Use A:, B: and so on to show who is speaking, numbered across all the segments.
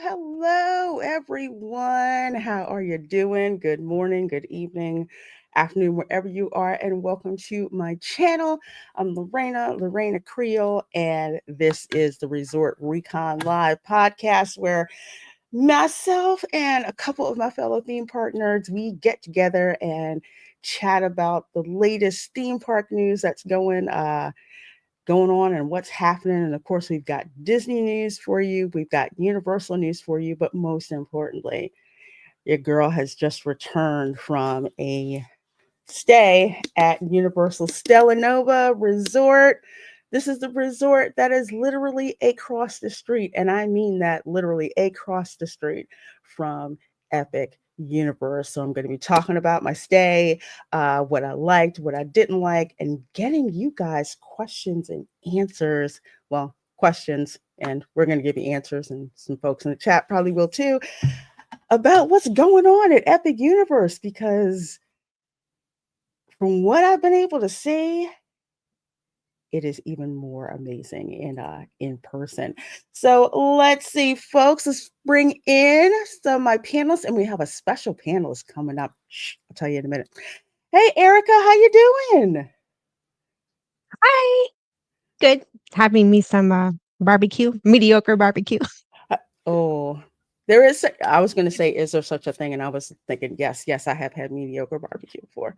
A: Hello, everyone. How are you doing? Good morning, good evening, afternoon, wherever you are, and welcome to my channel. I'm Reina Creole, and this is the Resort Recon Live podcast where myself and a couple of my fellow theme park nerds, we get together and chat about the latest theme park news that's going on and what's happening. And of course, we've got Disney news for you, we've got Universal news for you, but most importantly, your girl has just returned from a stay at Universal Stella Nova Resort. This is the resort that is literally across the street, and I mean that literally across the street from Epic Universe. So I'm going to be talking about my stay, what I liked, what I didn't like, and getting you guys questions and answers. Well, questions, and we're going to give you answers, and some folks in the chat probably will too, about what's going on at Epic Universe, because from what I've been able to see, it is even more amazing in person. So let's see, folks. Let's bring in some of my panelists, and we have a special panelist coming up. Shh, I'll tell you in a minute. Hey, Erica, how you doing?
B: Hi. Good. Having me some barbecue, mediocre barbecue.
A: Oh, there is. I was going to say, is there such a thing? And I was thinking, yes, I have had mediocre barbecue before.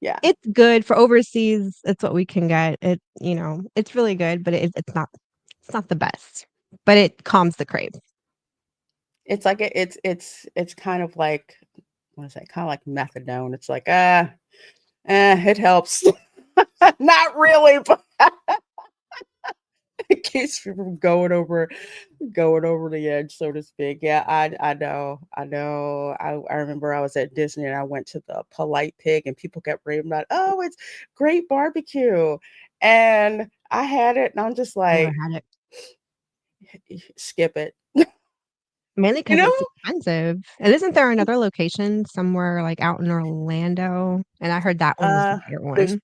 A: Yeah,
B: It's good for overseas. It's what we can get. It's really good, but it's not the best. But it calms the crave.
A: it's like it's kind of like, what is that? Kind of like methadone. It's like it helps. Not really, but it keeps you from going over the edge, so to speak. Yeah, I know. I remember I was at Disney and I went to the Polite Pig and people kept raving about, oh, it's great barbecue. And I had it and I'm just
B: Never
A: like,
B: had it.
A: skip it.
B: Mainly
A: You
B: because
A: know?
B: it's expensive. And isn't there another location somewhere like out in Orlando? And I heard that one was the
A: Uh
B: better
A: there's
B: one.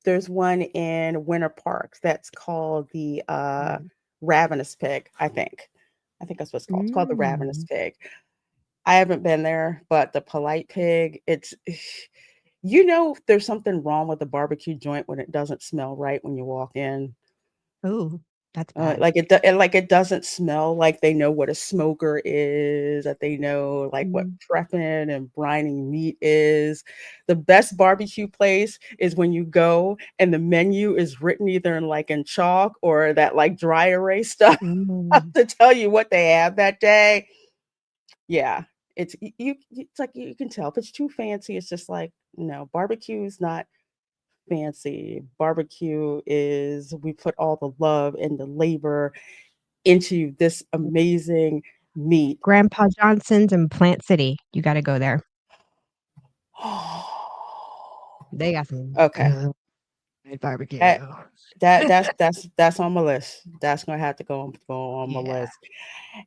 A: there's one in Winter Park that's called the
B: Mm.
A: Ravenous Pig, I think. I think that's what it's called. It's called the Ravenous
B: Mm.
A: Pig. I haven't been there, but the Polite Pig, it's you know there's something wrong with the barbecue joint when it doesn't smell right when you walk in.
B: Oh, that's bad.
A: Like it doesn't smell like they know what a smoker is, that they know like what
B: Mm.
A: prepping and brining meat is. The best barbecue place is when you go and the menu is written either in chalk or that like dry erase stuff
B: Mm.
A: to tell you what they have that day. Yeah, it's like you can tell if it's too fancy, it's just like, no, barbecue is not fancy. Barbecue is, we put all the love and the labor into this amazing meat.
B: Grandpa Johnson's in Plant City. You got to go there. They got some
A: Okay.
B: good barbecue.
A: That that's on my list. That's gonna have to go on my
B: Yeah.
A: list.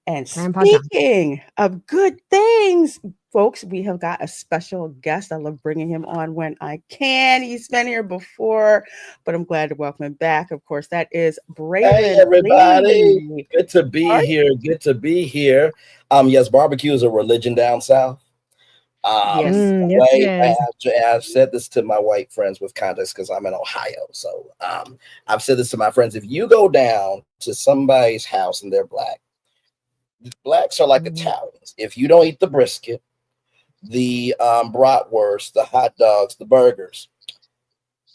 A: And
B: Grandpa Johnson.
A: speaking of good things, folks, we have got a special guest. I love bringing him on when I can. He's been here before, but I'm glad to welcome him back. Of course, that is
C: Hey
A: Braden
C: everybody,
A: Lee.
C: good to
A: How are
C: be
A: you?
C: here. Good to be here. Yes, barbecue is a religion down south.
A: Yes.
B: Yes, it is.
C: I've said this to my white friends with context because I'm in Ohio. So I've said this to my friends. If you go down to somebody's house and they're black, blacks are like
B: Mhm.
C: Italians. If you don't eat the brisket, the bratwurst, the hot dogs, the burgers,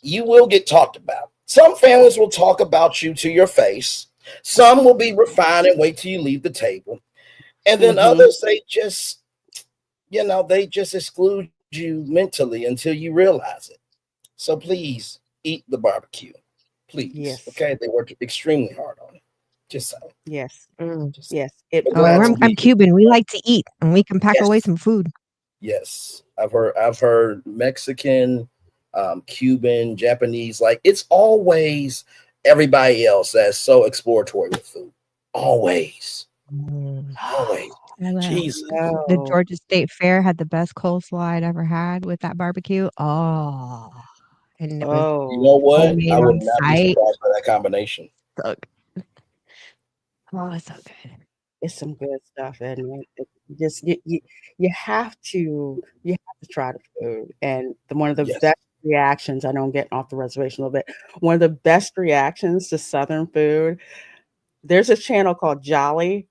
C: you will get talked about. Some families will talk about you to your face. Some will be refined and wait till you leave the table. And then
A: Mm-hmm.
C: others, they just exclude you mentally until you realize it. So please eat the barbecue. Please.
A: Yes.
C: Okay. They worked extremely hard on it. Just saying.
A: Yes.
B: Mm.
C: Just saying.
A: Yes. It
C: But
B: Oh,
C: glad
A: will.
C: to
B: I'm
C: be here.
B: Cuban. We like to eat, and we can pack away
C: Yes.
B: some food.
C: Yes. I've heard Mexican, Cuban, Japanese, like it's always everybody else that's so exploratory with food. Always.
B: Mm.
C: Always. Jesus.
B: The
A: No.
B: Georgia State Fair had the best coleslaw I'd ever had with that barbecue. Oh, and it was
C: You know
A: Oh.
C: what? I
B: homemade
C: would
B: on
C: not be
B: site.
C: surprised by that combination.
B: So good. Oh, it's so good.
A: It's some good stuff, and it just you have to try the food. And one of the
C: Yes.
A: best reactions, I know I'm getting off the reservation a little bit. One of the best reactions to Southern food, there's a channel called Jolly,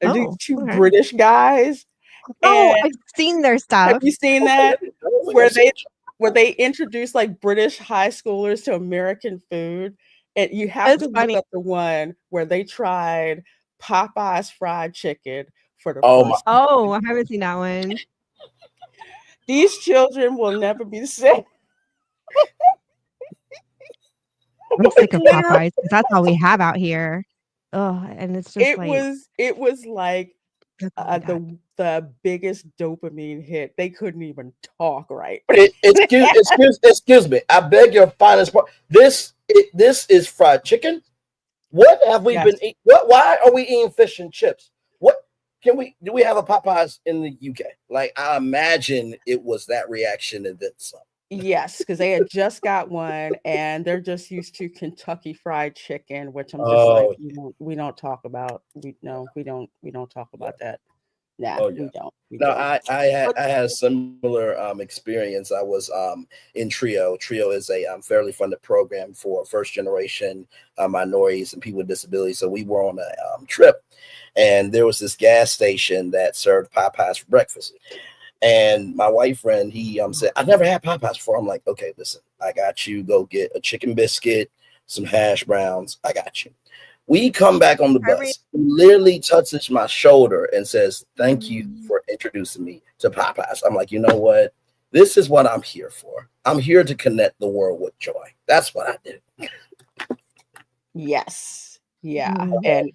A: and these
B: Oh,
A: two
B: okay.
A: British guys,
B: Oh,
A: and
B: I've seen their
A: have
B: stuff.
A: you seen
C: Okay,
A: that?
C: I don't think
A: Where
C: I've seen it.
A: they introduce, like, British high schoolers to American food, and you have
B: It's
A: to look
B: funny.
A: up the one where they tried Popeye's fried chicken for the
C: Oh my!
A: first
B: Oh, I haven't seen that one.
A: These children will never be the same.
B: I'm sick
A: It's
B: of
A: literally
B: Popeyes 'cause that's all we have out here. Oh, and it's just like,
A: it was like,
B: that's all we got.
A: the biggest dopamine hit. They couldn't even talk right.
C: Excuse me. I beg your finest part. This is fried chicken. What have we
A: Yes.
C: been eating? What? Why are we eating fish and chips? What do we have a Popeyes in the UK? Like, I imagine it was that reaction and then some.
A: Yes, because they had just got one, and they're just used to Kentucky Fried Chicken, which I'm just like,
C: Oh,
A: we don't talk about. We don't talk
C: yeah.
A: about that. Nah,
C: Oh yeah.
A: we
C: No,
A: don't. But
C: I had a similar experience. I was in Trio. Trio is a fairly funded program for first generation minorities and people with disabilities. So we were on a trip, and there was this gas station that served Popeyes for breakfast. And my white friend, he said, "I've never had Popeyes before." I'm like, "Okay, listen, I got you. Go get a chicken biscuit, some hash browns. I got you." We come back on the
B: Every
C: bus. He literally touches my shoulder and says, "Thank you for introducing me to Popeyes." I'm like, you know what? This is what I'm here for. I'm here to connect the world with joy. That's what I do.
A: yes, yeah,
B: Mhm.
A: and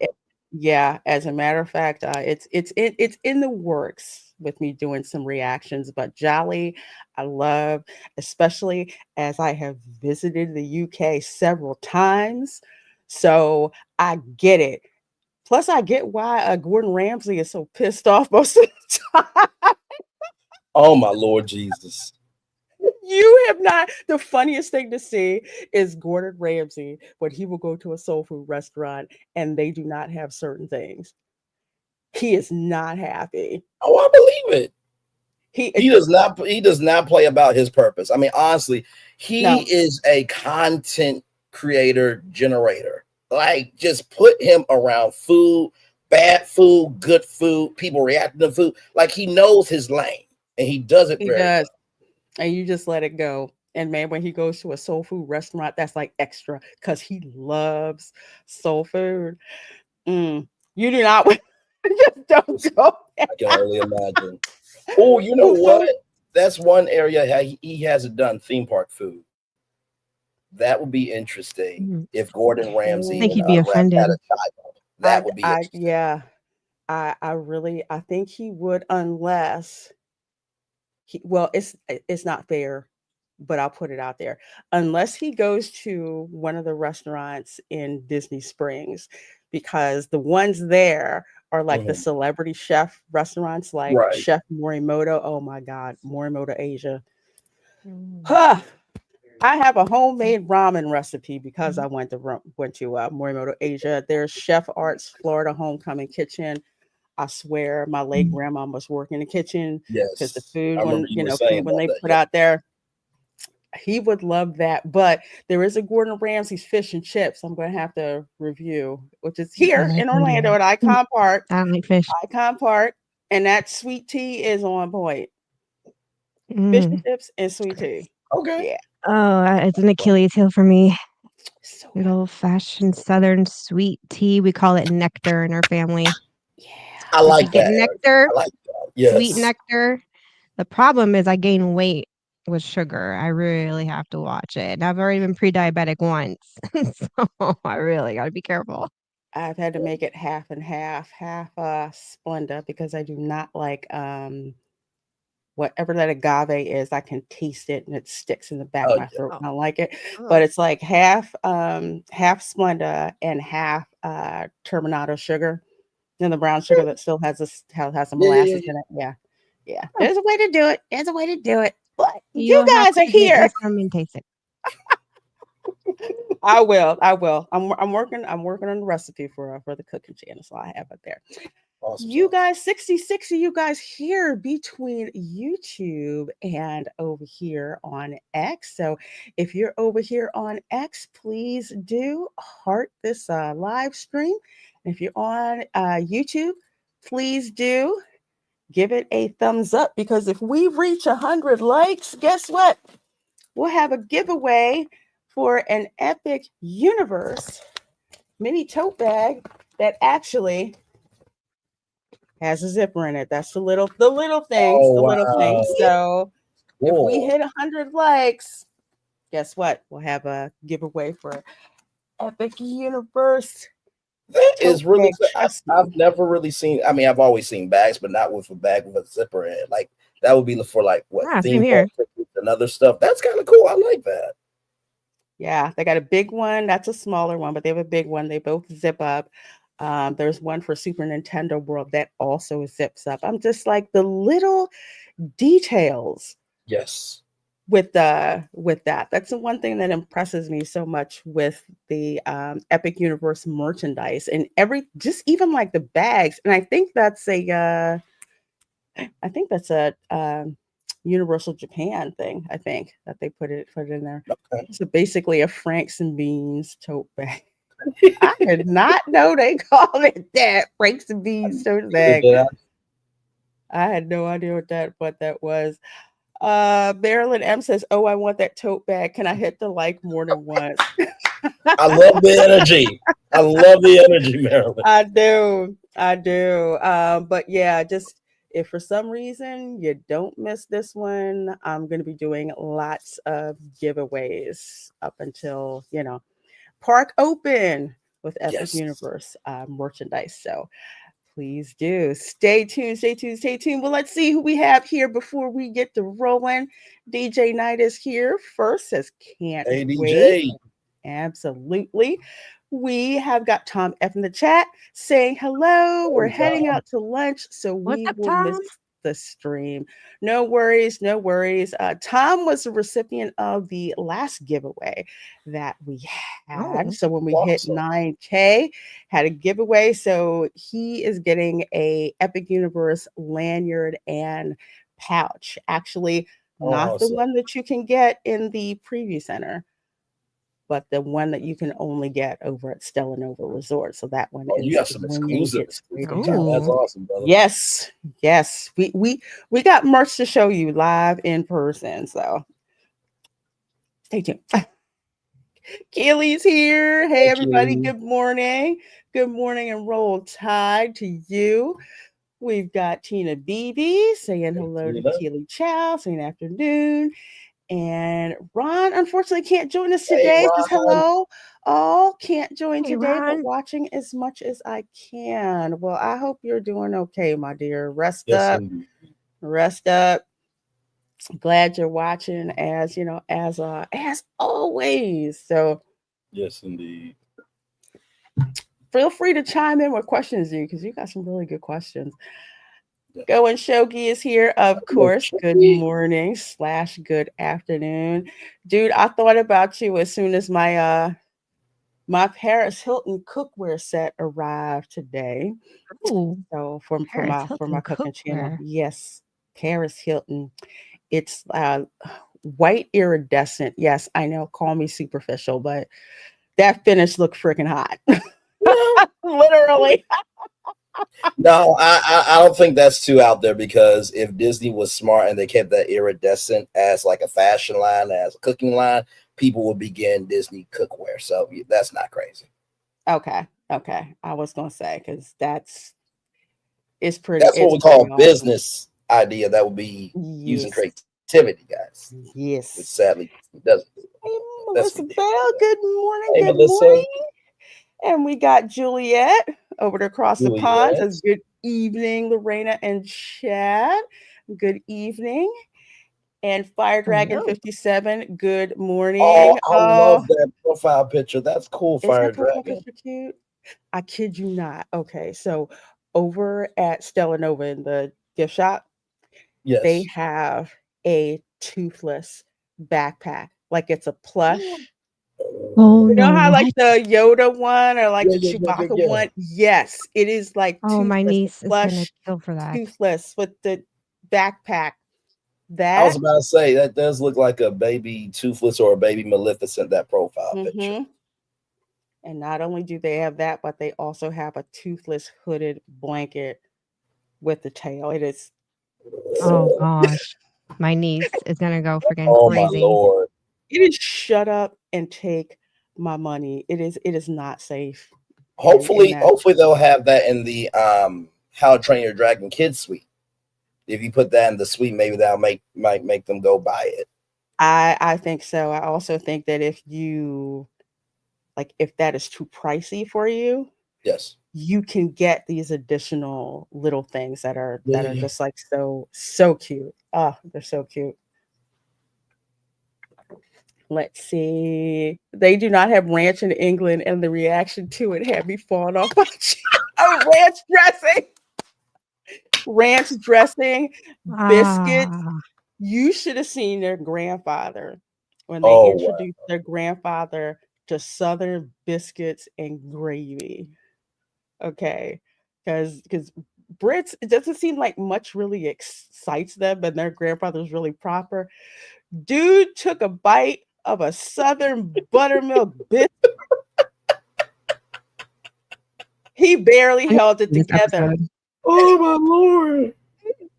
A: yeah. As a matter of fact, it's in the works with me doing some reactions. But Jolly, I love, especially as I have visited the UK several times, so I get it. Plus, I get why Gordon Ramsay is so pissed off most of the time.
C: Oh my Lord Jesus.
A: You have not. The funniest thing to see is Gordon Ramsay when he will go to a soul food restaurant and they do not have certain things. He is not happy.
C: Oh, I believe it.
A: He
C: He does not play about his purpose. I mean, honestly, he
A: no,
C: is a content creator generator. Like, just put him around food, bad food, good food, people reacting to food. Like, he knows his lane and he does it
A: he
C: very
A: does,
C: well.
A: and you just let it go. And man, when he goes to a soul food restaurant, that's like extra because he loves soul food. Mm, you do not. Just don't go.
C: I can only imagine. Oh, you know what? That's one area he hasn't done theme park food. That would be interesting
B: Mhm.
C: if Gordon
B: I
C: Ramsay
B: think
C: and
B: he'd be
C: Rev had
B: offended.
C: a child.
A: I
C: That would be
A: I
C: interesting.
A: yeah. I really I think he would, unless well, it's not fair, but I'll put it out there. Unless he goes to one of the restaurants in Disney Springs, because the ones there are like the
C: Mhm.
A: celebrity chef restaurants, like
C: Right.
A: Chef Morimoto. Oh my God, Morimoto Asia.
B: Mm.
A: Huh. I have a homemade ramen recipe because I went to Morimoto Asia. There's Chef Art's Florida Homecoming Kitchen. I swear my late grandma must work in the kitchen because the
C: Yes. I
A: food
C: remember
A: when
C: you were
A: food
C: saying
A: when
C: about
A: they
C: that.
A: put
C: Yeah.
A: out there, he would love that. But there is a Gordon Ramsay's fish and chips I'm going to have to review, which is here
B: I
A: in
B: don't
A: Orlando at
B: like fish.
A: Icon Park, and that sweet tea is on point. Fish and
B: Mm.
A: chips and sweet tea.
C: Okay.
A: Yeah,
B: Oh, it's an Achilles heel for me.
A: so
B: Good
A: good.
B: old-fashioned Southern sweet tea. We call it nectar in our family.
A: Yeah.
C: I
B: If you
C: like
B: get
C: that, Eric.
B: nectar,
C: I like that.
B: sweet
C: Yes.
B: nectar, the problem is I gain weight with sugar. I really have to watch it. And I've already been pre-diabetic once. So I really gotta be careful.
A: I've had to make it half and half Splenda because I do not like whatever that agave is. I can taste it and it sticks in the back of
C: Oh
A: my
C: yeah.
A: throat
B: Oh,
A: and I like it. But
B: oh.
A: it's like half Splenda and half turbinado sugar. And the brown sugar that still has some
C: Yeah, yeah, yeah,
A: molasses
C: yeah.
A: in it. Yeah. Yeah.
B: Oh,
A: There's a way to do it. There's a way to do it. But you
B: you'll have
A: guys are
B: to get me
A: here.
B: some and taste it.
A: I will. I will. I'm working. I'm working on the recipe for the cooking channel, so I have it there.
C: Awesome
A: You
C: sauce.
A: guys, 66 of you guys here between YouTube and over here on X. So if you're over here on X, please do heart this live stream. And if you're on YouTube, please do give it a thumbs up, because if we reach 100 likes, guess what? We'll have a giveaway for an Epic Universe mini tote bag that actually has a zipper in it. That's the little things,
C: Oh
A: the little things.
C: wow.
A: So if we
C: Cool.
A: hit 100 likes, guess what? We'll have a giveaway for Epic Universe
C: That
A: tote
C: is really
A: bag.
C: cool.
A: Trust
C: I've
A: me.
C: never really seen. I mean, I've always seen bags, but not with a bag with a zipper in it. Like that would be for like what
B: Ah, same
C: theme park
B: here.
C: tickets and other stuff. That's kind of cool. I like that.
A: Yeah, they got a big one. That's a smaller one, but they have a big one. They both zip up. There's one for Super Nintendo World that also zips up. I'm just like the little details
C: Yes.
A: with that. That's the one thing that impresses me so much with the Epic Universe merchandise and just even like the bags. And I think that's a Universal Japan thing. I think that they put it in there.
C: Okay.
A: So basically, a Franks and Beans tote bag. I did not know they called it that, Franks and Beans tote
C: Neither
A: bag.
C: did I.
A: I had no idea what that was. Marilyn M says, "Oh, I want that tote bag. Can I hit the like more than once?"
C: I love the energy. I love the energy, Marilyn.
A: I do. I do. But yeah, just if for some reason you don't miss this one, I'm going to be doing lots of giveaways up until, park open with Epic
C: Yes.
A: Universe merchandise. So please do stay tuned, stay tuned, stay tuned. Well, let's see who we have here before we get to rolling. DJ Knight is here first, says can't wait.
C: ADJ.
A: Absolutely. We have got Tom F in the chat saying hello. We're
C: Hey,
A: heading
C: Tom.
A: out to lunch, so
B: What's
A: we
B: up,
A: will miss
B: Tom?
A: the stream. No worries, no worries. Tom was the recipient of the last giveaway that we had.
B: Oh,
A: So when we hit
C: Awesome.
A: 9K, had a giveaway. So he is getting a Epic Universe lanyard and pouch. Actually, not the
C: Awesome.
A: one that you can get in the preview center, but the one that you can only get over at Stella Nova Resort. So that one
C: Oh, you
A: is
C: got some
A: when you
C: exclusive
A: get straight to
C: exclusives.
A: him.
C: That's
B: oh,
C: awesome, brother.
A: Yes, yes. We got merch to show you live in person. So stay tuned. Keely's here. Hey
C: Thank
A: everybody,
C: you.
A: good morning. Good morning and roll tide to you. We've got Tina Beebe saying
C: Hey,
A: hello to
C: Tina.
A: Keely Chow, saying afternoon. And Ron unfortunately can't join us
C: Hey,
A: today. Says
C: Ron.
A: hello. All can't join
B: hey,
A: today, but
B: Ron.
A: watching as much as I can. Well, I hope you're doing okay, my dear. Rest
C: Yes,
A: up.
C: indeed.
A: Rest up. Glad you're watching as always. So
C: Yes, indeed.
A: feel free to chime in with questions, you, because you got some really good questions.
C: Yeah.
A: Go and Shogi is here, of
C: Hello,
A: course. Good
C: Chucky.
A: morning / good afternoon. Dude, I thought about you as soon as my Paris Hilton cookware set arrived today.
B: Oh,
A: So for
B: Paris
A: my
B: Hilton
A: cooking channel,
B: cookware.
A: yes, Paris Hilton. It's white iridescent. Yes, I know. Call me superficial, but that finish looked freaking hot.
C: No,
A: Literally.
C: no, I don't think that's too out there, because if Disney was smart and they kept that iridescent as like a fashion line, as a cooking line, people would be getting Disney cookware. So that's not crazy.
A: Okay. Okay. I was gonna say because
C: That's what
A: it's
C: we
A: pretty
C: call
A: awesome.
C: business idea that would be using
A: Yes.
C: creativity, guys, which
A: Yes.
C: sadly doesn't.
A: Hey,
C: That's
A: Melissa
C: ridiculous.
A: Bell. Good morning.
C: Hey,
A: Good
C: Melissa,
A: morning. And we got Juliet over to across the pond. Says
C: Juliet.
A: good evening, Lorena and Chad. Good evening. And Fire Dragon
B: Hello.
A: 57. Good
C: Oh,
A: morning.
C: I
A: Oh,
C: love that profile picture. That's cool,
A: is
C: Fire
A: that profile
C: Dragon.
A: picture cute? I kid you not. Okay, so over at Stella Nova in the gift shop, they
C: Yes.
A: have a toothless backpack. Like it's a plush.
B: Oh
A: You know
B: no,
A: how like
B: what?
A: the Yoda one or like
C: Yeah,
A: the
C: yeah, yeah, yeah,
A: Chewbacca
C: yeah.
A: one? Yes, it is like
B: Oh, my
A: toothless, the
B: niece is gonna
A: plush
B: kill for that.
A: toothless with the backpack.
C: I was
A: That
C: about to say that does look like a baby Toothless or a baby Maleficent, that profile picture.
A: mm-hmm. And not only do they have that, but they also have a toothless hooded blanket with the tail. It is
B: Oh gosh. My niece is gonna go freaking
C: Oh my
B: crazy.
C: lord.
A: it is shut up and take my money. It is not safe. And
C: Hopefully,
A: that
C: hopefully they'll have that in the How to Train Your Dragon Kids suite. If you put that in the suite, maybe that'll might make them go buy it.
A: I think so. I also think that if that is too pricey for you,
C: Yes.
A: you can get these additional little things that are
C: Yeah,
A: that
C: yeah,
A: are
C: yeah.
A: just like so cute. Oh, they're so cute. Let's see. They do not have ranch in England, and the reaction to it had me falling off my chair. Oh, ranch dressing, biscuits.
B: Ah,
A: You should have seen their grandfather when they
C: Oh wow.
A: introduced their grandfather to Southern biscuits and gravy. Okay, because Brits, it doesn't seem like much really excites them, and their grandfather's really proper. Dude took a bite of a Southern buttermilk biscuit. He barely
B: I need to
A: held it
B: see this
A: together.
B: episode.
C: Oh my lord.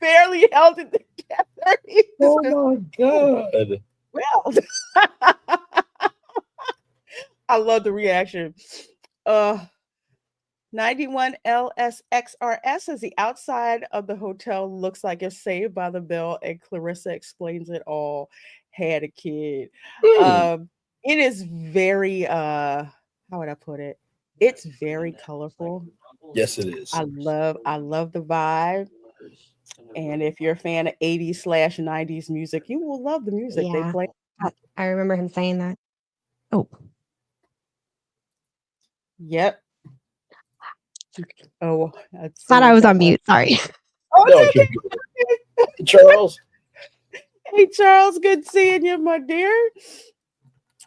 A: Barely held it together. He just
C: Oh
A: goes,
C: my
A: "Oh,
C: god.
A: well." I love the reaction. Uh 91 LSXRS says the outside of the hotel looks like it's Saved by the Bell, and Clarissa explains it all. Had a kid.
C: Hmm.
A: Um, it is very how would I put it? It's very colorful.
C: Yes, it is.
A: I love the vibe. And if you're a fan of 80s/90s music, you will love the music they
B: Yeah.
A: play.
B: I remember him saying that. Oh,
A: Yep. Oh, let's
B: thought
A: see.
B: I
A: We
B: was on
A: got one.
B: mute. Sorry.
A: Oh,
C: No,
A: it's
C: you're
A: okay.
C: good. Charles.
A: Hey, Charles, good seeing you, my dear.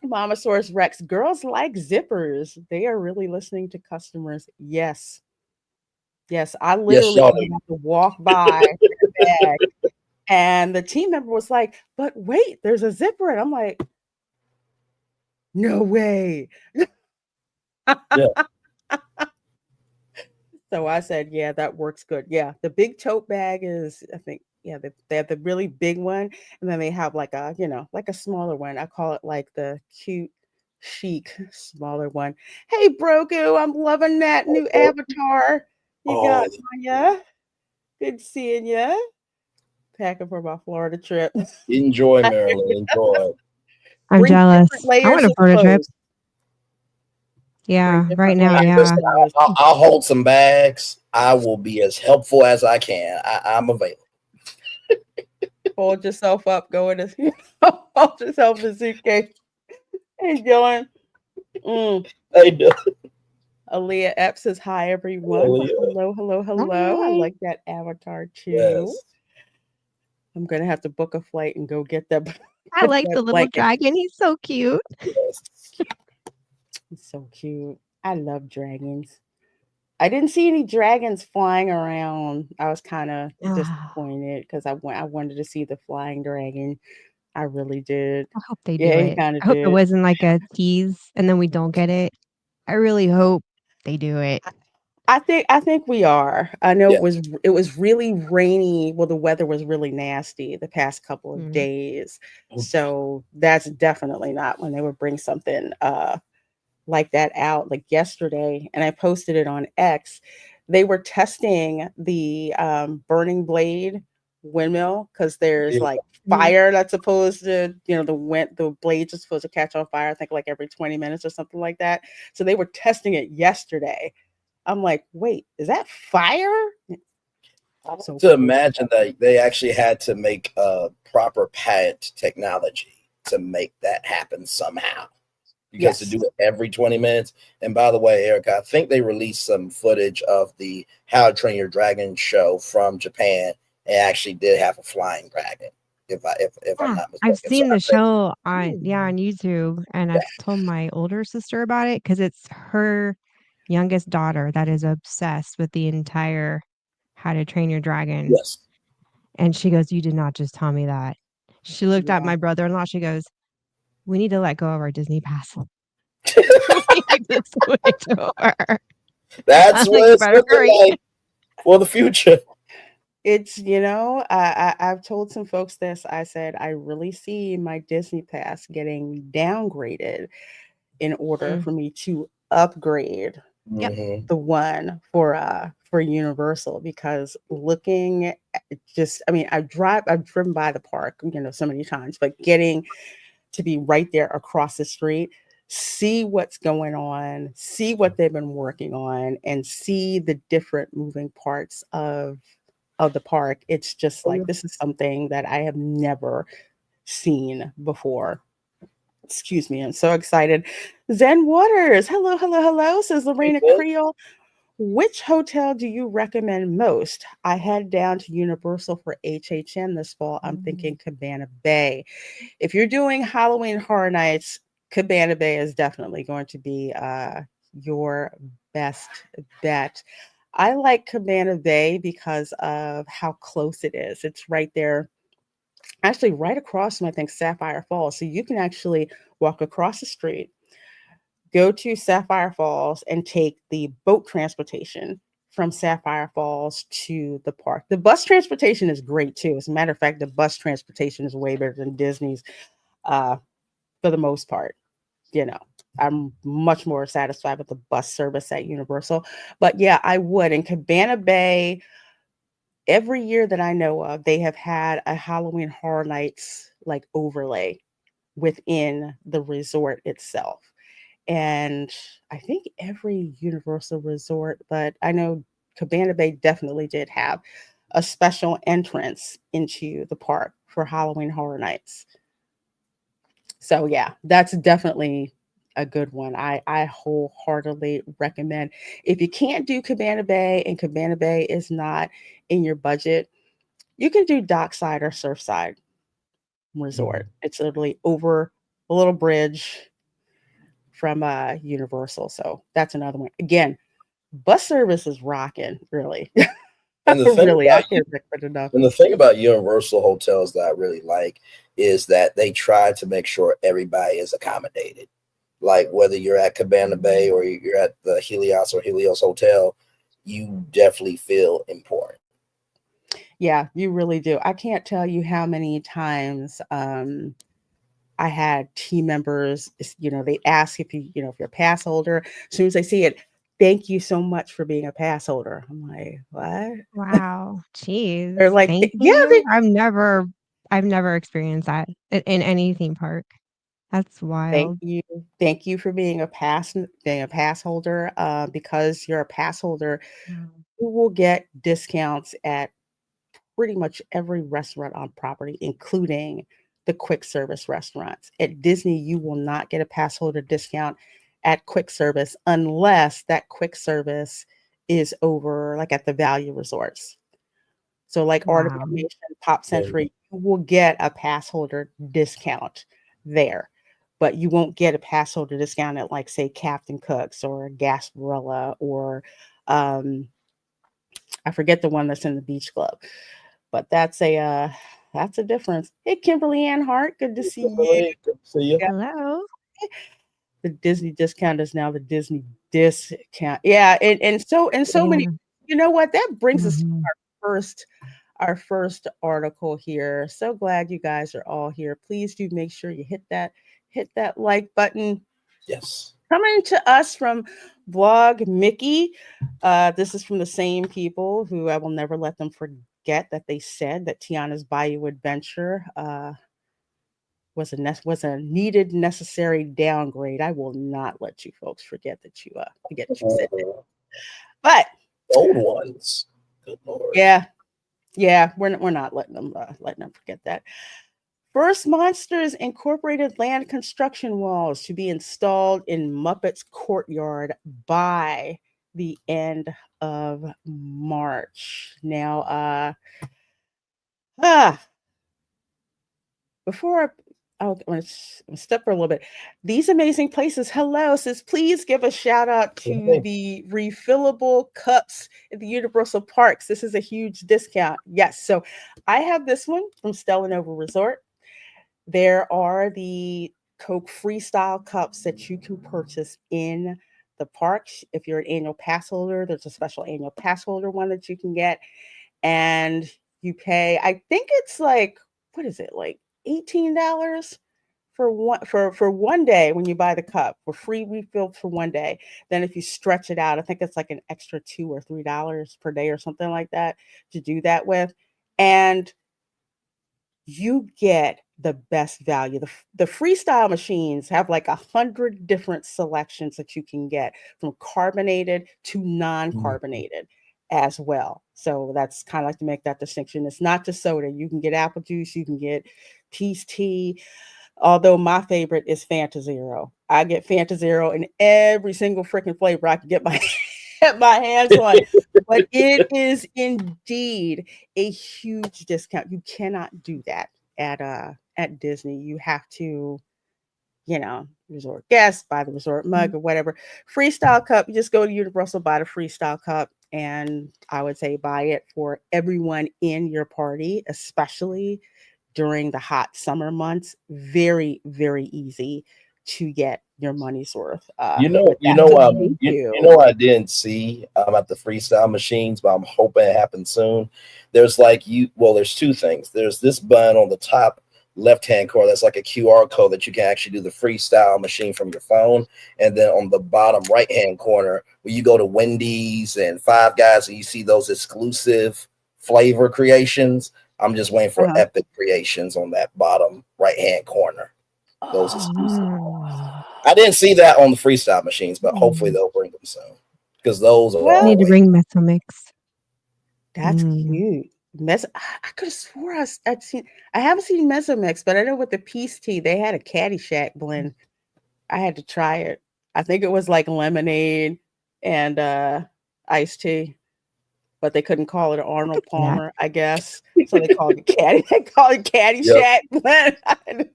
A: Mamasaurus Rex, girls like zippers. They are really listening to customers. Yes. Yes. I
C: Yes,
A: literally
C: y'all
A: had
C: do.
A: to walk by with a bag, and the team member was like, but wait, there's a zipper. And I'm like, no way.
C: Yeah.
A: So I said, yeah, that works good. Yeah. The big tote bag is, I think, yeah, they have the really big one. And then they have like like a smaller one. I call it like the cute, chic, smaller one. Hey, Broku, I'm loving that new avatar you got,
C: Oh,
A: Maya. Good seeing ya. Packing for my Florida trip.
C: enjoy, Marilyn. Enjoy.
B: I'm
A: Bring
B: jealous.
A: different
B: I want
A: layers
B: a
A: of
B: Florida trip.
A: clothes. Bring
B: Yeah, right
A: different
B: now,
A: layers of
B: yeah.
C: Listen,
A: clothes.
C: I'll hold some bags. I will be as helpful as I can. I'm available.
A: Hold yourself up, going to hold yourself in a suitcase and going. Mm.
C: Hey,
A: Aaliyah Epps says, hi, everyone.
C: Aaliyah.
A: Hello, hello, hello. I
B: Hi.
A: like that avatar too.
C: Yes.
A: I'm going to have to book a flight and go get that,
B: I
A: get
B: like
A: that
B: the little
A: blanket.
B: dragon. He's so cute.
C: Yes.
A: It's so cute. I love dragons. I didn't see any dragons flying around. I was kind of
B: Ah,
A: disappointed because I wanted to see the flying dragon. I really did.
B: I hope they do
A: Yeah, he
B: it.
A: kind of
B: I hope it
A: did.
B: wasn't like a tease and then we don't get it. I really hope they do it.
A: I think we are. I know
C: Yeah.
A: it was really rainy. Well, the weather was really nasty the past couple of
B: Mm.
A: days. So that's definitely not when they would bring something like that out. Like yesterday, and I posted it on X. They were testing the burning blade windmill because there's
C: Yeah.
A: like
B: Mhm.
A: fire that's supposed to, the blades are supposed to catch on fire, I think like every 20 minutes or something like that. So they were testing it yesterday. I'm like, wait, is that fire?
C: I like
A: So
C: to
A: cool.
C: imagine that they actually had to make proper pad technology to make that happen somehow. Because to
A: Yes.
C: do it every 20 minutes. And by the way, Erica, I think they released some footage of the How to Train Your Dragon show from Japan. And actually did have a flying dragon. if I'm
B: Yeah,
C: not
B: I've
C: mistaken. So
B: seen
C: I
B: the
C: think
B: show on
A: Ooh.
B: YouTube, and
C: that
B: I've told my older sister about it because it's her youngest daughter that is obsessed with the entire How to Train Your Dragon,
C: yes.
B: and she goes, "You did not just tell me that." She looked at
A: Yeah.
B: my brother-in-law, she goes, "We need to let go of our Disney pass. We need to switch over."
C: That's
B: I'm like,
C: what
B: "You
C: it's
B: better
C: looking
B: hurry."
C: like for the future.
A: It's, I've told some folks this. I said, I really see my Disney Pass getting downgraded in order
B: Mm,
A: for me to upgrade
B: yep.
C: Hmm.
A: the one for Universal, because looking at just, I mean, I've driven by the park, so many times, but getting to be right there across the street, see what's going on, see what they've been working on, and see the different moving parts of the park. It's just
C: Oh, yeah.
A: like, this is something that I have never seen before. Excuse me, I'm so excited. Zen Waters, hello, hello, hello, says
C: Hey,
A: Lorena
C: Sid.
A: Creole. Which hotel do you recommend most? I head down to Universal for HHN this fall. I'm thinking Cabana Bay. If you're doing Halloween Horror Nights, Cabana Bay is definitely going to be your best bet. I like Cabana Bay because of how close it is. It's right there, actually right across from, I think, Sapphire Falls. So you can actually walk across the street, go to Sapphire Falls, and take the boat transportation from Sapphire Falls to the park. The bus transportation is great too. As a matter of fact, the bus transportation is way better than Disney's uh, for the most part. You know, I'm much more satisfied with the bus service at Universal. But yeah, I would. In Cabana Bay, every year that I know of, they have had a Halloween Horror Nights like overlay within the resort itself. And I think every Universal resort, but I know Cabana Bay definitely did have a special entrance into the park for Halloween Horror Nights. So yeah, that's definitely a good one. I wholeheartedly recommend. If you can't do Cabana Bay and Cabana Bay is not in your budget, you can do Dockside or Surfside Resort. It's literally over a little bridge from Universal. So that's another one. Again, bus service is rocking, really.
C: And the thing
A: Really, I
C: about you,
A: can't recommend enough.
C: and the thing about Universal hotels that I really like is that they try to make sure everybody is accommodated. Like whether you're at Cabana Bay or you're at the Helios or Helios Hotel, you definitely feel important.
A: Yeah, you really do. I can't tell you how many times I had team members, they ask if if you're a pass holder. As soon as they see it, thank you so much for being a pass holder. I'm like, what?
B: Wow.
A: They're
B: Jeez.
A: like,
B: Thanking
A: yeah,
B: you? I've never experienced that in any theme park. That's
A: thank
B: wild.
A: you. Thank you for being a pass holder. Because you're a pass holder,
B: Wow.
A: you will get discounts at pretty much every restaurant on property, including the quick service restaurants. At Disney, you will not get a pass holder discount at quick service unless that quick service is over like at the value resorts. So like Art of
B: Wow.
A: Animation, Pop
C: And
A: Century, you will get a pass holder discount there. But you won't get a pass holder discount at like say Captain Cook's or Gasparilla or I forget the one that's in the beach club. But that's a difference. Hey, Kimberly Ann Hart, good to see you.
C: Kimberly, good to see you.
A: Yeah,
B: Hello.
A: the Disney discount is now the Disney discount. Yeah, and so many.
B: Yeah.
A: You know what? That brings us to
B: Mhm.
A: first our first article here. So glad you guys are all here. Please do make sure you hit that like button.
C: Yes.
A: Coming to us from Vlog Mickey. This is from the same people who I will never let them forget that they said that Tiana's Bayou Adventure was a needed, necessary downgrade. I will not let you folks forget that you said that.
C: Mhm.
A: But
C: Old ones. Good Lord.
A: yeah, yeah, we're not letting them forget that. First Monsters Incorporated land construction walls to be installed in Muppets Courtyard by the end of March. Now, ah, before I'm going to step for a little bit. These amazing places. Hello, says please give a shout out to
C: Okay.
A: the refillable cups at the Universal Parks. This is a huge discount. Yes, so I have this one from Stella Nova Resort. There are the Coke Freestyle cups that you can purchase in the parks. If you're an annual pass holder, there's a special annual pass holder one that you can get, and you pay. I think it's like, what is it, like $18 for one day when you buy the cup for free refill for one day. Then if you stretch it out, I think it's like an extra $2 or $3 per day or something like that to do that with, and you get the best value. The freestyle machines have like 100 different selections that you can get from carbonated to non-carbonated as well. So that's kind of like to make that distinction. It's not just soda. You can get apple juice, you can get peach tea. Although my favorite is Fanta Zero. I get Fanta Zero in every single freaking flavor I can get my get my hands on. But it is indeed a huge discount. You cannot do that at Disney. You have to, resort guest, buy the resort mug or whatever. Freestyle cup, you just go to Universal, buy the freestyle cup, and I would say buy it for everyone in your party, especially during the hot summer months. Very, very easy to get your money's worth with that. So thank you.
C: I didn't see at the freestyle machines, but I'm hoping it happens soon. There's there's two things. There's this button on the top left-hand corner that's like a QR code that you can actually do the freestyle machine from your phone, and then on the bottom right-hand corner where you go to Wendy's and Five Guys and you see those exclusive flavor creations. I'm just waiting for
A: Uh-huh.
C: Epic Creations on that bottom right-hand corner. Those exclusive.
B: Mm.
C: I didn't see that on the freestyle machines, but hopefully
B: Mm.
C: they'll bring them soon because those are
A: Well,
B: Need to
C: always.
B: bring Mesamix.
A: that's cute. I could have swore I'd seen. I haven't seen Mesamix, but I know with the peace tea they had a Caddyshack blend. I had to try it. I think it was like lemonade and iced tea, but they couldn't call it an Arnold
B: That.
A: Palmer, I guess. So they called it Caddy. They called it
C: Yep,
A: Caddyshack blend. I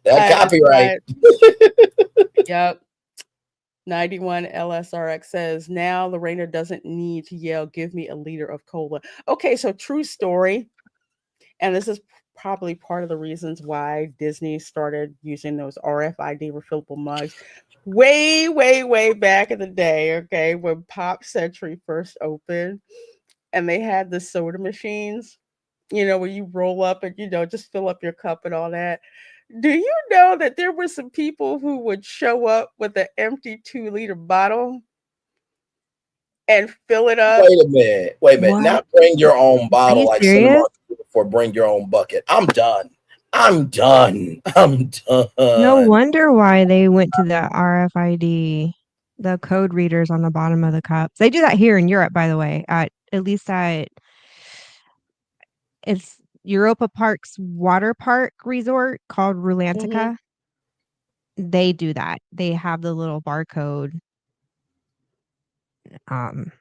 C: that
A: had to try
C: copyright.
A: it. Yep. 91 LSRX says, now Lorena doesn't need to yell, give me a liter of cola. Okay, so true story. And this is probably part of the reasons why Disney started using those RFID refillable mugs way, way, way back in the day. Okay, when Pop Century first opened and they had the soda machines, where you roll up and, just fill up your cup and all that. Do you know that there were some people who would show up with an empty 2-liter bottle and fill it up?
C: Wait a minute. Wait a minute.
B: What?
C: Not bring your own
B: Are
C: bottle
B: you
C: like
B: serious?
C: Cinemark for bring your own bucket. I'm done. I'm done. I'm
B: No
C: done.
B: wonder why they went to the RFID, the code readers on the bottom of the cups. They do that here in Europe, by the way. At least at it's Europa Park's water park resort called
A: Mm-hmm.
B: Rulantica. They do that. They have the little barcode. Um,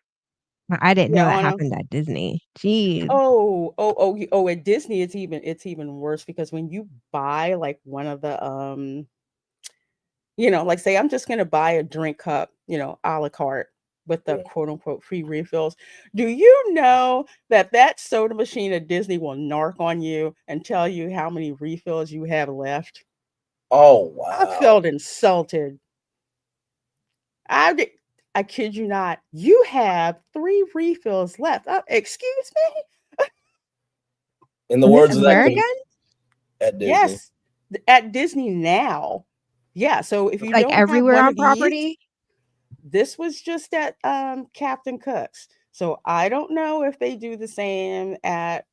B: but I didn't know
A: Yeah,
B: that
A: on a
B: happened at Disney. Jeez.
A: at Disney it's even worse because when you buy like one of the like say I'm just gonna buy a drink cup, a la carte with the quote unquote free refills. Do you know that soda machine at Disney will narc on you and tell you how many refills you have left?
C: Oh
A: I
C: wow.
A: felt insulted. I did, I kid you not. You have 3 refills left. Excuse me?
C: In the
B: And this
C: words
B: is
C: of that
B: where
C: comedian
B: again?
C: at Disney.
A: Yes, at Disney now. Yeah, so if you
B: Like
A: don't have
B: everywhere
A: one
B: on
A: of these,
B: property?
A: this was just at Captain Cook's. So I don't know if they do the same at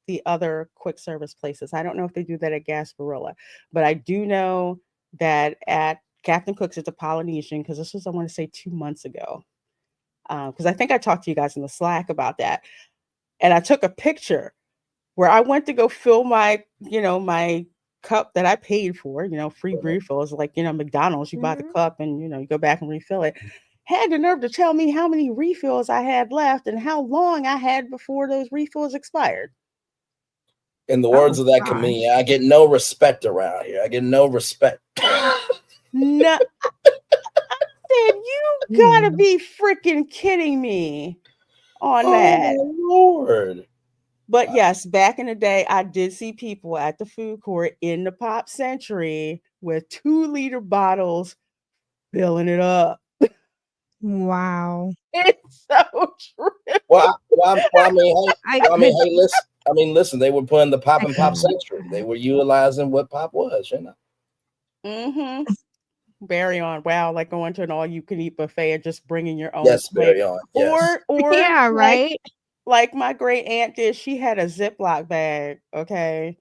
A: the other quick service places. I don't know if they do that at Gasparilla, but I do know that at Captain Cook's it's a Polynesian because this was I want to say 2 months ago. Because I think I talked to you guys in the Slack about that, and I took a picture where I went to go fill my cup that I paid for, free refills, like, McDonald's, you buy the
B: Mhm.
A: cup and, you go back and refill it. Had the nerve to tell me how many refills I had left and how long I had before those refills expired.
C: In the
B: Oh
C: words of that
B: gosh.
C: comedian, I get no respect around here. I get no respect.
A: No, said you gotta
B: Mm.
A: be freaking kidding me on
C: Oh
A: that.
C: my Lord.
A: But yes, back in the day, I did see people at the food court in the Pop Century with 2-liter bottles filling it up.
B: Wow.
A: It's so true.
C: Well, I mean, hey,
B: I
C: well, I mean,
B: could
C: hey, listen. I mean, listen. They were putting the pop
B: I
C: and
B: could
C: pop
B: watch
C: century. They
B: that.
C: were utilizing what pop was.
A: Mm-hmm. Very on. Wow, like going to an all-you-can-eat buffet and just bringing your own
C: Yes,
A: plate,
C: very on. Yes.
A: or
B: Yeah, right?
A: like my great aunt did. She had a Ziploc bag. Okay,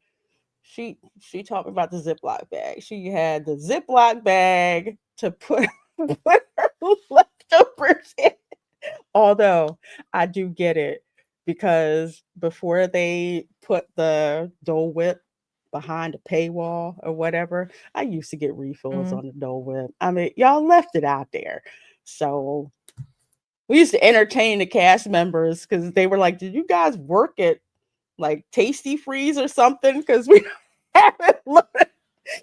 A: she taught me about the Ziploc bag. She had the Ziploc bag to put put her leftovers in. Although I do get it because before they put the Dole Whip behind a paywall or whatever, I used to get refills
B: Mm.
A: on the Dole Whip. I mean, y'all left it out there. So we used to entertain the cast members because they were like, "Did you guys work at like Tasty Freeze or something?" Because we haven't looked.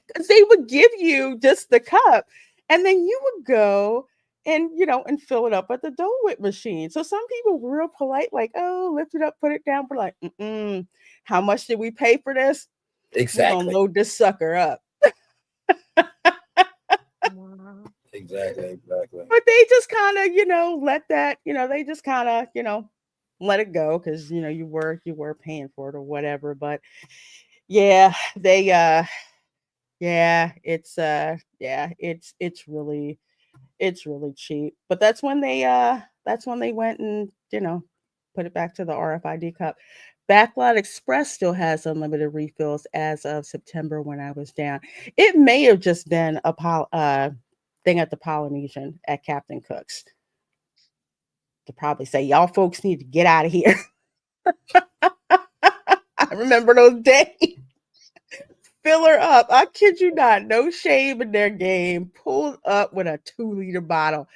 A: Because they would give you just the cup, and then you would go and and fill it up at the Dole Whip machine. So some people were real polite, like, "Oh, lift it up, put it down." We're like, "How much did we pay for this? We're gonna
C: Exactly.
A: load this sucker up."
B: Wow.
C: Exactly. Exactly.
A: But they just kind of, let that, they just kind of, let it go because you were paying for it or whatever. But yeah, they yeah, it's really cheap. But that's when they went and, put it back to the RFID cup. Backlot Express still has unlimited refills as of September when I was down. It may have just been a thing at the Polynesian at Captain Cook's to probably say, y'all folks need to get out of here. I remember those days. Fill her up. I kid you not. No shame in their game. Pulled up with a 2-liter bottle.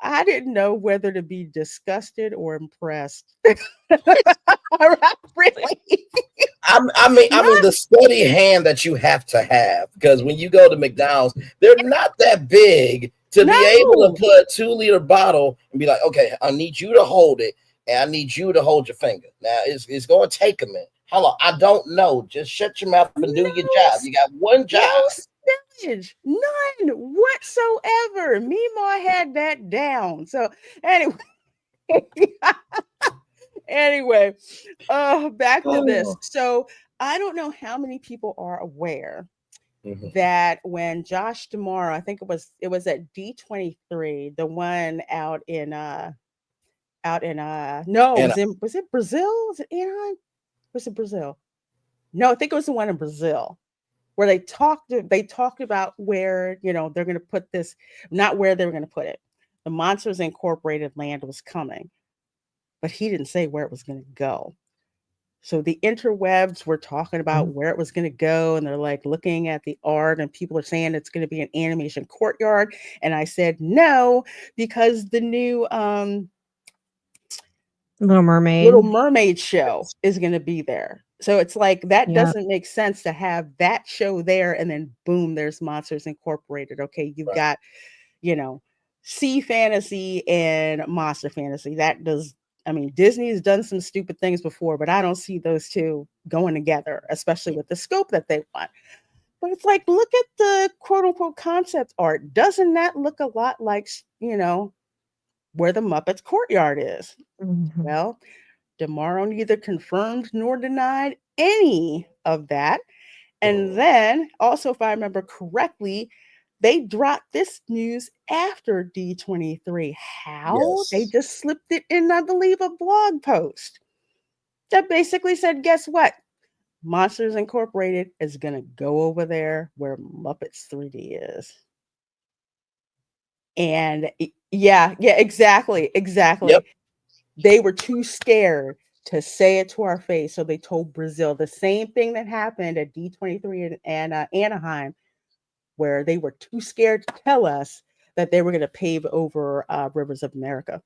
A: I didn't know whether to be disgusted or impressed. Really?
C: I mean,
A: Not
C: the steady hand that you have to have because when you go to McDonald's, they're not that big to be able to
A: no.
C: put a 2-liter bottle and be like, okay, I need you to hold it and I need you to hold your finger. Now it's going to take a minute. How long? I don't know. Just shut your mouth and do your
A: No,
C: job. You got one
A: no
C: job.
A: spillage. None whatsoever. Meemaw had that down. So anyway, anyway, back to this.
C: Oh.
A: So I don't know how many people are aware
C: Mhm.
A: that when Josh Tomorrow, I think it was at D23, the one out in no,
C: And
A: was it Brazil? Was it Anaheim? Was it Brazil? No, I think it was the one in Brazil where they talked about where, they're going to put this, not where they were going to put it. The Monsters Incorporated land was coming, but he didn't say where it was going to go. So the interwebs were talking about where it was going to go, and they're like looking at the art, and people are saying it's going to be an animation courtyard. And I said no, because the new
B: Little Mermaid.
A: Little Mermaid show is going to be there. So it's like that
B: Yep.
A: doesn't make sense to have that show there and then boom, there's Monsters Incorporated. Okay, you've
C: right.
A: got, you know, sea fantasy and monster fantasy. That does, I mean, Disney has done some stupid things before, but I don't see those two going together, especially with the scope that they want. But it's like, look at the quote unquote concept art. Doesn't that look a lot like, where the Muppets courtyard is?
B: Mhm.
A: Well, Tomorrow neither confirmed nor denied any of that. And
C: Mhm.
A: then, also, if I remember correctly, they dropped this news after D23. How? They
C: Yes.
A: just slipped it in, I believe, a blog post that basically said, guess what? Monsters Incorporated is going to go over there where Muppets 3D is. And yeah, exactly.
C: Yep.
A: They were too scared to say it to our face, so they told Brazil the same thing that happened at D23 and Anaheim, where they were too scared to tell us that they were going to pave over Rivers of America.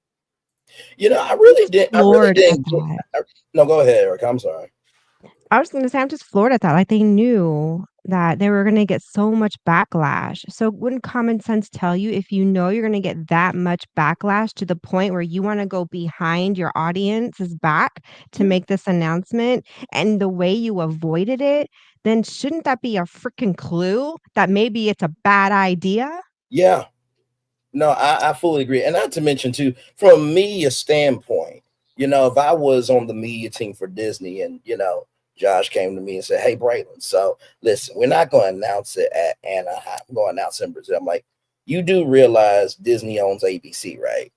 C: I really did. I really
B: Lord at
C: didn't.
B: that.
C: No, go ahead, Eric. I'm sorry.
B: I was gonna say, I'm just floored at that. Like, they knew that they were gonna get so much backlash. So wouldn't common sense tell you if you know you're gonna get that much backlash to the point where you wanna go behind your audience's back to
A: Yeah.
B: make this announcement, and the way you avoided it, then shouldn't that be a freaking clue that maybe it's a bad idea?
C: Yeah. No, I fully agree. And not to mention, too, from a media standpoint, if I was on the media team for Disney and, Josh came to me and said, "Hey, Braylon, so listen, we're not going to announce it at Anaheim. We're going to announce it in Brazil." I'm like, you do realize Disney owns ABC, right?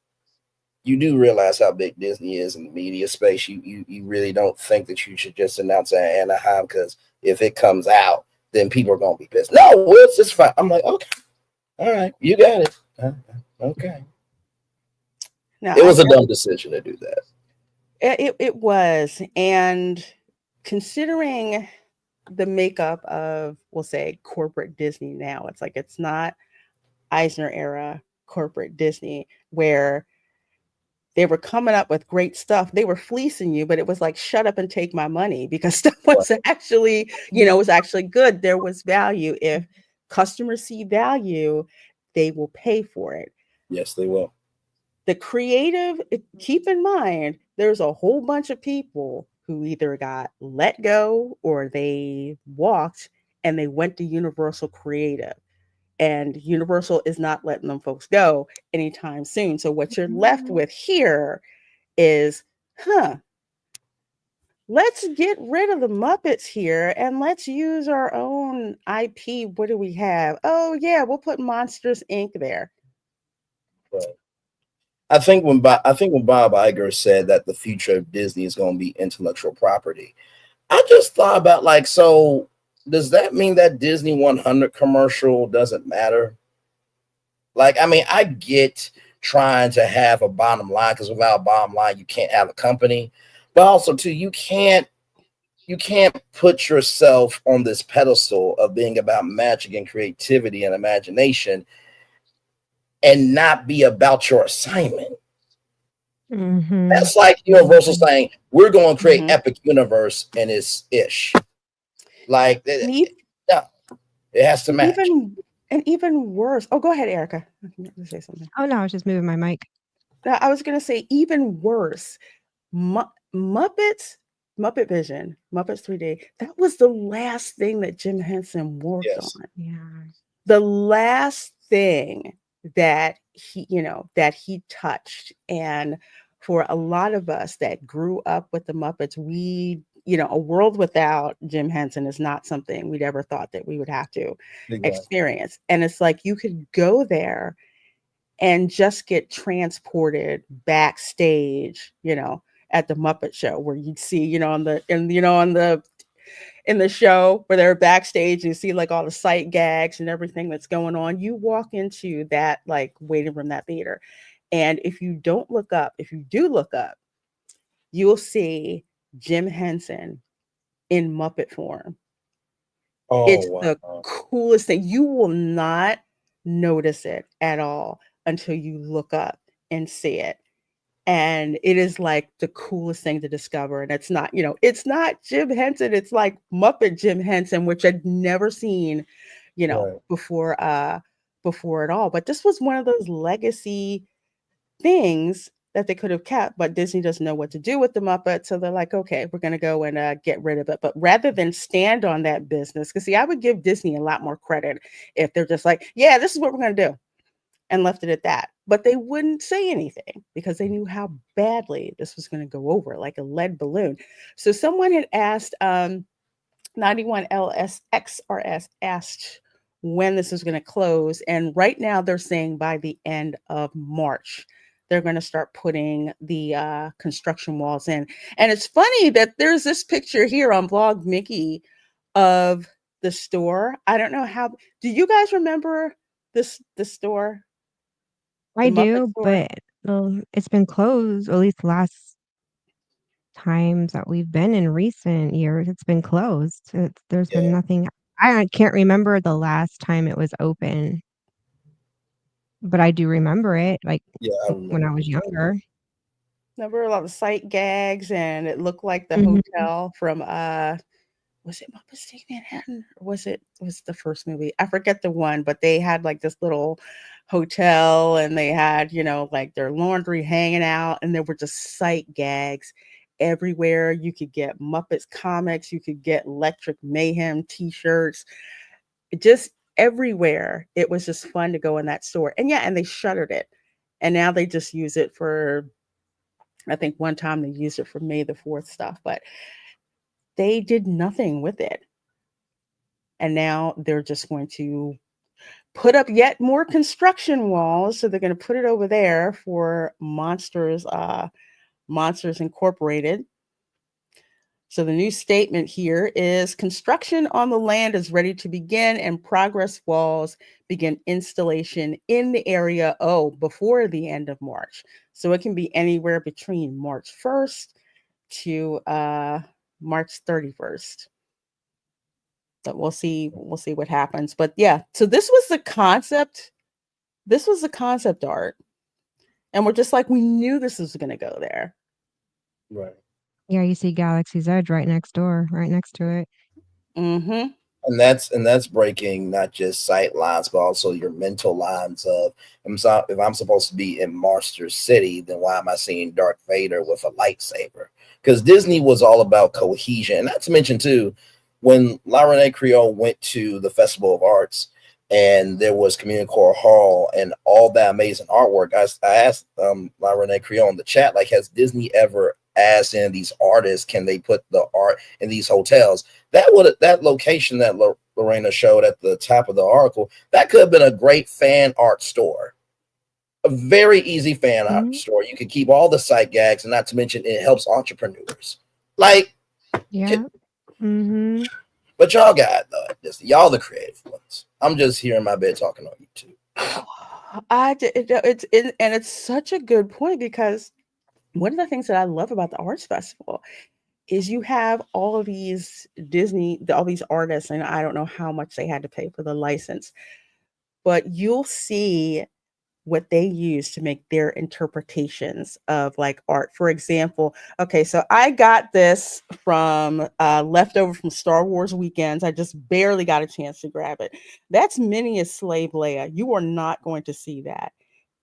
C: You do realize how big Disney is in the media space. You really don't think that you should just announce it at Anaheim, because if it comes out, then people are going to be pissed. No, well, it's just fine. I'm like, okay, all right, you got it. Okay.
A: Now,
C: It was a dumb decision to do that.
A: it was, and considering the makeup of, we'll say, corporate Disney now, it's like it's not Eisner era corporate Disney where they were coming up with great stuff. They were fleecing you, but it was like, shut up and take my money, because stuff was actually, was actually good. There was value. If customers see value, they will pay for it.
C: Yes, they will.
A: The creative, keep in mind, there's a whole bunch of people who either got let go or they walked and they went to Universal Creative. And Universal is not letting them folks go anytime soon. So what you're left with here is, let's get rid of the Muppets here and let's use our own IP. What do we have? Oh, yeah, we'll put Monsters Inc. there.
C: Right. I think when Bob Iger said that the future of Disney is going to be intellectual property, I just thought about, like, so does that mean that Disney 100 commercial doesn't matter? Like, I mean, I get trying to have a bottom line, because without a bottom line, you can't have a company. But also, too, you can't put yourself on this pedestal of being about magic and creativity and imagination and not be about your assignment.
B: Mhm.
C: That's like Universal saying, we're going to create Epic Universe and it's ish. Like, no, it has to match.
A: Even worse. Oh, go ahead, Erica. Say something.
B: Oh, no, I was just moving my mic.
A: I was going to say even worse. Muppets, Muppet Vision, Muppets 3D. That was the last thing that Jim Henson worked on.
B: Yeah.
A: The last thing that he touched. And for a lot of us that grew up with the Muppets, a world without Jim Henson is not something we'd ever thought that we would have to experience. And it's like you could go there and just get transported backstage, at the Muppet Show, where you'd see, in the show where they're backstage, you see like all the sight gags and everything that's going on. You walk into that like waiting room, that theater, and if you do look up, you'll see Jim Henson in Muppet form. It's the coolest thing. You will not notice it at all until you look up and see it. And it is like the coolest thing to discover. And it's not Jim Henson. It's like Muppet Jim Henson, which I'd never seen, before at all. But this was one of those legacy things that they could have kept, but Disney doesn't know what to do with the Muppets. So they're like, okay, we're going to go and get rid of it. But rather than stand on that business, because see, I would give Disney a lot more credit if they're just like, yeah, this is what we're going to do, and left it at that. But they wouldn't say anything because they knew how badly this was going to go over, like a lead balloon. So someone had asked, 91LSXRS asked when this was going to close. And right now they're saying by the end of March, they're going to start putting the construction walls in. And it's funny that there's this picture here on Blog Mickey of the store. I don't know how, do you guys remember the store?
B: I do, but it's been closed, or at least the last times that we've been in recent years, it's been closed. There's been nothing. I can't remember the last time it was open, but I do remember it, like, when I was younger.
A: Remember a lot of sight gags, and it looked like the hotel from was it Muppets Take Manhattan or was the first movie? I forget the one, but they had like this little hotel and they had, like their laundry hanging out and there were just sight gags everywhere. You could get Muppets comics, you could get Electric Mayhem t-shirts, just everywhere. It was just fun to go in that store. And yeah, and they shuttered it. And now they just use it for, I think one time they used it for May the 4th stuff, but they did nothing with it. And now they're just going to put up yet more construction walls. So they're going to put it over there for Monsters Incorporated. So the new statement here is construction on the land is ready to begin and progress walls begin installation in the area, before the end of March. So it can be anywhere between March 1st to March 31st. But we'll see what happens. But yeah, so this was the concept. This was the concept art. And we're just like, we knew this was going to go there.
C: Right.
B: Yeah, you see Galaxy's Edge right next door, right next to it.
A: Mm-hmm.
C: And that's breaking not just sight lines, but also your mental lines of if I'm supposed to be in Monster City, then why am I seeing Darth Vader with a lightsaber? Because Disney was all about cohesion. And not to mention too, when Reina Creole went to the Festival of Arts and there was Community Core Hall and all that amazing artwork, I asked Reina Creole in the chat, like, has Disney ever asked any of these artists, can they put the art in these hotels? That location that Lorena showed at the top of the article, that could have been a great fan art store. A very easy fan art store. You could keep all the sight gags, and not to mention it helps entrepreneurs. Like,
B: yeah. Mm-hmm.
C: But y'all got y'all the creative ones. I'm just here in my bed talking on YouTube.
A: It's such a good point, because one of the things that I love about the Arts Festival is you have all of these all these artists, and I don't know how much they had to pay for the license, but you'll see what they use to make their interpretations of like art. For example, okay, so I got this from leftover from Star Wars weekends. I just barely got a chance to grab it. That's Mini as Slave Leia. You are not going to see that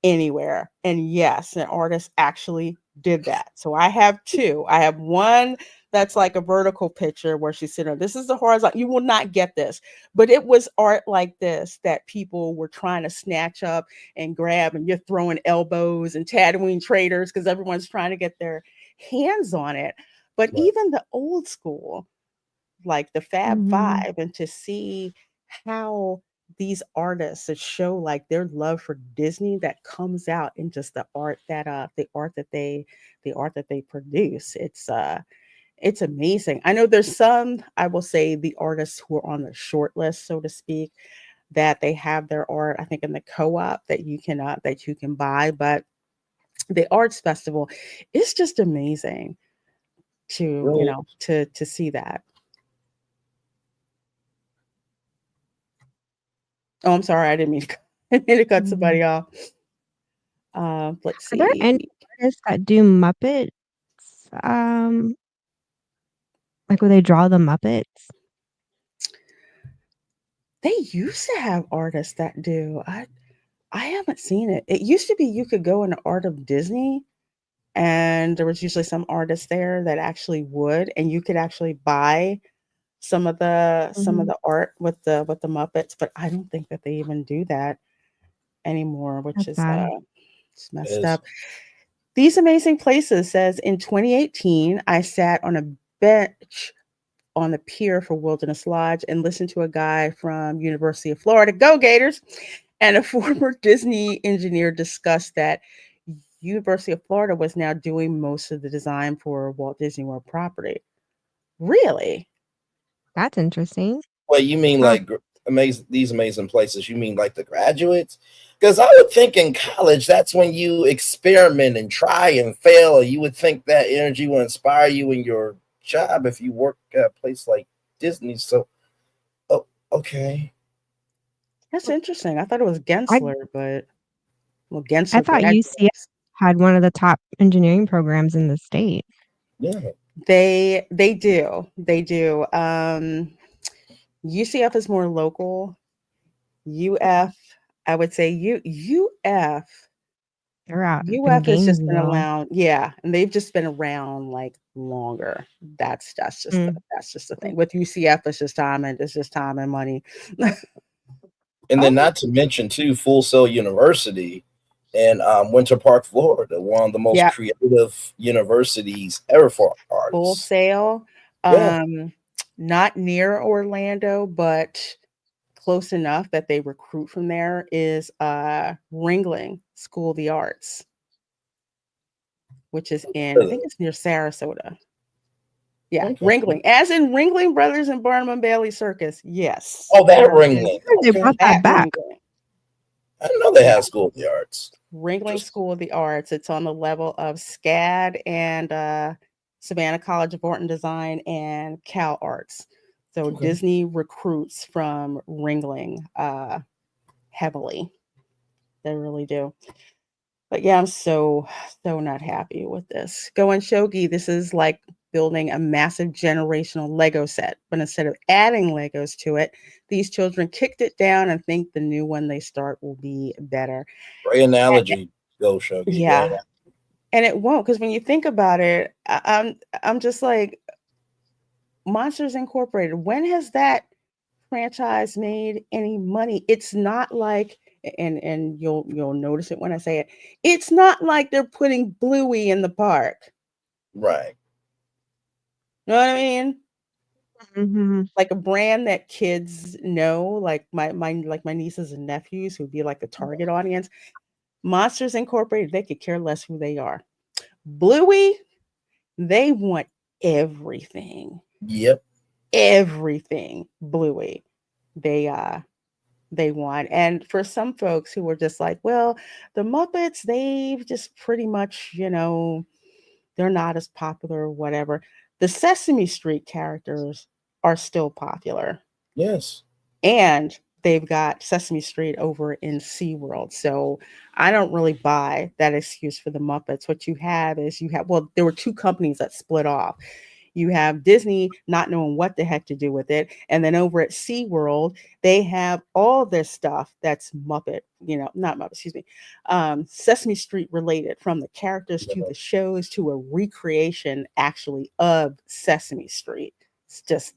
A: anywhere. And yes, an artist actually did that. So I have two. I have one that's like a vertical picture where she's sitting. This is the horizontal. You will not get this, but it was art like this that people were trying to snatch up and grab, and you're throwing elbows and Tatooine traders because everyone's trying to get their hands on it. But
C: Right.
A: even the old school, like the Fab Five, and to see how these artists that show like their love for Disney that comes out in just the art that they produce. It's amazing. I know there's some, I will say, the artists who are on the short list, so to speak, that they have their art, I think, in the co-op that you can buy. But the arts festival is just amazing to,
C: Really?
A: to see that. Oh, I'm sorry, I didn't mean to, I didn't mean to cut somebody off. Let's
B: Are there
A: see.
B: any artists that do Muppets? Um, like where they draw the Muppets?
A: They used to have artists that do. I haven't seen it. It used to be you could go into Art of Disney, and there was usually some artist there that actually would, and you could actually buy some of the art with the Muppets. But I don't think that they even do that anymore, which
B: That's
A: is
B: sad.
A: it's messed up. These Amazing Places says, in 2018, I sat on a bench on the pier for Wilderness Lodge and listened to a guy from University of Florida, go Gators, and a former Disney engineer discuss that University of Florida was now doing most of the design for Walt Disney World property. Really?
B: That's interesting.
C: Well, you mean
B: Huh.
C: like these amazing places? You mean like the graduates? Because I would think in college that's when you experiment and try and fail. You would think that energy will inspire you in your job if you work at a place like Disney. So, okay.
A: That's interesting. I thought it was
B: I
A: Gensler, but well,
B: I
A: Gensler
B: thought UCF
A: graduates.
B: had one of the top engineering programs in the state.
C: Yeah.
A: They do. UCF is more local. UF, I would say
B: They're out in
A: UF has just been
B: Gainesville.
A: around, yeah, and they've just been around like longer.
B: Mm.
A: That's just the thing. With UCF, it's just time and money.
C: And then,
A: Oh,
C: not to mention, too, Full Sail University in Winter Park, Florida, one of the most
A: yeah,
C: creative universities ever for
A: Full
C: artists.
A: Sail.
C: Yeah,
A: Um, Not near Orlando, but close enough that they recruit from there is Ringling School of the Arts, which is in, I think it's near Sarasota. Yeah,
C: okay.
A: Ringling, as in Ringling Brothers and Barnum and Bailey Circus. Yes,
C: Oh, that
A: that is
C: Ringling.
B: They
C: Okay.
B: brought that
A: at
B: back.
A: Ringling.
C: I didn't know they
A: Yeah,
C: had School of the Arts.
A: Ringling
C: Just
A: School of the Arts. It's on the level of SCAD and Savannah College of Art and Design and Cal Arts. So
C: okay.
A: Disney recruits from Ringling heavily. They really do. But yeah, I'm so not happy with this. Going Shogi, this is like building a massive generational Lego set, but instead of adding Legos to it, these children kicked it down and think the new one they start will be better.
C: Great analogy, Go Shogi. Yeah.
A: Yeah, and it won't, because when you think about it, I'm just like, Monsters Incorporated. When has that franchise made any money? It's not like, and you'll notice it when I say it. It's not like they're putting Bluey in the park.
C: Right.
A: You know what I mean?
B: Hmm.
A: Like a brand that kids know, like my nieces and nephews who'd be like the target audience. Monsters Incorporated, they could care less who they are. Bluey, they want everything.
C: Yep.
A: Everything Bluey. They they want. And for some folks who were just like, well, the Muppets, they've just pretty much, they're not as popular or whatever. The Sesame Street characters are still popular.
C: Yes.
A: And they've got Sesame Street over in SeaWorld. So I don't really buy that excuse for the Muppets. What you have is well, there were two companies that split off. You have Disney not knowing what the heck to do with it. And then over at SeaWorld, they have all this stuff that's Muppet, not Muppet, excuse me, Sesame Street related, from the characters to the shows to a recreation actually of Sesame Street. It's just,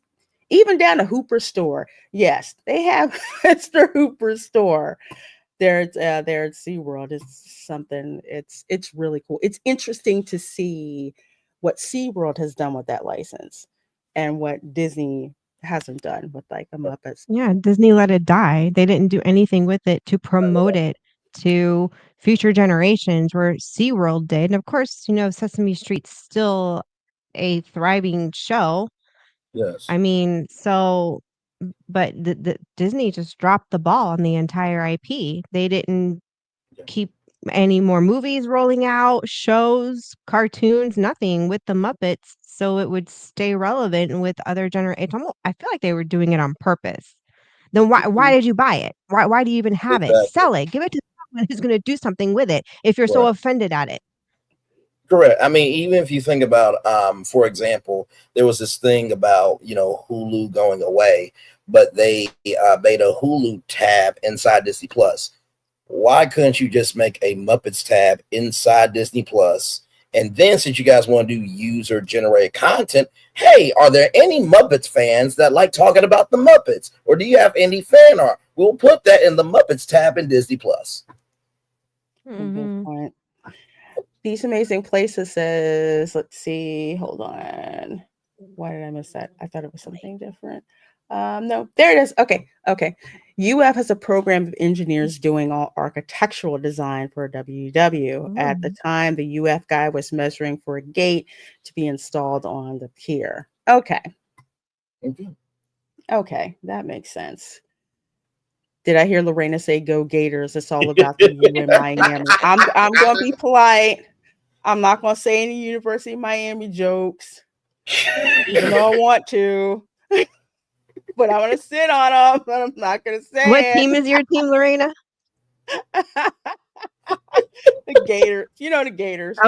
A: even down to Hooper store. Yes, they have Mr. Hooper store. There at SeaWorld. It's something, it's really cool. It's interesting to see what SeaWorld has done with that license and what Disney hasn't done with like the Muppets.
B: Yeah, Disney let it die. They didn't do anything with it to promote it to future generations, where SeaWorld did. And of course, Sesame Street's still a thriving show.
C: Yes.
B: I mean, so, but the Disney just dropped the ball on the entire IP. They didn't
C: Yeah.
B: keep any more movies rolling out, shows, cartoons, nothing with the Muppets, so it would stay relevant with other generations. I feel like they were doing it on purpose. Then why
A: Mhm.
B: did you buy it? Why do you even have it?
C: Exactly.
B: Sell it. Give it to someone who's going to do something with it if you're so
C: Right.
B: offended at it.
C: Correct. I mean, even if you think about, for example, there was this thing about, Hulu going away, but they made a Hulu tab inside Disney Plus. Why couldn't you just make a Muppets tab inside Disney Plus? And then, since you guys want to do user generated content, hey, are there any Muppets fans that like talking about the Muppets? Or do you have any fan art? We'll put that in the Muppets tab in Disney Plus.
A: Good
B: Mhm.
A: point. These Amazing Places says, let's see, hold on. Why did I miss that? I thought it was something different. No, there it is. Okay. UF has a program of engineers doing all architectural design for WW. At the
B: Ooh.
A: time, the UF guy was measuring for a gate to be installed on the pier. Okay, that makes sense. Did I hear Lorena say "Go Gators"? It's all about the U in Miami. I'm gonna be polite. I'm not gonna say any University of Miami jokes, even though I want to, but I want to sit on them, but I'm not gonna
B: What
A: say
B: team is your team, Lorena?
A: it. The Gators, the Gators.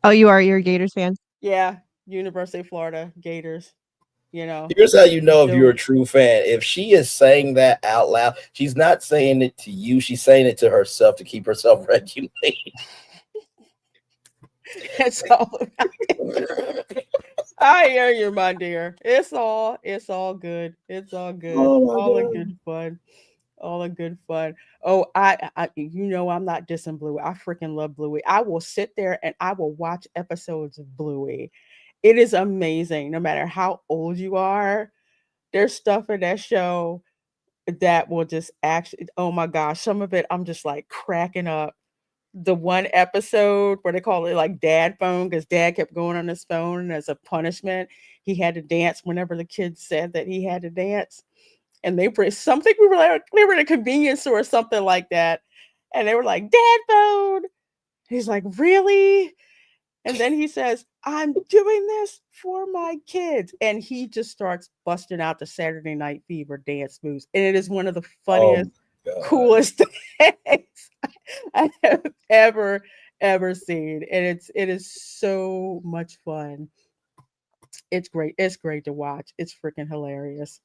B: You're a Gators fan.
A: Yeah, University of Florida Gators. You know,
C: Here's how you know if you're
A: still
C: a true fan. If she is saying that out loud, she's not saying it to you. She's saying it to herself to keep herself regulated.
A: it's all about. I hear you, my dear. It's all good. It's all good.
C: Oh my
A: All a
C: god.
A: good fun. All a good fun. Oh, I'm not dissing Bluey. I freaking love Bluey. I will sit there and I will watch episodes of Bluey. It is amazing. No matter how old you are, there's stuff in that show that will just actually, oh my gosh, some of it I'm just like cracking up. The one episode where they call it like dad phone because dad kept going on his phone and as a punishment. He had to dance whenever the kids said that he had to dance. And they bring something, we were like, we were in a convenience store or something like that. And they were like, dad phone. He's like, really? And then he says, I'm doing this for my kids. And he just starts busting out the Saturday Night Fever dance moves. And it is one of the
C: Oh
A: funniest,
C: god.
A: coolest things I have ever seen. And it is so much fun. It's great. It's great to watch. It's freaking hilarious.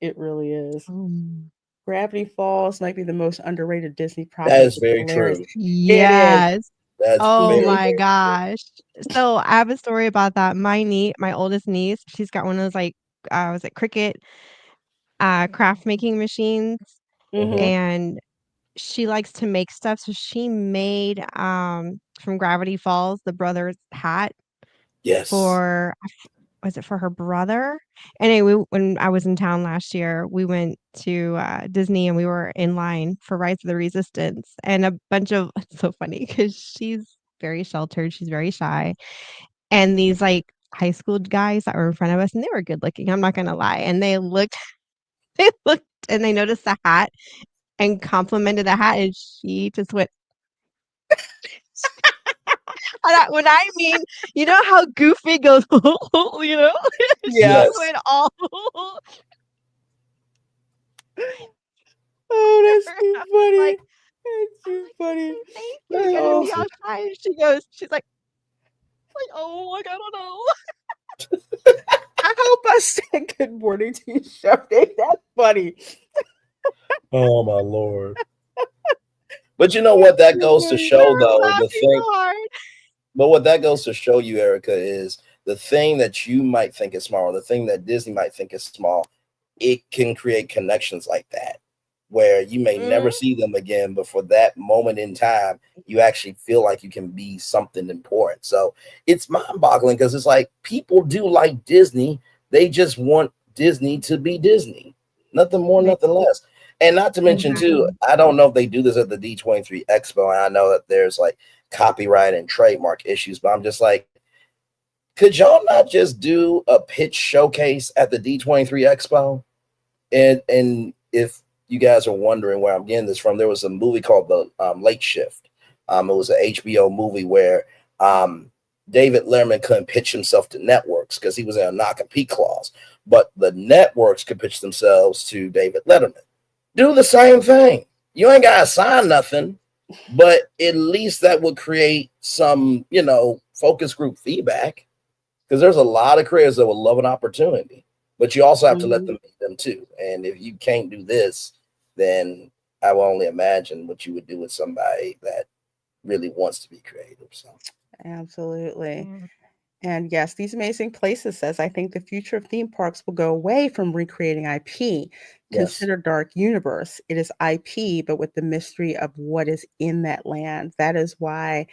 A: It really is.
B: Um,
A: Gravity Falls might be the most underrated Disney
C: That
A: property.
C: is
A: It's
C: very
A: hilarious.
C: true.
A: It is.
B: yes.
C: That's
B: Oh
C: very,
A: Mhm.
B: my
C: very true.
B: gosh. So I have a story about that. My oldest niece, she's got one of those like was it Cricut craft making machines,
C: Hmm.
A: Mhm.
B: and she likes to make stuff. So she made from Gravity Falls the brother's hat
C: Yes.
B: for was it for her brother? Anyway, when I was in town last year, we went to Disney and we were in line for Rise of the Resistance, and a bunch of it's so funny because she's very sheltered, she's very shy, and these like high school guys that were in front of us, and they were good looking. I'm not gonna lie, and they looked, they looked, and they noticed the hat and complimented the hat, and she just went. When I mean, you know how Goofy goes, you know,
A: Yeah.
B: she
C: Yes.
B: went all.
A: Oh, that's too
B: I was
A: funny.
B: like,
A: That's
B: I'm
A: too
B: like,
A: funny.
B: "Okay, thank you. You're gonna
C: Oh,
B: be all shy." And she goes, she's like, "Oh, like, I don't know."
A: I hope I said good morning to you, Shorty. That's funny.
C: oh my lord. But you know what
A: That's
C: that
A: too
C: goes to
A: funny.
B: We
C: show
B: were
C: though, the
B: laughing
C: thing
B: so hard.
C: but what that goes to show you, Erica, is the thing that you might think is small, or the thing that Disney might think is small, it can create connections like that where you may never
A: Mhm.
C: see them again, but for that moment in time, you actually feel like you can be something important. So it's mind boggling because it's like people do like Disney. They just want Disney to be Disney, nothing more,
B: They
C: nothing less. And not to mention, too,
B: exactly.
C: I don't know if they do this at the D23 Expo. And I know that there's like copyright and trademark issues, but I'm just like, could y'all not just do a pitch showcase at the D23 Expo? And if you guys are wondering where I'm getting this from, there was a movie called The Late Shift. It was an HBO movie where David Letterman couldn't pitch himself to networks because he was in a non-compete clause, but the networks could pitch themselves to David Letterman. Do the same thing. You ain't got to sign nothing, but at least that would create some, focus group feedback because there's a lot of creators that would love an opportunity, but you also have to let
A: Mhm.
C: them meet them too. And if you can't do this, then I will only imagine what you would do with somebody that really wants to be creative. So,
A: Absolutely.
B: Yeah.
A: And yes, these amazing places says I think the future of theme parks will go away from recreating IP.
C: yes,
A: Consider Dark Universe. It is IP, but with the mystery of what is in that land. That is why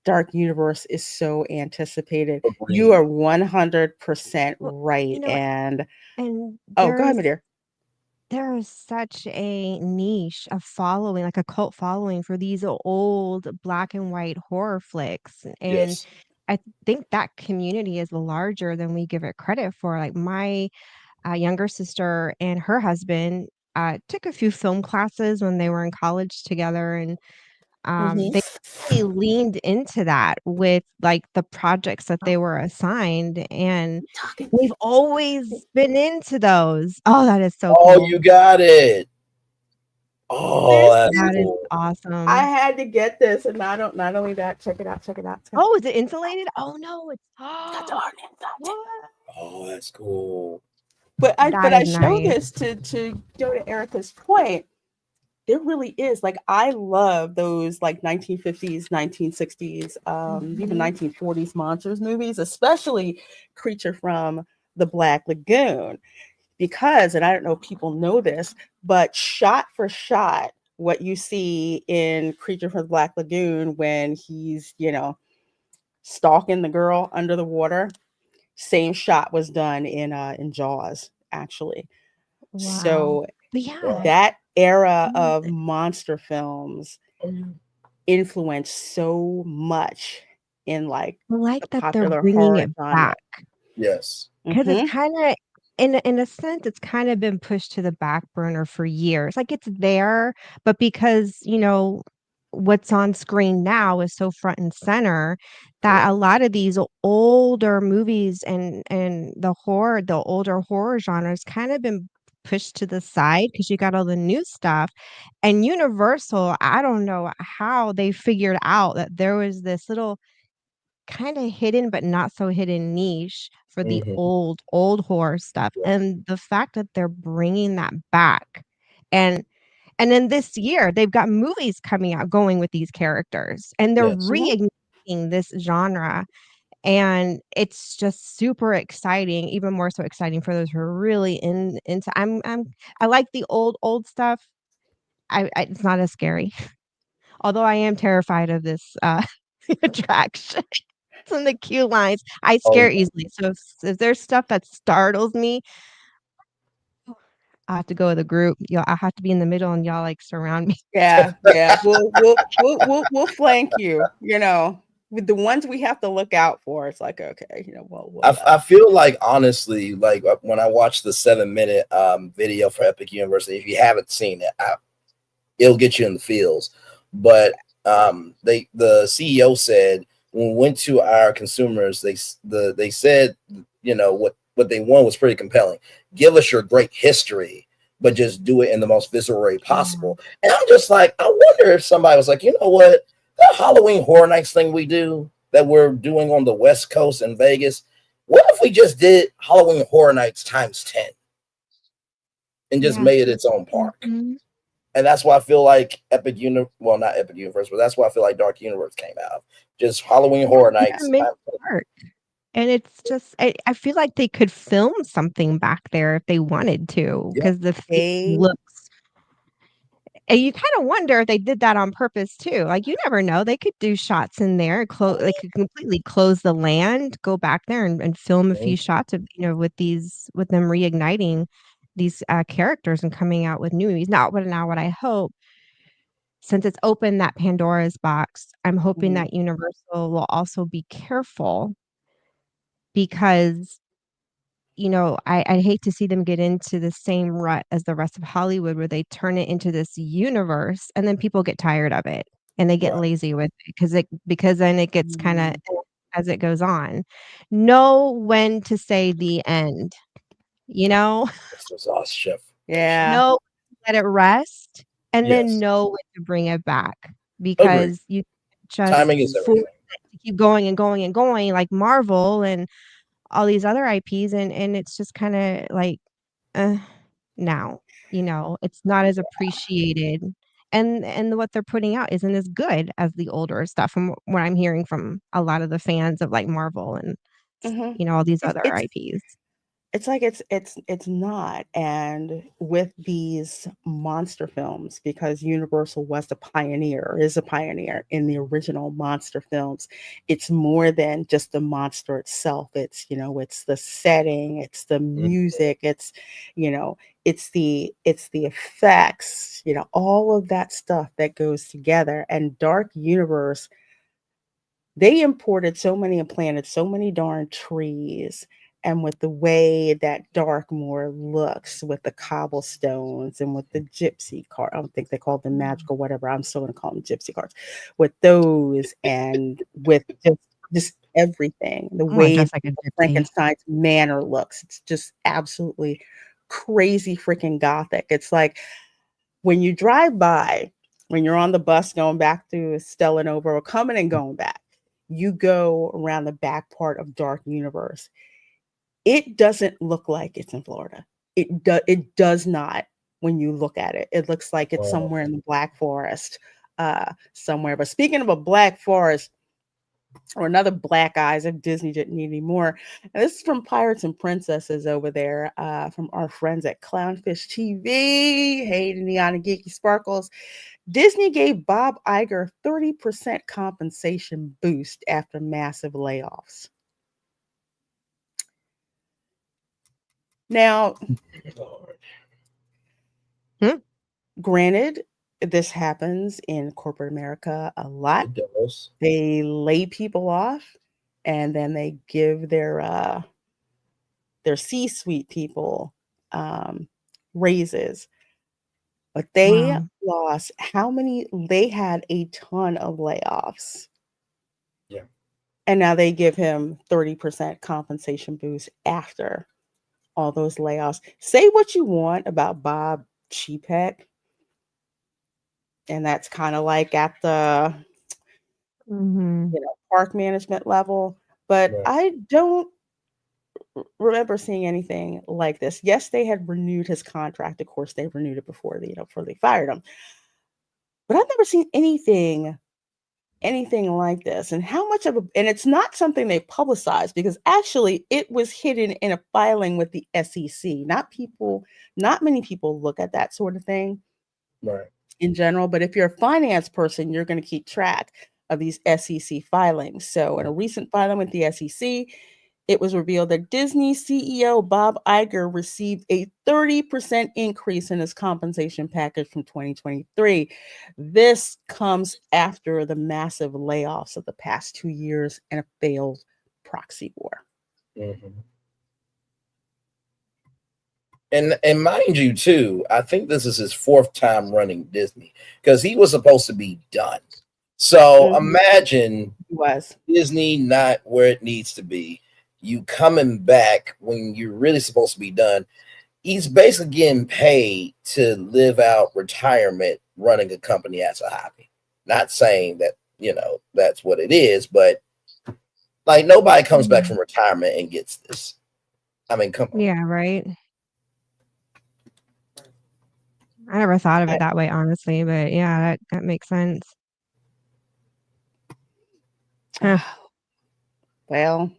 A: Dark Universe is so anticipated. You are
C: agreed.
A: 100%
B: Well,
A: right.
B: you know,
A: And
B: and
A: oh, go ahead, my dear.
B: there is such a niche of following, like a cult following for these old black and white horror flicks, and
C: Yes.
B: I think that community is larger than we give it credit for. Like my younger sister and her husband took a few film classes when they were in college together, and
A: Mhm.
B: they really leaned into that with like the projects that they were assigned, and
A: Talking.
B: we've always been into those. Oh, that is so
C: Oh,
B: cool.
C: you got it. Oh,
A: This
C: that's
B: That is
C: cool.
A: I
B: awesome.
A: had to get this, and not only that, check it out, check it out.
B: Oh, is it insulated? Oh no, it's
A: It's got the art inside.
B: what?
C: Oh, that's cool.
B: That
A: I
B: is
A: show
B: nice.
A: this to go to Erica's point. There really is, like, I love those like 1950s, 1960s, even 1940s monsters movies, especially Creature from the Black Lagoon, because, and I don't know if people know this, but shot for shot, what you see in Creature from the Black Lagoon when he's, stalking the girl under the water, same shot was done in Jaws, actually.
B: Wow.
A: So
B: But yeah,
C: Wow.
A: that era
B: mm,
A: of monster films
C: Oh, yeah.
A: influenced so much in like
B: I like
A: the
B: that they're
A: popular
B: bringing
A: horror
B: it
A: genre.
B: back.
C: Yes.
B: 'Cause it's
A: Hmm.
B: kinda in a sense, it's kinda been pushed to the back burner for years. Like, it's there, but because, what's on screen now is so front and center that a lot of these older movies and the older horror genres kinda been pushed to the side because you got all the new stuff. And Universal, I don't know how they figured out that there was this little kinda hidden, but not so hidden niche for the
C: Hmm.
B: old horror stuff, and the fact that they're bringing that back, and and then this year, they've got movies coming out going with these characters, and they're
C: Yes.
A: Hmm.
B: reigniting this genre, and it's just super exciting, even more so exciting for those who are really into I like the old stuff. I it's not as scary, although I am terrified of this, attraction. And the queue lines. I
C: Oh,
B: scare easily, so if there's stuff that startles me, I have to go with a group. I have to be in the middle and y'all, like, surround me.
A: Yeah, yeah. We'll flank you. With the ones we have to look out for. It's like, okay,
C: I feel like, honestly, like when I watched the 7 minute video for Epic University, if you haven't seen it, it'll get you in the feels. But the CEO said when we went to our consumers, they said, what they want was pretty compelling. Give us your great history, but just do it in the most visceral way
B: Yeah.
C: possible. And I'm just like, I wonder if somebody was like, you know what, that Halloween Horror Nights thing we do that we're doing on the West Coast in Vegas, what if we just did Halloween Horror Nights times 10 and just
B: Yeah.
C: made it its own park?
B: Mhm.
C: And that's why I feel like well, not Epic Universe, but that's why I feel like Dark Universe came out of. Just Halloween
B: Yeah,
C: Horror
B: yeah,
C: Nights.
B: make it work. And it's just I feel like they could film something back there if they wanted to,
C: Yeah.
B: because the theme
A: they
B: looks and you kinda wonder if they did that on purpose too, like, you never know, they could do shots in there, they could completely close the land, go back there and film a few shots of, with them reigniting these, characters and coming out with new movies. Now what I hope, since it's opened that Pandora's box, I'm hoping
A: Mhm,
B: that Universal will also be careful because I'd hate to see them get into the same rut as the rest of Hollywood where they turn it into this universe and then people get tired of it and they get
C: Right.
B: lazy with it because then it gets kinda
A: mhm.
B: as it goes on. Know when to say the end, you know?
C: This was us, Chef.
A: Yeah.
B: Know when to let it rest and then
C: Yes.
B: know when to bring it back
C: Agreed.
B: because you just
C: Timing is
B: force
C: everything.
B: it to keep going and going and going like Marvel and all these other IPs and it's just kinda like uh, now, it's not as appreciated, and what they're putting out isn't as good as the older stuff from what I'm hearing from a lot of the fans of, like, Marvel and
A: Hmm.
B: all these
A: It's
B: other
A: it's
B: IPs.
A: it's like it's not. And with these monster films, because Universal was the pioneer, is a pioneer in the original monster films, it's more than just the monster itself. It's the setting, it's the
C: Mhm.
A: music, you know, it's the effects, all of that stuff that goes together. And Dark Universe, they imported so many and planted so many darn trees. And with the way that Darkmoor looks with the cobblestones and with the gypsy cart, I don't think they call them
B: Mm.
A: magical, whatever. I'm still going to call them gypsy carts. With those and with just everything, the
B: I wanna
A: way
B: dress like a gypsy.
A: Frankenstein's manor looks, it's just absolutely crazy freaking gothic. It's like when you drive by, when you're on the bus going back to Stella Nova or coming and going back, you go around the back part of Dark Universe. It doesn't look like it's in Florida. It does not when you look at it. It looks like it's somewhere in the Black Forest, somewhere. But speaking of a Black Forest, or another Black Eyes if Disney didn't need any more. And this is from Pirates and Princesses over there, from our friends at Clownfish TV. Hey, Neon and Geeky Sparkles. Disney gave Bob Iger 30% compensation boost after massive layoffs. Now, granted, this happens in corporate America a lot. They lay people off and then they give their C-suite people raises. But they lost how many? They had a ton of layoffs.
C: Yeah.
A: And now they give him 30% compensation boost after all those layoffs. Say what you want about Bob Chapek. And that's kind of like at the park management level. But I don't remember seeing anything like this. Yes, they had renewed his contract. Of course, they renewed it before they fired him. But I've never seen anything like this. And how much of and it's not something they publicized because actually it was hidden in a filing with the SEC. Not many people look at that sort of thing.
C: Right.
A: In general, but if you're a finance person, you're going to keep track of these SEC filings. So in a recent filing with the SEC, it was revealed that Disney CEO Bob Iger received a 30% increase in his compensation package from 2023. This comes after the massive layoffs of the past 2 years and a failed proxy war.
C: Mm-hmm. And mind you, too, I think this is his 4th time running Disney because he was supposed to be done. So imagine Disney not where it needs to be. You coming back when you're really supposed to be done. He's basically getting paid to live out retirement running a company as a hobby. Not saying that, that's what it is, but like nobody comes back from retirement and gets this. I mean, come on.
B: Yeah, right. I never thought of it that way, honestly, but yeah, that makes sense.
A: Well,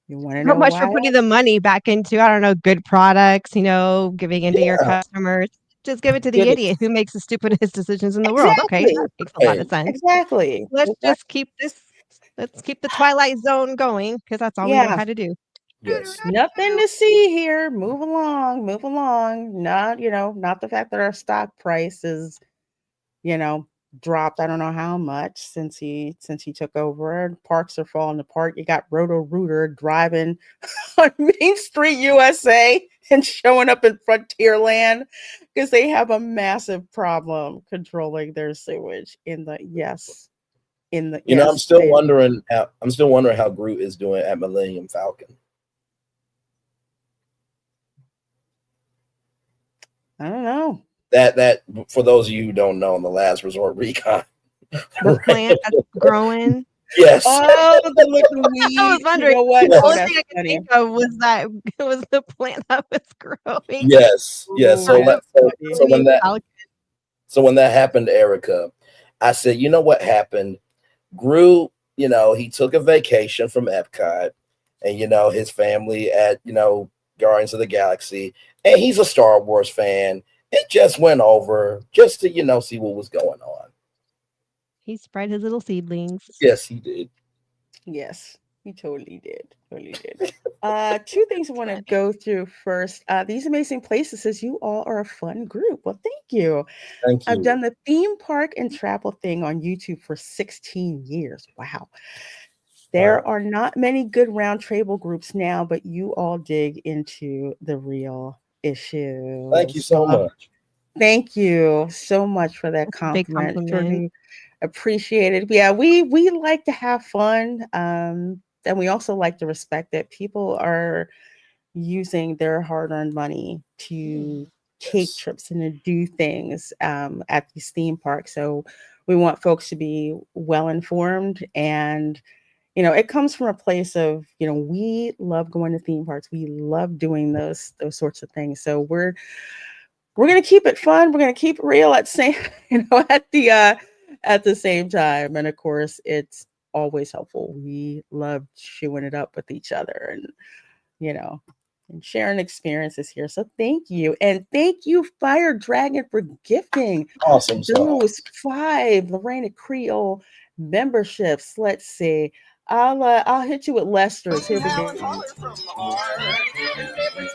A: you want to
B: How
A: know
B: much
A: why?
B: for putting the money back into, I don't know, good products, giving into your customers. Just give it to the idiot who makes the stupidest decisions in the world. Okay, that makes a lot of sense.
A: Exactly.
B: Let's keep the Twilight Zone going because that's all we know how to do.
C: Yes.
A: Nothing to see here. Move along. Not the fact that our stock price is, dropped. I don't know how much since he took over. Parks are falling apart. You got Roto-Rooter driving on Main Street, USA, and showing up in Frontierland because they have a massive problem controlling their sewage in the
C: I'm still wondering how Groot is doing at Millennium Falcon.
A: I don't know.
C: That for those of you who don't know, in the Last Resort Recon,
B: the plant that's growing.
C: Yes.
A: Oh, the little weed.
B: I was wondering.
A: You know what?
B: The only thing I could think of was that it was the plant that was growing.
C: Yes. So when that happened to Erica, I said, you know what happened? Groot, he took a vacation from Epcot, and his family at Guardians of the Galaxy, and he's a Star Wars fan. It just went over just to see what was going on.
B: He spread his little seedlings.
C: Yes, he did.
A: Yes, he totally did. Two things I want to go through first. These Amazing Places says you all are a fun group. Well, thank you.
C: Thank you.
A: I've done the theme park and travel thing on YouTube for 16 years. Wow. There are not many good round table groups now, but you all dig into the real issue.
C: Thank you so much.
A: Thank you so much for that compliment.
B: Big compliment.
A: Truly appreciate it. Yeah, we like to have fun. And we also like to respect that people are using their hard-earned money to take
C: Yes.
A: trips and to do things at these theme parks. So we want folks to be well informed, and it comes from a place of, we love going to theme parks. We love doing those sorts of things. So we're gonna keep it fun. We're gonna keep it real at same, at the same time. And of course, it's always helpful. We love chewing it up with each other, you know, and sharing experiences here. So thank you. And thank you, Fire Dragon, for gifting
C: Awesome sauce.
A: those 5 Lorena Creole memberships. Let's see. I'll hit you with Lester's. Here we go.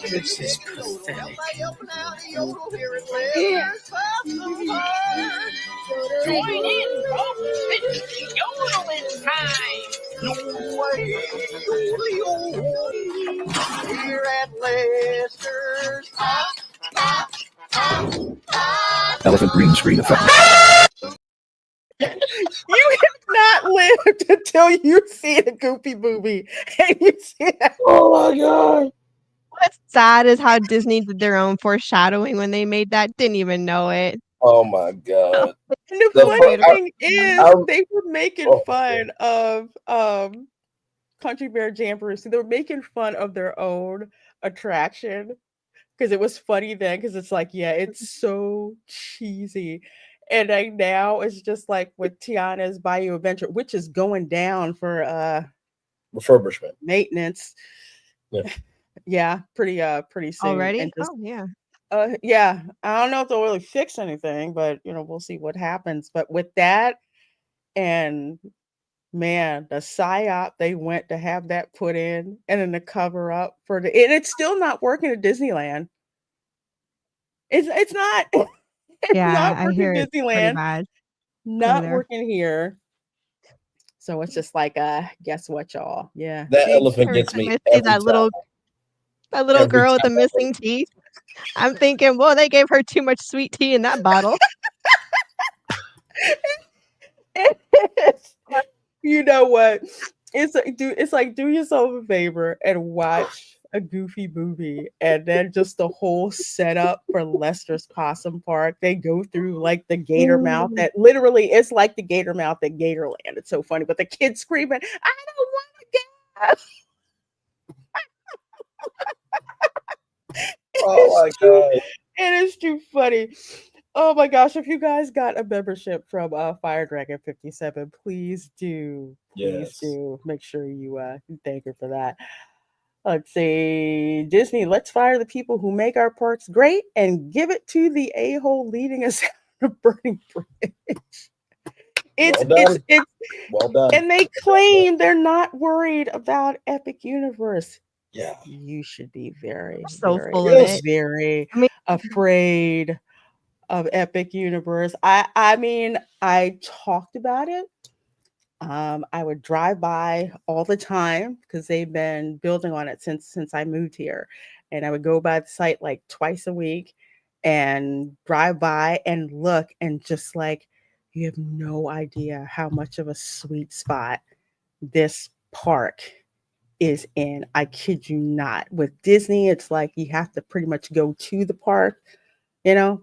A: This is pathetic.
D: Yeah. Join in, folks. It's yodeling time. Here at Lester's.
C: Elephant green screen effect.
A: You have not lived until you see the Goofy movie and you see that.
C: Oh my god.
B: What's sad is how Disney did their own foreshadowing when they made that. Didn't even know it.
C: Oh my god.
A: And the
C: The
A: funny
C: fir-
A: thing is, they were making
C: oh,
A: fun of Country Bear Jamboree. So they were making fun of their own attraction because it was funny then. Because it's like, yeah, it's so cheesy. And like now it's just like with Tiana's Bayou Adventure, which is going down for
C: refurbishment.
A: maintenance.
C: Yeah.
A: Yeah, pretty soon.
B: Already?
A: And just
B: Oh, yeah.
A: yeah, I don't know if they'll really fix anything, but we'll see what happens. But with that, and man, the psyop they went to have that put in, and then the cover up and it's still not working at Disneyland. It's not it's
B: Yeah,
A: not
B: I
A: working
B: hear
A: at
B: it's pretty
A: Disneyland,
B: bad over
A: not
B: there.
A: working here. So it's just like, guess what, y'all? Yeah,
C: That
A: big
C: elephant
B: Every
C: gets
B: time
C: me
B: I see
C: every time.
B: that little
C: Every
B: girl with the
C: time.
B: missing teeth, I'm thinking, well, they gave her too much sweet tea in that bottle.
A: You know what? It's like do yourself a favor and watch a Goofy movie, and then just the whole setup for Lester's Possum Park. They go through like the gator mouth that literally it's like the gator mouth at Gatorland. It's so funny, but the kids screaming, "I don't want to get!"
C: Oh my god.
A: It is too funny. Oh my gosh, if you guys got a membership from Fire Dragon 57, please do. Please
C: Yes.
A: do. Make sure you thank her for that. Let's see. Disney, let's fire the people who make our parks great and give it to the a-hole leading us on a burning bridge. It's
C: Well
A: it's
C: done.
A: it's
C: Well done.
A: and they claim they're not worried about Epic Universe.
C: Yeah.
A: You should be very,
B: So
A: very,
B: full of it.
A: very
B: I mean,
A: afraid of Epic Universe. I mean, I talked about it. I would drive by all the time because they've been building on it since I moved here, and I would go by the site like twice a week and drive by and look and just like you have no idea how much of a sweet spot this park is in. I kid you not. With Disney, it's like you have to pretty much go to the park,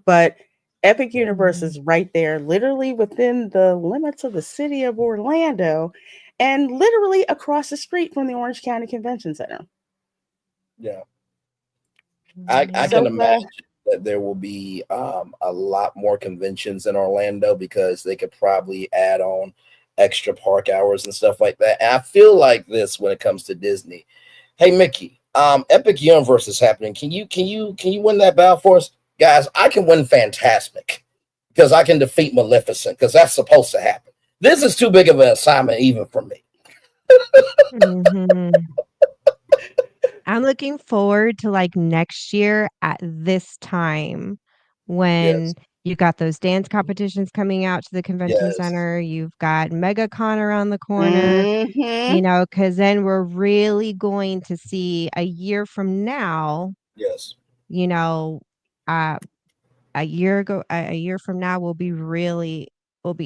A: but Epic Universe is right there, literally within the limits of the city of Orlando and literally across the street from the Orange County Convention Center.
C: Yeah. I
B: yeah.
C: can
A: So,
C: imagine that there will be a lot more conventions in Orlando because they could probably add on extra park hours and stuff like that. And I feel like this when it comes to Disney. Hey Mickey, Epic Universe is happening. Can you win that battle for us? Guys, I can win Fantasmic because I can defeat Maleficent because that's supposed to happen. This is too big of an assignment even for me.
B: Mhm. I'm looking forward to like next year at this time when
C: Yes.
B: you got those dance competitions coming out to the convention
C: Yes.
B: center. You've got MegaCon around the corner,
A: mhm.
B: because then we're really going to see a year from now,
C: Yes.
B: you know, uh, a year from now, we'll be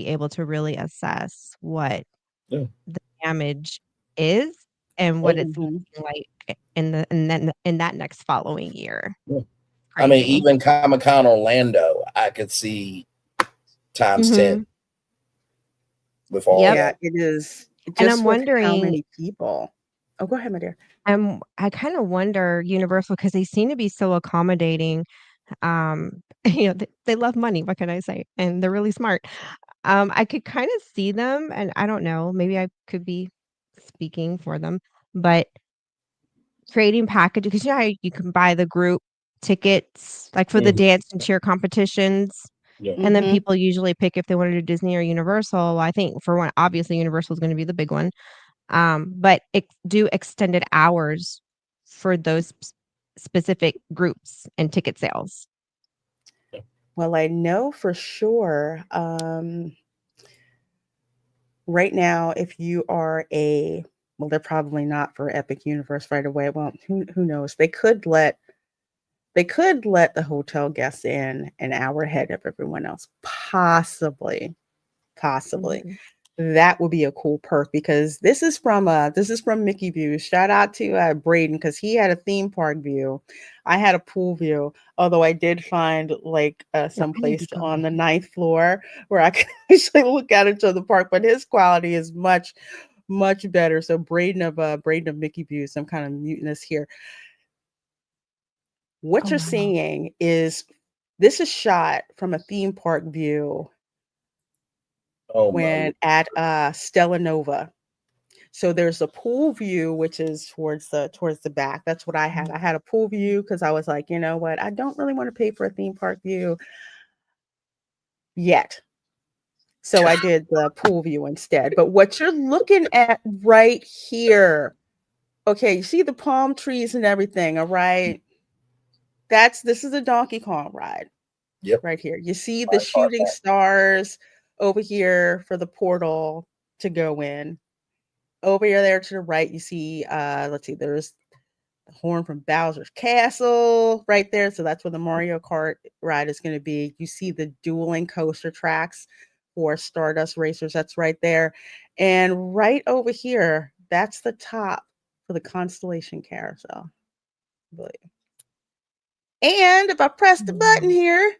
B: able to really assess what
C: Yeah.
B: the damage is and what
C: Oh,
B: it's
A: Mhm.
B: looking like in that next following year.
C: yeah. I mean, even Comic-Con Orlando, I could see times 10 with all that.
A: It is. Just
B: and I'm
A: with how
B: wondering,
A: many people. Oh, go ahead, my dear.
B: I kind of wonder Universal, because they seem to be so accommodating. They love money. What can I say? And they're really smart. I could kind of see them, and I don't know, maybe I could be speaking for them, but creating packages, because how you can buy the group tickets, like for the dance and cheer competitions.
C: Yeah.
B: And then people usually pick if they want to do Disney or Universal. I think for one, obviously Universal is going to be the big one. But do extended hours for those specific groups and ticket sales.
A: Well, I know for sure. Right now, if you are well, they're probably not for Epic Universe right away. Well, who knows? They could let the hotel guests in an hour ahead of everyone else. Possibly. That would be a cool perk, because this is from Mickey View. Shout out to Braden, because he had a theme park view. I had a pool view, although I did find some place on the 9th floor where I could actually look out into the park, but his quality is much, much better. So Braden of Mickey View, some kind of mutinous here. What you're seeing is, this is shot from a theme park view when at Stella Nova. So there's a pool view, which is towards the back. That's what I had. I had a pool view because I was like, you know what? I don't really want to pay for a theme park view yet. So I did the pool view instead. But what you're looking at right here, okay, you see the palm trees and everything, all right? This is a Donkey Kong ride.
C: Yep.
A: Right here. You see the shooting stars over here for the portal to go in. Over there to the right, you see, let's see, there's the horn from Bowser's Castle right there. So that's where the Mario Kart ride is going to be. You see the dueling coaster tracks for Stardust Racers. That's right there. And right over here, that's the top for the Constellation Carousel, I believe. And if I press the button here,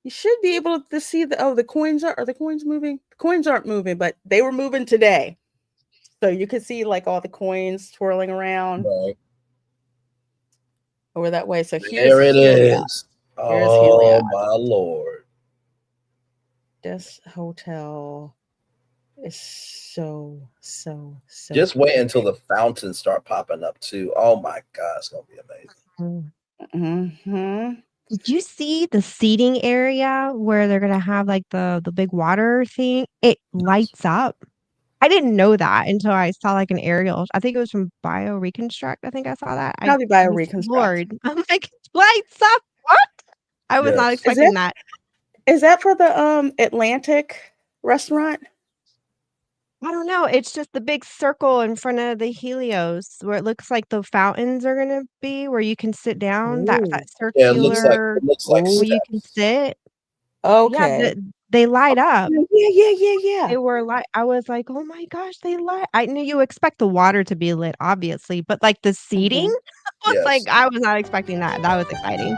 A: you should be able to see the coins. Are the coins moving? The coins aren't moving, but they were moving today. So you can see like all the coins twirling around over that way. So
C: there it is.
A: Here's
C: Oh
A: Helios.
C: my Lord.
A: This hotel is so
C: just wait until the fountains start popping up too. Oh my God, it's gonna be
B: amazing. Did you see the seating area where they're gonna have like the big water thing? It lights up. I didn't know that until I saw like an aerial. I think it was from Bio Reconstruct. I think I saw that.
A: Probably Bio Reconstruct.
B: I'm like, it lights up. What? I was not expecting that.
A: Is that for the Atlantic restaurant?
B: I don't know. It's just the big circle in front of the Helios where it looks like the fountains are gonna be, where you can sit down. That circular
C: it looks like
B: where you can sit.
A: Okay.
B: Yeah, they light up.
A: Yeah.
B: They were I was like, oh my gosh, they light. I knew you expect the water to be lit, obviously, but like the seating was like, I was not expecting that. That was exciting.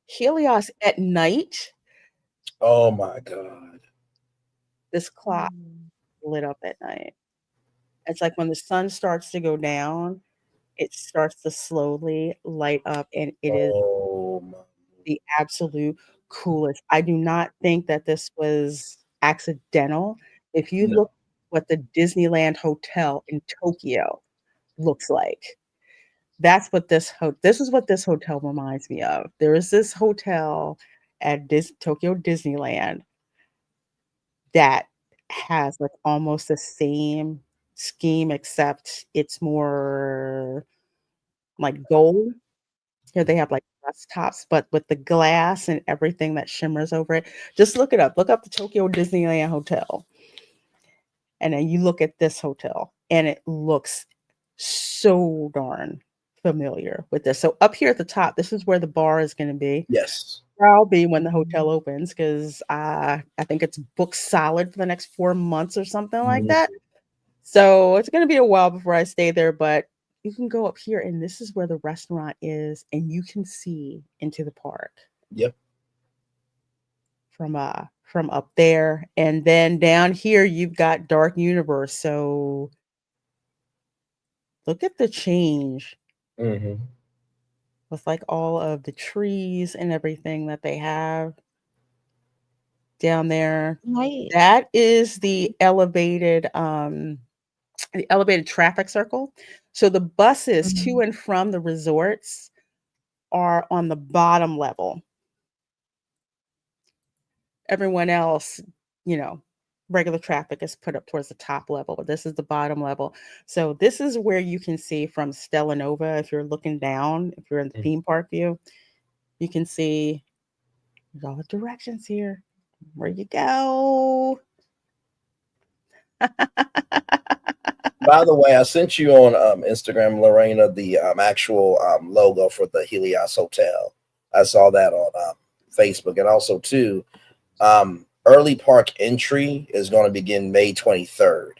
A: Helios at night.
C: Oh my God.
A: This clock lit up at night. It's like when the sun starts to go down, it starts to slowly light up, and it is the absolute coolest. I do not think that this was accidental. If you look what the Disneyland Hotel in Tokyo looks like, that's what this is what this hotel reminds me of. There is this hotel at Tokyo Disneyland that has like almost the same scheme, except it's more like gold. Here they have like glass tops, but with the glass and everything that shimmers over it. Just look it up. Look up the Tokyo Disneyland Hotel. And then you look at this hotel, and it looks so darn familiar with this. So up here at the top, this is where the bar is going to be.
C: Yes.
A: I'll be when the hotel opens, because I think it's booked solid for the next 4 months or something like that. So it's going to be a while before I stay there, but you can go up here, and this is where the restaurant is, and you can see into the park.
C: Yep.
A: From up there, and then down here you've got Dark Universe. So look at the change with like all of the trees and everything that they have down there.
B: Right.
A: That is the elevated traffic circle. So the buses to and from the resorts are on the bottom level. Everyone else, regular traffic is put up towards the top level, but this is the bottom level. So this is where you can see from Stella Nova. If you're looking down, if you're in the theme park view, you can see there's all the directions here. Where you go.
C: By the way, I sent you on Instagram, Lorena, the actual logo for the Helios Hotel. I saw that on Facebook. And also, too, early park entry is going to begin May 23rd.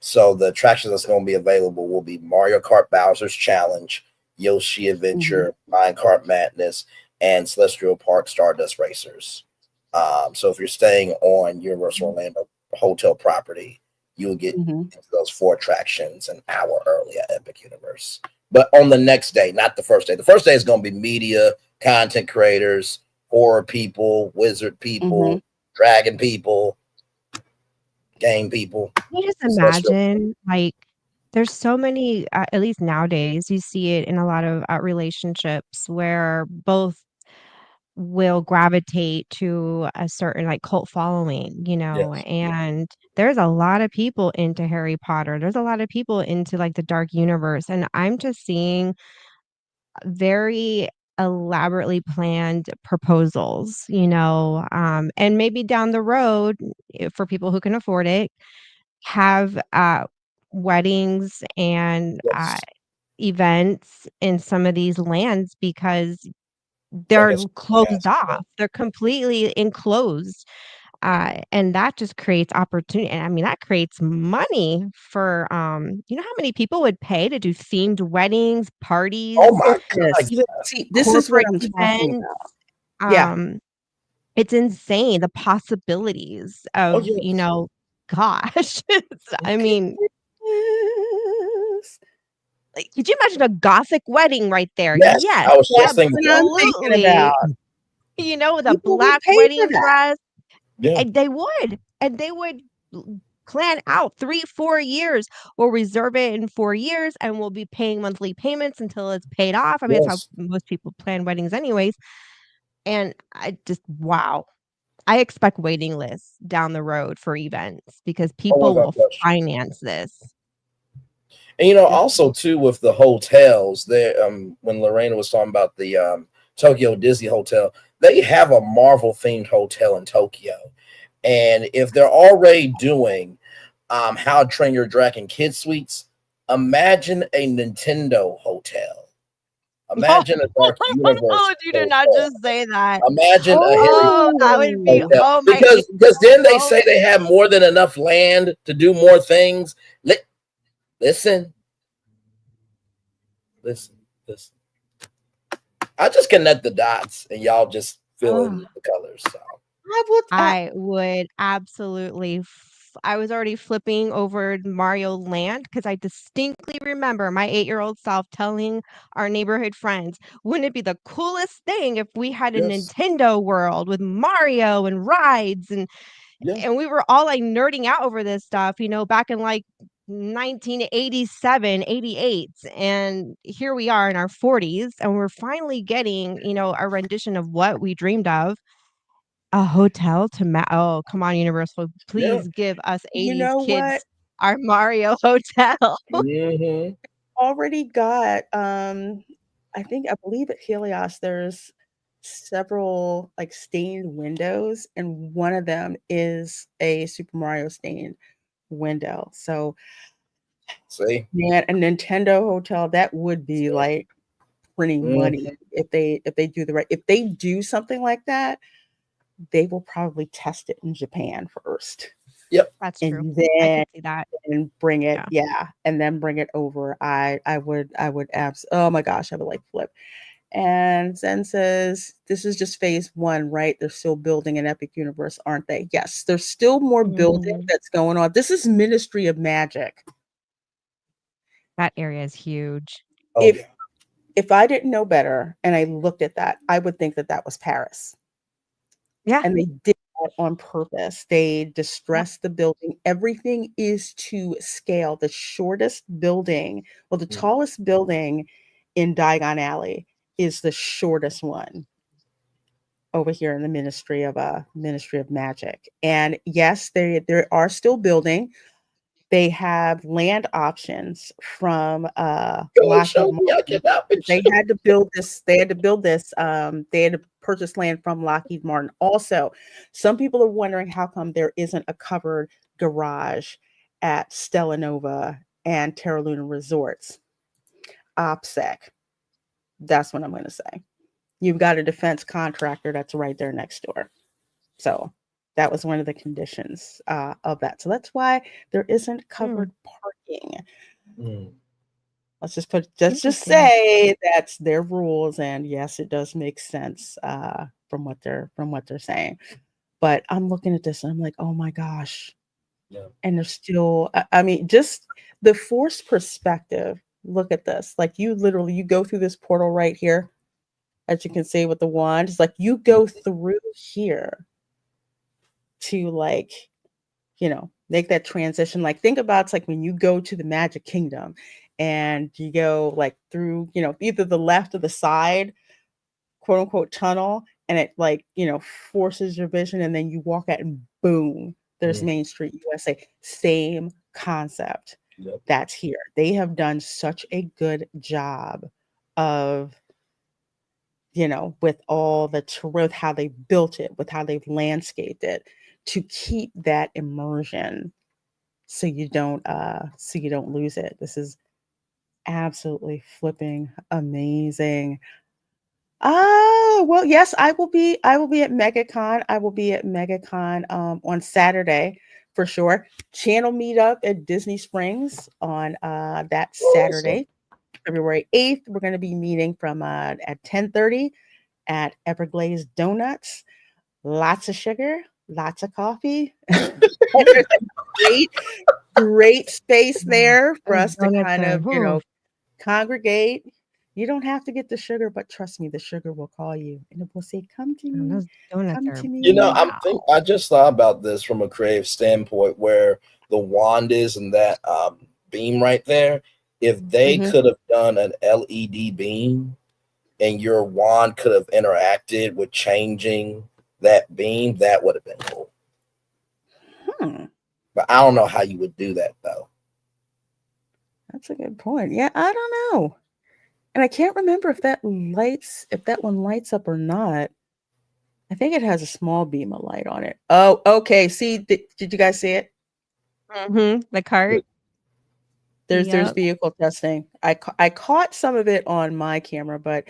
C: So the attractions that's going to be available will be Mario Kart Bowser's Challenge, Yoshi Adventure, Minecart Madness, and Celestial Park Stardust Racers. So if you're staying on Universal Orlando Hotel property, you will get into those 4 attractions an hour early at Epic Universe. But on the next day, not the first day. The first day is going to be media, content creators, horror people, wizard people, dragon people, game people.
B: I just imagine, like, there's so many, at least nowadays, you see it in a lot of relationships where both will gravitate to a certain like cult following,
C: Yes.
B: and there's a lot of people into Harry Potter. There's a lot of people into like the dark universe. And I'm just seeing very elaborately planned proposals, and maybe down the road, for people who can afford it, have weddings and events in some of these lands because they're closed off. They're completely enclosed. And that just creates opportunity. And I mean, that creates money for, you know how many people would pay to do themed weddings, parties?
C: Oh my God.
A: See, this is what I'm talking about. Yeah.
B: It's insane. The possibilities of, gosh, I mean, like, could you imagine a gothic wedding right there?
C: Yes, I was just thinking
A: about.
B: With a black wedding dress.
C: Yeah.
B: And they would plan out 3-4 years. We'll reserve it in 4 years and we'll be paying monthly payments until it's paid off. I mean, that's how most people plan weddings anyways. And wow. I expect waiting lists down the road for events because people will finance this.
C: And also too with the hotels, there when Lorena was talking about the Tokyo Disney Hotel, they have a Marvel themed hotel in Tokyo. And if they're already doing How to Train Your Dragon Kid Suites, imagine a Nintendo hotel. Imagine a Dark Universe.
B: Oh, you did not just say that.
C: Imagine a
B: Harry that would be
C: hotel. Because then they say they have more than enough land to do more things. Listen. I just connect the dots and y'all just fill in the colors. So
B: I would absolutely. I was already flipping over Mario Land because I distinctly remember my 8-year-old self telling our neighborhood friends, wouldn't it be the coolest thing if we had a Nintendo world with Mario and rides? And we were all like nerding out over this stuff, back in like 1987, 88. And here we are in our 40s and we're finally getting, a rendition of what we dreamed of. A hotel to oh, come on, Universal. Please give us 80s kids our Mario hotel.
A: Already got, I believe at Helios, there's several like stained windows, and one of them is a Super Mario stained window. So, man, a Nintendo hotel, that would be like printing money if they do if they do something like that. They will probably test it in Japan first.
C: Yep.
B: That's true.
A: And
B: I
A: then
B: could see that.
A: bring it,
B: Yeah.
A: and then bring it over. Oh my gosh, I would like flip. And Zen says, this is just phase one, right? They're still building an epic universe, aren't they? Yes, there's still more building that's going on. This is Ministry of Magic.
B: That area is huge.
C: Oh,
A: If
C: yeah.
A: if I didn't know better and I looked at that, I would think that that was Paris.
B: Yeah.
A: And they did that on purpose. They distressed the building. Everything is to scale. The shortest building, well, the tallest building in Diagon Alley is the shortest one over here in the Ministry of Magic. And yes, they are still building. They have land options from
C: Go and
A: Lockheed
C: show me. I
A: Martin.
C: cannot be
A: They had to build this. They had to build this. They had to purchase land from Lockheed Martin. Also, some people are wondering how come there isn't a covered garage at Stella Nova and Terra Luna Resorts. OPSEC. That's what I'm going to say. You've got a defense contractor that's right there next door. So that was one of the conditions of that. So that's why there isn't covered parking. Let's just say that's their rules, and yes, it does make sense from what they're saying. But I'm looking at this and I'm like, oh my gosh.
C: Yeah.
A: And there's still, I mean, just the forced perspective. Look at this. Like you go through this portal right here, as you can see with the wand. It's like you go through here to like, make that transition. Like think about it's like when you go to the Magic Kingdom and you go like through, either the left or the side, quote unquote tunnel, and it like, forces your vision, and then you walk out and boom, there's Main Street USA. Same concept.
C: Yep.
A: That's here. They have done such a good job of, with all with how they built it, with how they've landscaped it, to keep that immersion so you don't lose it. This is absolutely flipping amazing. Oh, well, yes, I will be at MegaCon. I will be at MegaCon on Saturday for sure. Channel meetup at Disney Springs on that Saturday, February 8th. We're going to be meeting from at 10:30 at Everglades Donuts. Lots of sugar, lots of coffee. great space there for us to kind of, congregate. You don't have to get the sugar, but trust me, the sugar will call you and it will say, come to me.
B: Those donuts
A: Come
B: are
A: to me.
C: I just thought about this from a creative standpoint where the wand is and that beam right there. If they could have done an LED beam and your wand could have interacted with changing that beam, that would have been cool. But I don't know how you would do that though.
A: That's a good point. Yeah, I don't know. And I can't remember if that one lights up or not. I think it has a small beam of light on it. Oh, okay. See, did you guys see it?
B: The cart.
A: There's vehicle testing. I caught some of it on my camera, but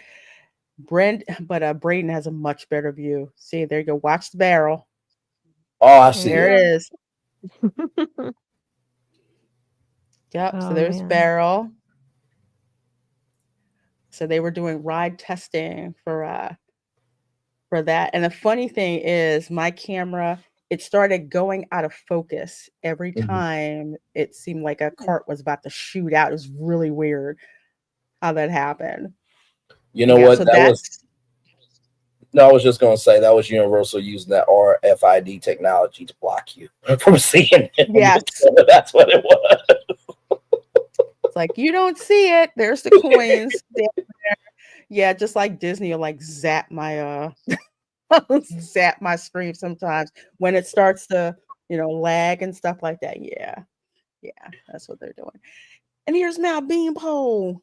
A: Braden has a much better view. See, there you go. Watch the barrel.
C: Oh, I see.
A: There it is. Yep.
B: Oh,
A: so there's barrel. So they were doing ride testing for that. And the funny thing is my camera, it started going out of focus every time it seemed like a cart was about to shoot out. It was really weird how that happened.
C: You know what? So I was just going to say that was Universal using that RFID technology to block you from seeing it.
A: Yes.
C: That's what it was.
A: It's like, you don't see it. There's the coins down there. Yeah, just like Disney will like zap my screen sometimes when it starts to, lag and stuff like that. Yeah, that's what they're doing. And here's now Beanpole.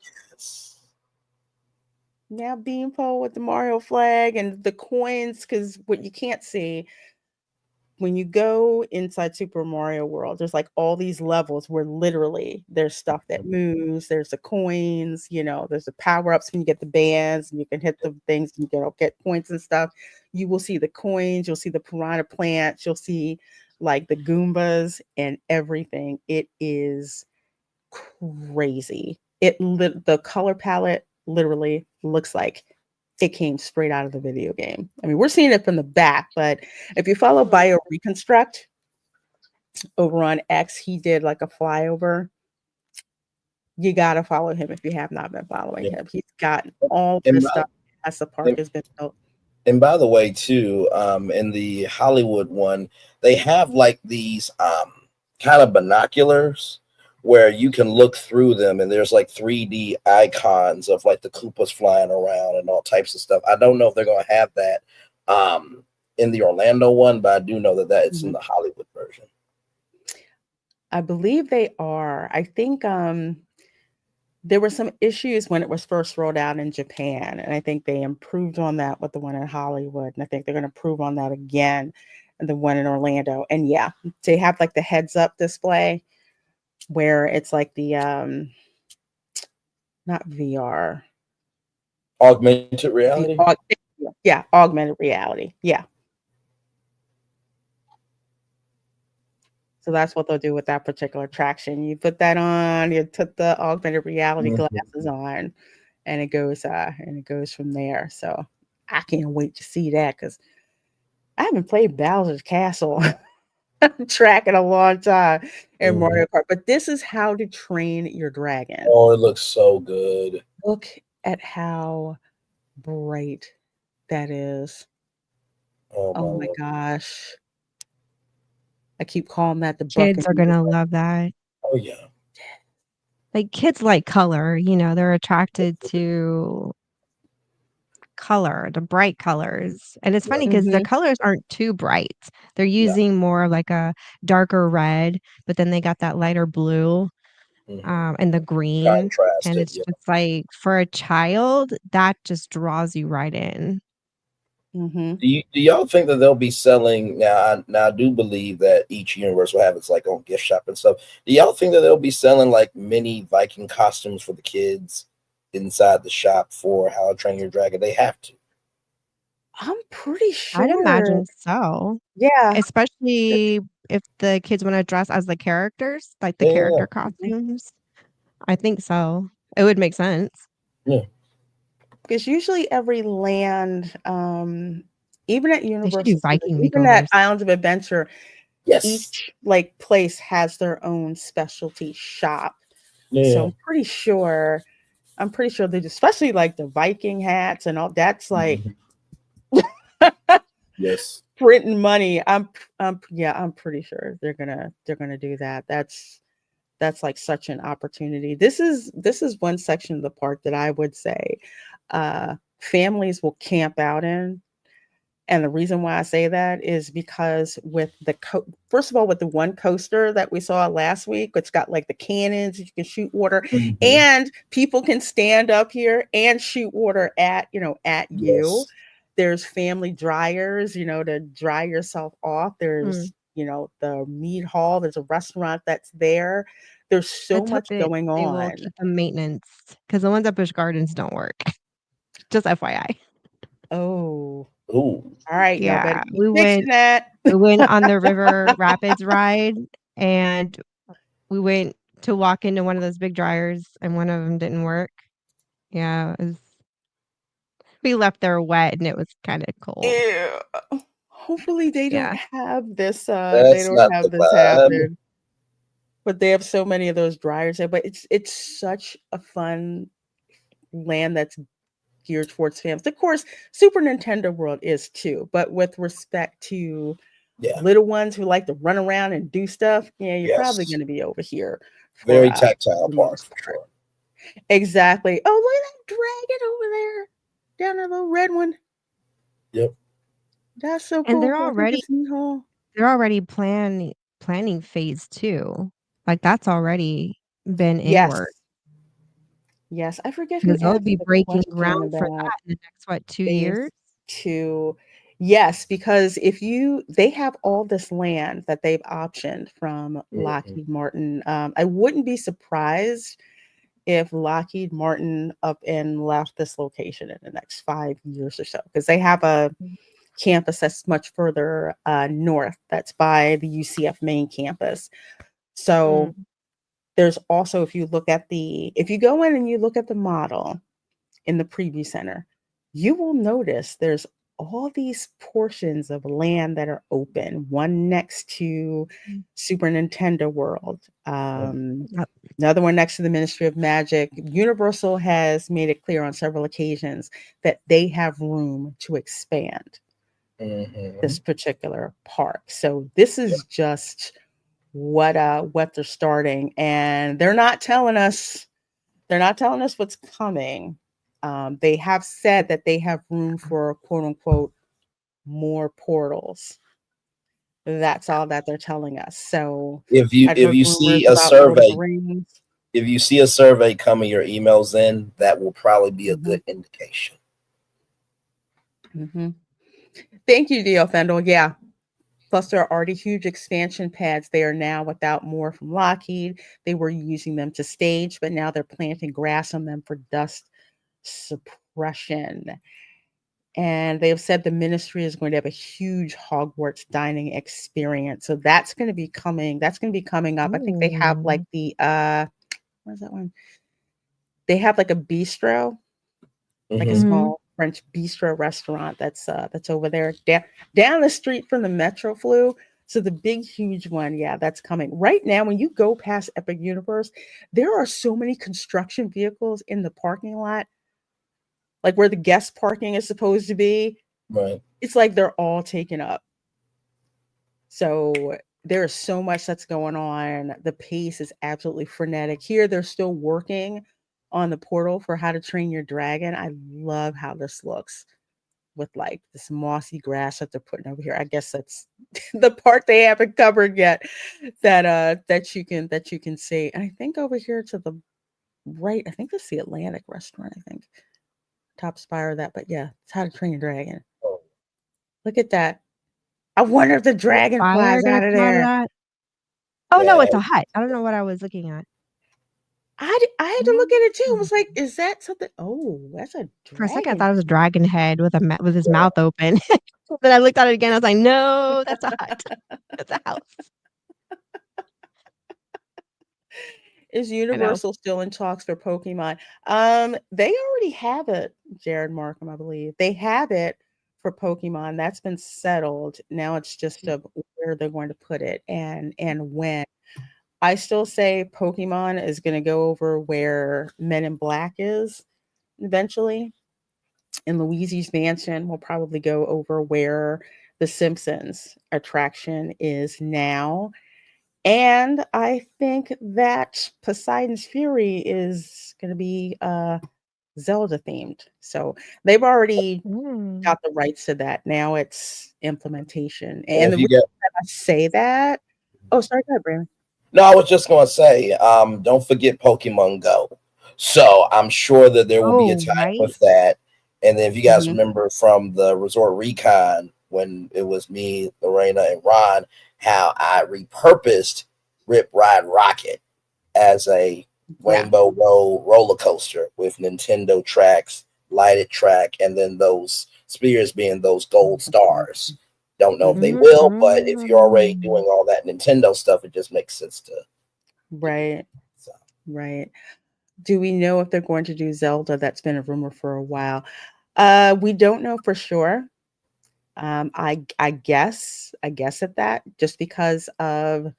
A: Now Beanpole with the Mario flag and the coins, because what you can't see when you go inside Super Mario World, there's like all these levels where literally there's stuff that moves. There's the coins, there's the power-ups when you get the bands and you can hit the things and you can get points and stuff. You will see the coins. You'll see the piranha plants. You'll see like the Goombas and everything. It is crazy. The color palette literally looks like it came straight out of the video game. I mean, we're seeing it from the back, but if you follow Bio Reconstruct over on X, he did like a flyover. You gotta follow him if you have not been following him. He's got all
C: And
A: this
C: by,
A: stuff as the park has been built.
C: and by the way, too, in the Hollywood one, they have like these kind of binoculars where you can look through them, and there's like 3D icons of like the Koopas flying around and all types of stuff. I don't know if they're going to have that in the Orlando one, but I do know that it's in the Hollywood version.
A: I believe they are. I think there were some issues when it was first rolled out in Japan, and I think they improved on that with the one in Hollywood, and I think they're going to improve on that again and the one in Orlando. And yeah, they have like the heads up display where it's like the not VR,
C: augmented reality.
A: Augmented reality. Yeah. So that's what they'll do with that particular attraction. You put that on, you put the augmented reality glasses on, and it goes from there. So I can't wait to see that because I haven't played Bowser's Castle track in a long time in Mario Kart. But this is how to train your dragon.
C: Oh, it looks so good.
A: Look at how bright that is. Oh my gosh. I keep calling that the
B: kids are gonna love that.
C: Oh yeah.
B: Like kids like color, you know, they're attracted to color, the bright colors. And it's funny because the colors aren't too bright. They're using more like a darker red, but then they got that lighter blue and the green.
C: Contrasted,
B: and it's just like for a child, that just draws you right in.
C: Do y'all think that they'll be selling now? I do believe that each universe will have its like own gift shop and stuff. Do y'all think that they'll be selling like mini Viking costumes for the kids inside the shop for How to Train Your Dragon? They have to.
A: I'm pretty sure.
B: I'd imagine so.
A: Yeah.
B: Especially if the kids want to dress as the characters, like the character costumes. I think so. It would make sense.
C: Yeah.
A: Because usually every land, even at Universal, even at Islands of Adventure, each like place has their own specialty shop. So I'm pretty sure they do, especially like the Viking hats and all. That's like printing money. I'm pretty sure they're gonna do that. That's like such an opportunity. This is one section of the park that I would say families will camp out in. And the reason why I say that is because with first of all, with the one coaster that we saw last week, it's got like the cannons, you can shoot water, and people can stand up here and shoot water at you. There's family dryers, to dry yourself off. There's the meat hall. There's a restaurant that's there. There's so much going on.
B: They will keep the maintenance because the ones at Busch Gardens don't work. Just FYI.
A: Oh. All right.
B: Yeah. We went on the River Rapids ride, and we went to walk into one of those big dryers, and one of them didn't work. Yeah. We left there wet, and it was kind of cold.
A: Ew. Hopefully they don't have this.
C: They don't have this happen.
A: But they have so many of those dryers there. But it's such a fun land that's geared towards families. Of course, Super Nintendo World is too, but with respect to little ones who like to run around and do stuff, you're probably going to be over here.
C: Very tactile park for sure.
A: Exactly. Oh, look at that dragon over there. Down there, little red one.
C: Yep.
A: That's so cool.
B: And they're already planning phase 2. Like that's already been in work.
A: Yes, I forget who
B: because they'll be breaking ground for that in the next 2 years.
A: Yes, because they have all this land that they've optioned from Lockheed Martin. I wouldn't be surprised if Lockheed Martin up and left this location in the next 5 years or so, because they have a campus that's much further north. That's by the UCF main campus. So there's also, if you go in and you look at the model in the preview center, you will notice there's all these portions of land that are open, one next to Super Nintendo World, another one next to the Ministry of Magic. Universal has made it clear on several occasions that they have room to expand this particular park. So this is just what they're starting, and they're not telling us what's coming. They have said that they have room for quote unquote more portals. That's all that they're telling us. So
C: if you see a survey, if you see a survey coming your emails in, that will probably be a good indication.
A: Thank you, D.L. Fendel. Yeah. Plus, there are already huge expansion pads. They are now without more from Lockheed. They were using them to stage, but now they're planting grass on them for dust suppression. And they have said the ministry is going to have a huge Hogwarts dining experience. So that's going to be coming. That's going to be coming up. I think they have like the what's that one? They have like a bistro, like a small French bistro restaurant that's over there down the street from the Metro Flu. So the big, huge one, yeah, that's coming. Right now, when you go past Epic Universe, there are so many construction vehicles in the parking lot, like where the guest parking is supposed to be.
C: Right.
A: It's like they're all taken up. So there's so much that's going on. The pace is absolutely frenetic. Here, they're still working on the portal for How to Train Your Dragon. I love how this looks with like this mossy grass that they're putting over here. I guess that's the part they haven't covered yet that you can see. And I think over here to the right, I think that's the Atlantic restaurant, I think. Top spire of that, but yeah, it's How to Train Your Dragon. Look at that. I wonder if the dragon flies out of there.
B: Oh, no, it's a hut. I don't know what I was looking at.
A: I had to look at it too. I was like, is that something? Oh, that's a dragon.
B: For a second, I thought it was a dragon head with his mouth open. Then I looked at it again. I was like, no, that's a hut. That's a house.
A: Is Universal still in talks for Pokemon? They already have it, Jared Markham, I believe. They have it for Pokemon. That's been settled. Now it's just where they're going to put it and when. I still say Pokemon is going to go over where Men in Black is eventually. And Luigi's Mansion will probably go over where the Simpsons attraction is now. And I think that Poseidon's Fury is going to be Zelda themed. So they've already got the rights to that. Now it's implementation. And the reason that I say that, oh, sorry, go ahead, Brandon.
C: No, I was just going to say, don't forget Pokemon Go. So I'm sure that there will be a time with that. And then if you guys remember from the Resort Recon, when it was me, Lorena, and Ron, how I repurposed Rip Ride Rocket as a Rainbow Road roller coaster with Nintendo tracks, lighted track, and then those spears being those gold stars. Don't know if they will, but if you're already doing all that Nintendo stuff, it just makes sense to.
A: Right. So. Right. Do we know if they're going to do Zelda? That's been a rumor for a while. We don't know for sure. I guess at that, just because of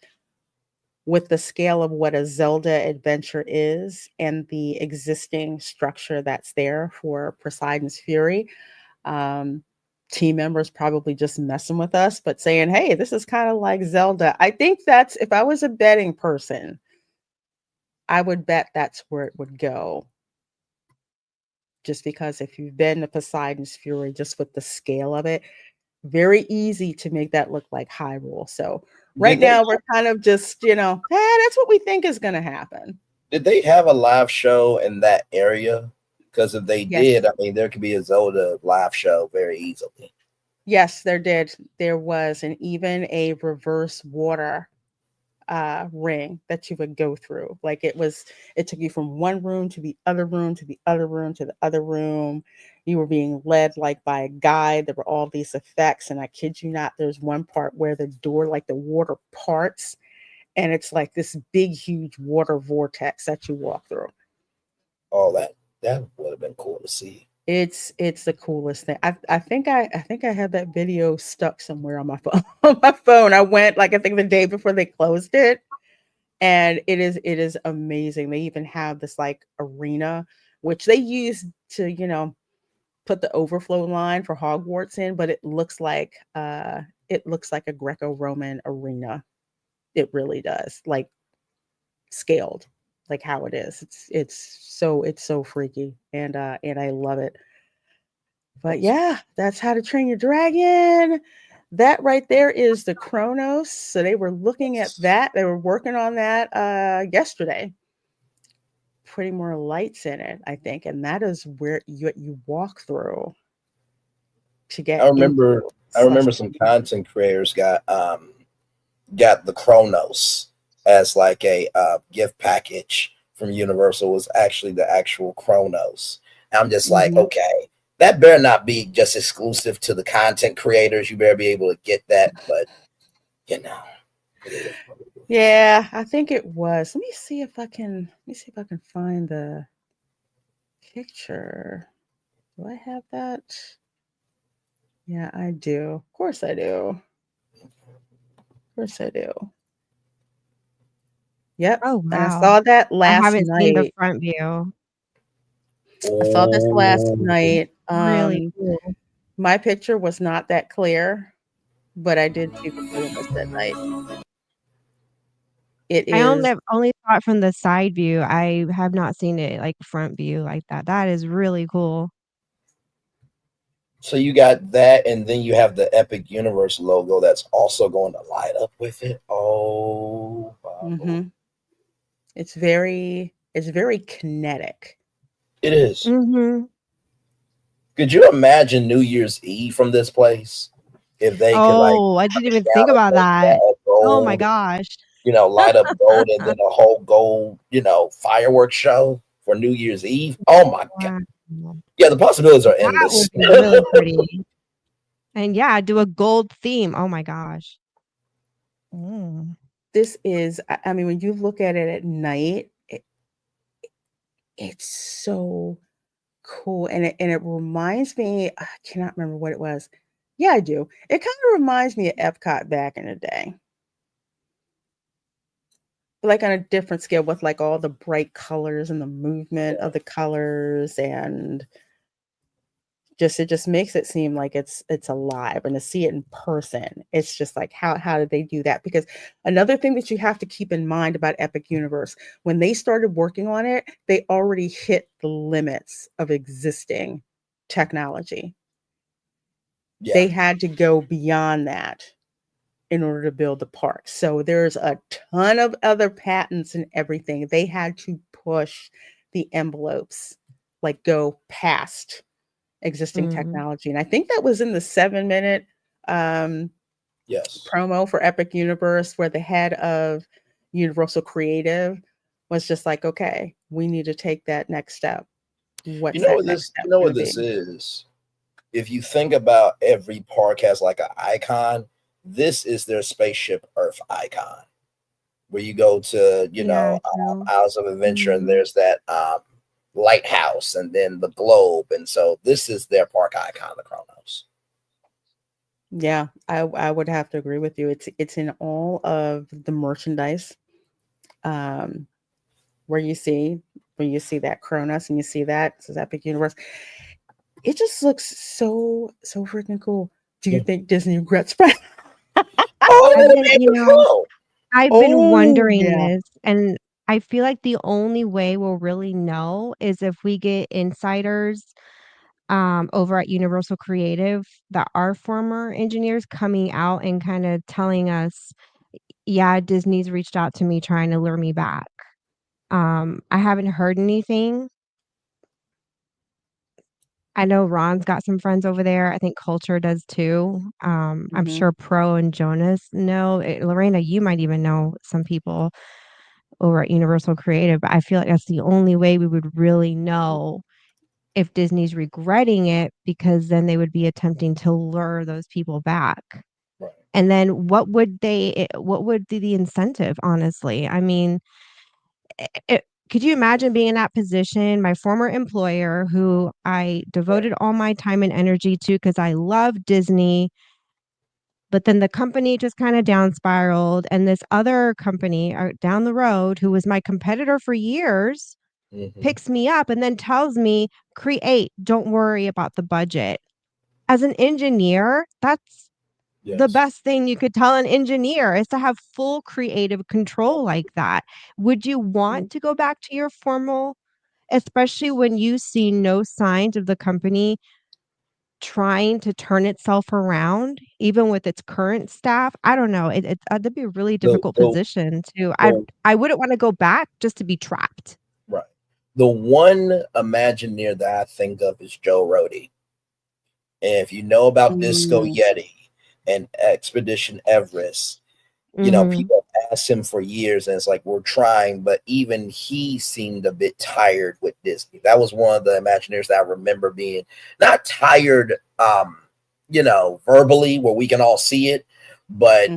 A: with the scale of what a Zelda adventure is and the existing structure that's there for Poseidon's Fury. Team members probably just messing with us, but saying, hey, this is kind of like Zelda. I think that's, if I was a betting person, I would bet that's where it would go. Just because if you've been to Poseidon's Fury, just with the scale of it, very easy to make that look like Hyrule. So right now we're kind of just, that's what we think is going to happen.
C: Did they have a live show in that area? Because if they did, I mean, there could be a Zelda live show very easily.
A: Yes, there did. There was, and even a reverse water ring that you would go through. Like it took you from one room to the other room to the other room to the other room. You were being led like by a guide. There were all these effects, and I kid you not, there's one part where the door, like the water parts, and it's like this big, huge water vortex that you walk through.
C: Oh, that would have been cool to see.
A: It's the coolest thing. I think I had that video stuck somewhere on my phone. On my phone, I went like I think the day before they closed it, and it is amazing. They even have this like arena which they use to put the overflow line for Hogwarts in, but it looks like a Greco-Roman arena. It really does, like scaled, like how it is. It's so freaky, and I love it. But yeah, that's How to Train Your Dragon. That right there is the Chronos. So they were looking at that. They were working on that yesterday. Putting more lights in it, I think, and that is where you walk through to get
C: I
A: into
C: remember I remember some content creators got the Chronos as like a gift package from Universal. Was actually the actual Chronos. And I'm just like, okay, that better not be just exclusive to the content creators. You better be able to get that, but you know.
A: Yeah, I think it was. Let me see if I can find the picture. Do I have that? Yeah, I do. Of course I do. Of course I do. Yep.
B: Oh,
A: And I
B: wow.
A: saw that
B: I
A: last
B: haven't seen the
A: night.
B: front view.
A: I saw this last
C: Oh,
A: night.
B: Really cool.
A: My picture was not that clear, but I did see the Chronos that night. It
B: I
A: is
B: only saw it from the side view. I have not seen it, like, front view like that. That is really cool.
C: so you got that, and then you have the Epic Universe logo that's also going to light up with it. Oh,
A: hmm it's very kinetic.
C: it is.
B: Mhm.
C: Could you imagine New Year's Eve from this place if they could like
B: Oh, I didn't even think
C: down and
B: about
C: make
B: that.
C: that
B: Oh my
C: gold,
B: gosh.
C: light up gold, and then a whole gold, fireworks show for New Year's Eve? Oh my god!
B: Wow.
C: Yeah, the possibilities are
B: That
C: endless.
B: would be really pretty. And yeah, do a gold theme. Oh my gosh. Mm.
A: This is, I mean, when you look at it at night, it's so cool, and it reminds me. I cannot remember what it was. Yeah, I do. It kind of reminds me of Epcot back in the day, like on a different scale with like all the bright colors and the movement of the colors, and it just makes it seem like it's alive, and to see it in person, it's just like how did they do that? Because another thing that you have to keep in mind about Epic Universe, when they started working on it, they already hit the limits of existing technology.
C: Yeah,
A: They had to go beyond that in order to build the park. So there's a ton of other patents and everything. They had to push the envelopes, like go past existing
B: Mhm.
A: technology. And I think that was in the 7-minute
C: yes.
A: promo for Epic Universe, where the head of Universal Creative was just like, okay, we need to take that next step.
C: You
A: What's
C: know
A: that
C: what
A: next
C: this?
A: step
C: You know
A: going
C: what
A: to be?
C: this is. If you think about every park has like an icon, this is their spaceship Earth icon. Where you go to,
B: Yeah, true.
C: Isles of Adventure, and
B: Mhm.
C: there's that lighthouse, and then the globe, and so this is their park icon, the Chronos.
A: Yeah, I would have to agree with you. It's in all of the merchandise. Um, where you see when you see that Cronus and you see that this is Epic Universe, it just looks so freaking cool. Do you
C: Yeah.
A: think Disney regrets Sprite?
C: Oh,
B: I've
C: let
B: been,
C: it go.
B: I've been
A: Oh
B: wondering
A: yeah.
B: this, and I feel like the only way we'll really know is if we get insiders over at Universal Creative that are former engineers coming out and kind of telling us, yeah, Disney's reached out to me trying to lure me back. I haven't heard anything. I know Ron's got some friends over there. I think Culture does too. I'm sure Pro and Jonas know. Lorena, you might even know some people over at Universal Creative, but I feel like that's the only way we would really know if Disney's regretting it, because then they would be attempting to lure those people back.
C: Right.
B: And then what would be the incentive, honestly? I mean, could you imagine being in that position? My former employer, who I devoted all my time and energy to because I love Disney, but then the company just kind of down spiraled. And this other company down the road, who was my competitor for years, picks me up and then tells me, create, don't worry about the budget. As an engineer, that's the best thing you could tell an engineer, is to have full creative control like that. Would you want to go back to your formal, especially when you see no signs of the company trying to turn itself around, even with its current staff? I don't know. That'd be a really difficult position to. I wouldn't want to go back just to be trapped.
C: Right. The one Imagineer that I think of is Joe Rody. And if you know about Disco Yeti and Expedition Everest, you know, people have asked him for years, and it's like, we're trying, but even he seemed a bit tired with Disney. That was one of the Imagineers that I remember being not tired, you know, verbally, where we can all see it, but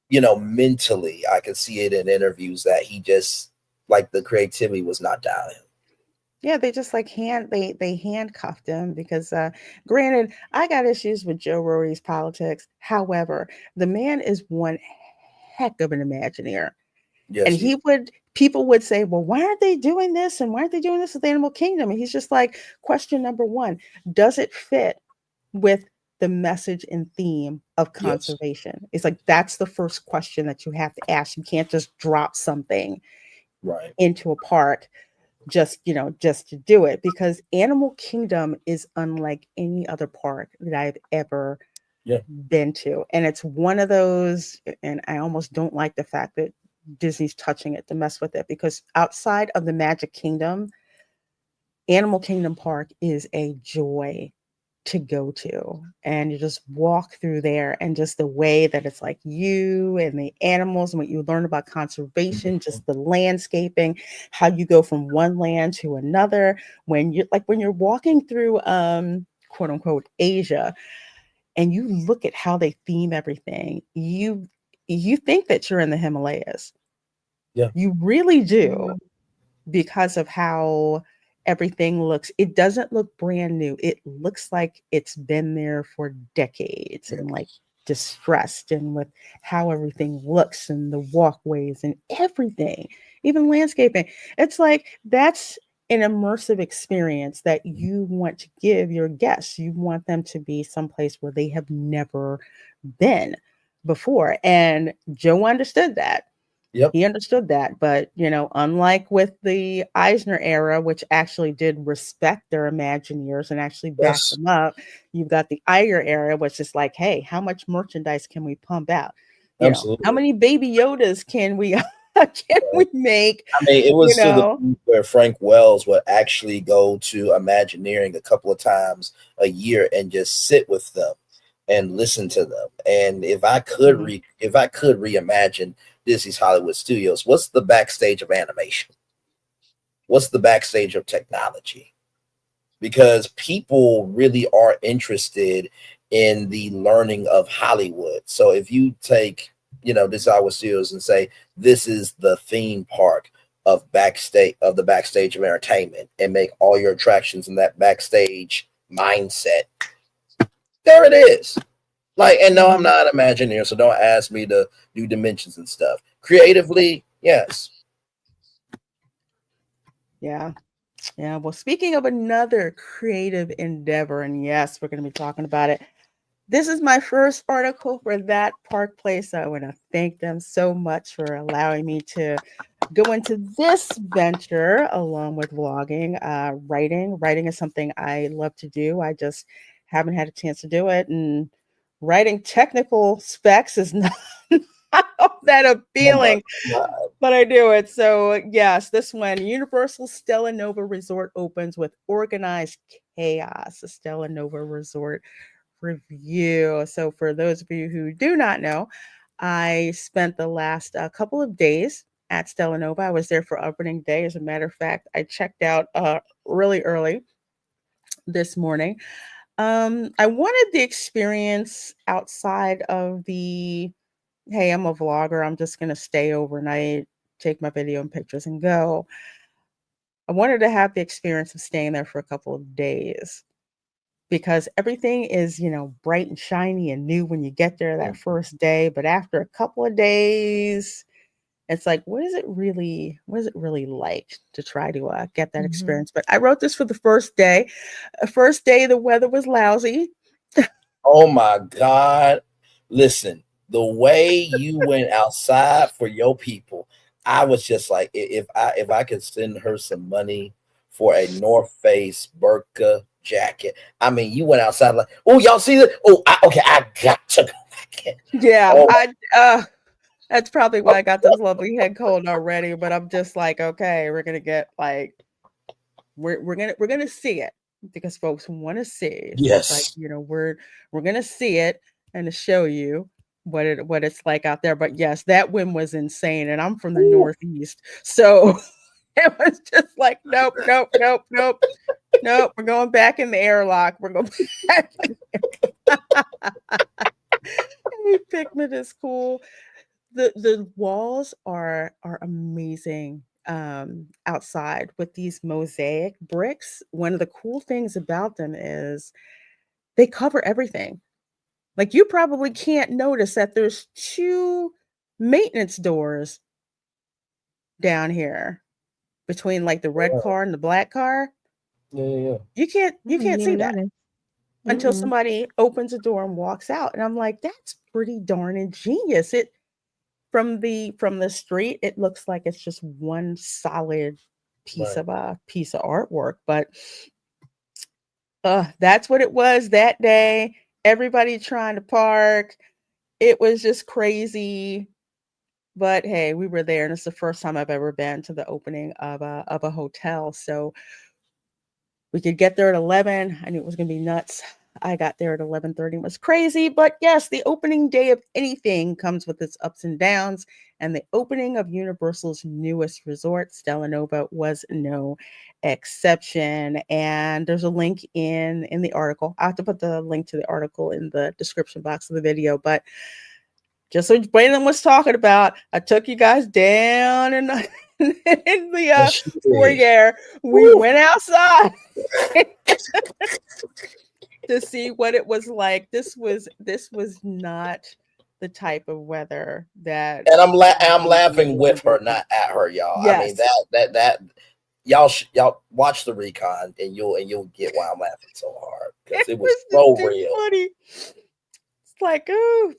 C: you know, mentally, I could see it in interviews that he just, like, the creativity was not down him.
A: Yeah, they just like they handcuffed him because granted, I got issues with Joe Rory's politics. However, the man is one heck of an Imagineer.
C: Yes,
A: and people would say, well, why aren't they doing this? And why aren't they doing this with the Animal Kingdom? And he's just like, question number one, does it fit with the message and theme of conservation? It's like, that's the first question that you have to ask. You can't just drop something into a park just to do it, because Animal Kingdom is unlike any other park that I've ever been to. And it's one of those, and I almost don't like the fact that Disney's touching it to mess with it, because outside of the Magic Kingdom, Animal Kingdom Park is a joy to go to, and you just walk through there, and just the way that it's like you and the animals and what you learn about conservation, just the landscaping, how you go from one land to another. When you're walking through quote unquote Asia, and you look at how they theme everything, you think that you're in the Himalayas. You really do, because of how everything looks. It doesn't look brand new. It looks like it's been there for decades, and like distressed, and with how everything looks and the walkways and everything, even landscaping. It's like, that's an immersive experience that you want to give your guests. You want them to be someplace where they have never been before. And Joe understood that. He understood that. But, unlike with the Eisner era, which actually did respect their Imagineers and actually back them up, you've got the Iger era, which is like, hey, how much merchandise can we pump out? How many Baby Yodas can we make?
C: I mean, it was to the point where Frank Wells would actually go to Imagineering a couple of times a year and just sit with them and listen to them. And if I could reimagine Disney's Hollywood Studios, what's the backstage of animation? What's the backstage of technology? Because people really are interested in the learning of Hollywood. So if you take, Disney Hollywood Studios and say, this is the theme park of the backstage of entertainment, and make all your attractions in that backstage mindset, there it is. Like, and no, I'm not an Imagineer, so don't ask me to do dimensions and stuff. Creatively, yes.
A: Yeah. Well, speaking of another creative endeavor, and yes, we're going to be talking about it. This is my first article for that park place. I want to thank them so much for allowing me to go into this venture along with vlogging. Writing is something I love to do. I just haven't had a chance to do it. And writing technical specs is not that appealing, but I do it. So yes, this one, Universal Stella Nova Resort opens with organized chaos, the Stella Nova Resort review. So, for those of you who do not know, I spent the last couple of days at Stella Nova. I was there for opening day. As a matter of fact, I checked out really early this morning. I wanted the experience outside of the, hey, I'm a vlogger, I'm just going to stay overnight, take my video and pictures and go. I wanted to have the experience of staying there for a couple of days because everything is, bright and shiny and new when you get there that first day. But after a couple of days, it's like, what is it really like to try to get that experience? But I wrote this for the first day. First day, the weather was lousy.
C: Oh my God. Listen, the way you went outside for your people, I was just like, if I could send her some money for a North Face Burka jacket. I mean, you went outside like, oh, y'all see that? Oh, okay, I got to go back.
A: Yeah, that's probably why I got this lovely head cold already. But I'm just like, okay, we're gonna get like, we're gonna see it because folks want to see. So
C: yes,
A: it's like, we're gonna see it and to show you what it's like out there. But yes, that wind was insane, and I'm from the Northeast, so it was just like, nope. We're going back in the airlock. We're going back. Pigment is cool. The walls are amazing outside with these mosaic bricks. One of the cool things about them is they cover everything. Like, you probably can't notice that there's 2 maintenance doors down here between like the red car and the black car.
C: Yeah.
A: You can't see that until
B: Mm-mm.
A: somebody opens a door and walks out. And I'm like, that's pretty darn ingenious. It from the street, it looks like it's just one solid piece of artwork. But that's what it was that day. Everybody trying to park. It was just crazy. But hey, we were there, and it's the first time I've ever been to the opening of a hotel. So we could get there at 11. I knew it was going to be nuts. I got there at 11:30. It was crazy. But yes, the opening day of anything comes with its ups and downs. And the opening of Universal's newest resort, Stella Nova, was no exception. And there's a link in the article. I have to put the link to the article in the description box of the video. But just what Brandon was talking about, I took you guys down in the foyer. We went outside to see what it was like. This was not the type of weather that.
C: And I'm laughing with her, not at her, y'all. Yes. I mean that y'all watch the Recon and you'll get why I'm laughing so hard because it was so real.
A: Funny. It's like, oh,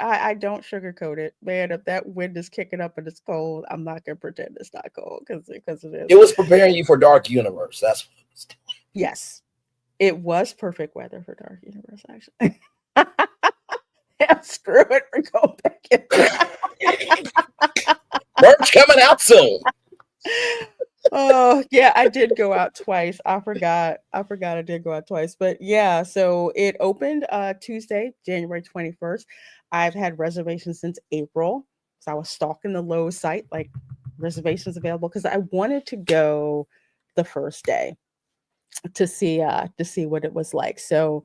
A: I don't sugarcoat it, man. If that wind is kicking up and it's cold, I'm not gonna pretend it's not cold because it is.
C: It was preparing you for Dark Universe. That's what it was doing.
A: Yes, it was perfect weather for Dark Universe, actually. Yeah, screw it, we're going back in.
C: Verge coming out soon.
A: Oh yeah, I did go out twice. I forgot I did go out twice. But yeah, so it opened Tuesday, January 21st. I've had reservations since April. So I was stalking the Lowe's site, like reservations available, because I wanted to go the first day to see what it was like. So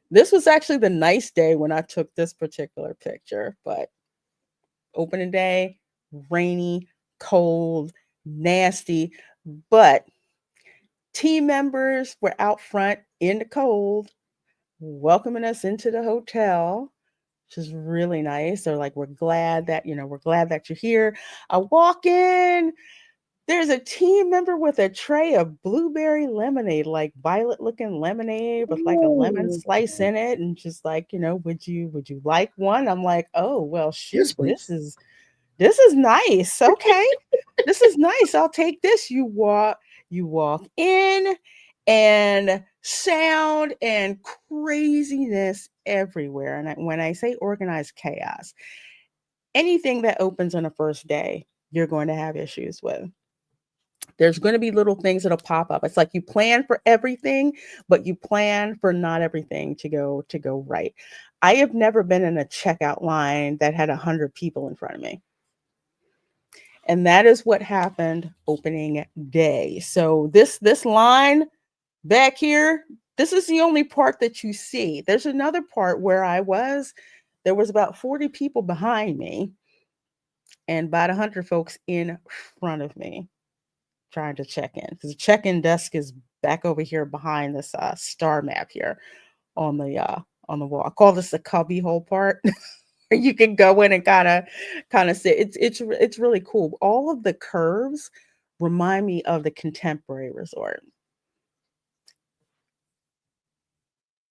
A: this was actually the nice day when I took this particular picture, but opening day, rainy, cold, nasty, but team members were out front in the cold welcoming us into the hotel, which is really nice. They're like, we're glad that you're here. I walk in, there's a team member with a tray of blueberry lemonade, like violet looking lemonade with like a lemon slice in it, and just like, would you like one? I'm like, oh well, shoot,
C: yes,
A: this is nice. Okay. This is nice. I'll take this. You walk in, and sound and craziness everywhere. And when I say organized chaos, anything that opens on a first day, you're going to have issues with. There's going to be little things that'll pop up. It's like you plan for everything, but you plan for not everything to go right. I have never been in a checkout line that had 100 people in front of me. And that is what happened opening day. So this line back here, this is the only part that you see. There's another part where there was about 40 people behind me and about 100 folks in front of me trying to check in. Because the check-in desk is back over here behind this star map here on the wall. I call this the cubby hole part. You can go in and kind of sit. It's really cool. All of the curves remind me of the Contemporary Resort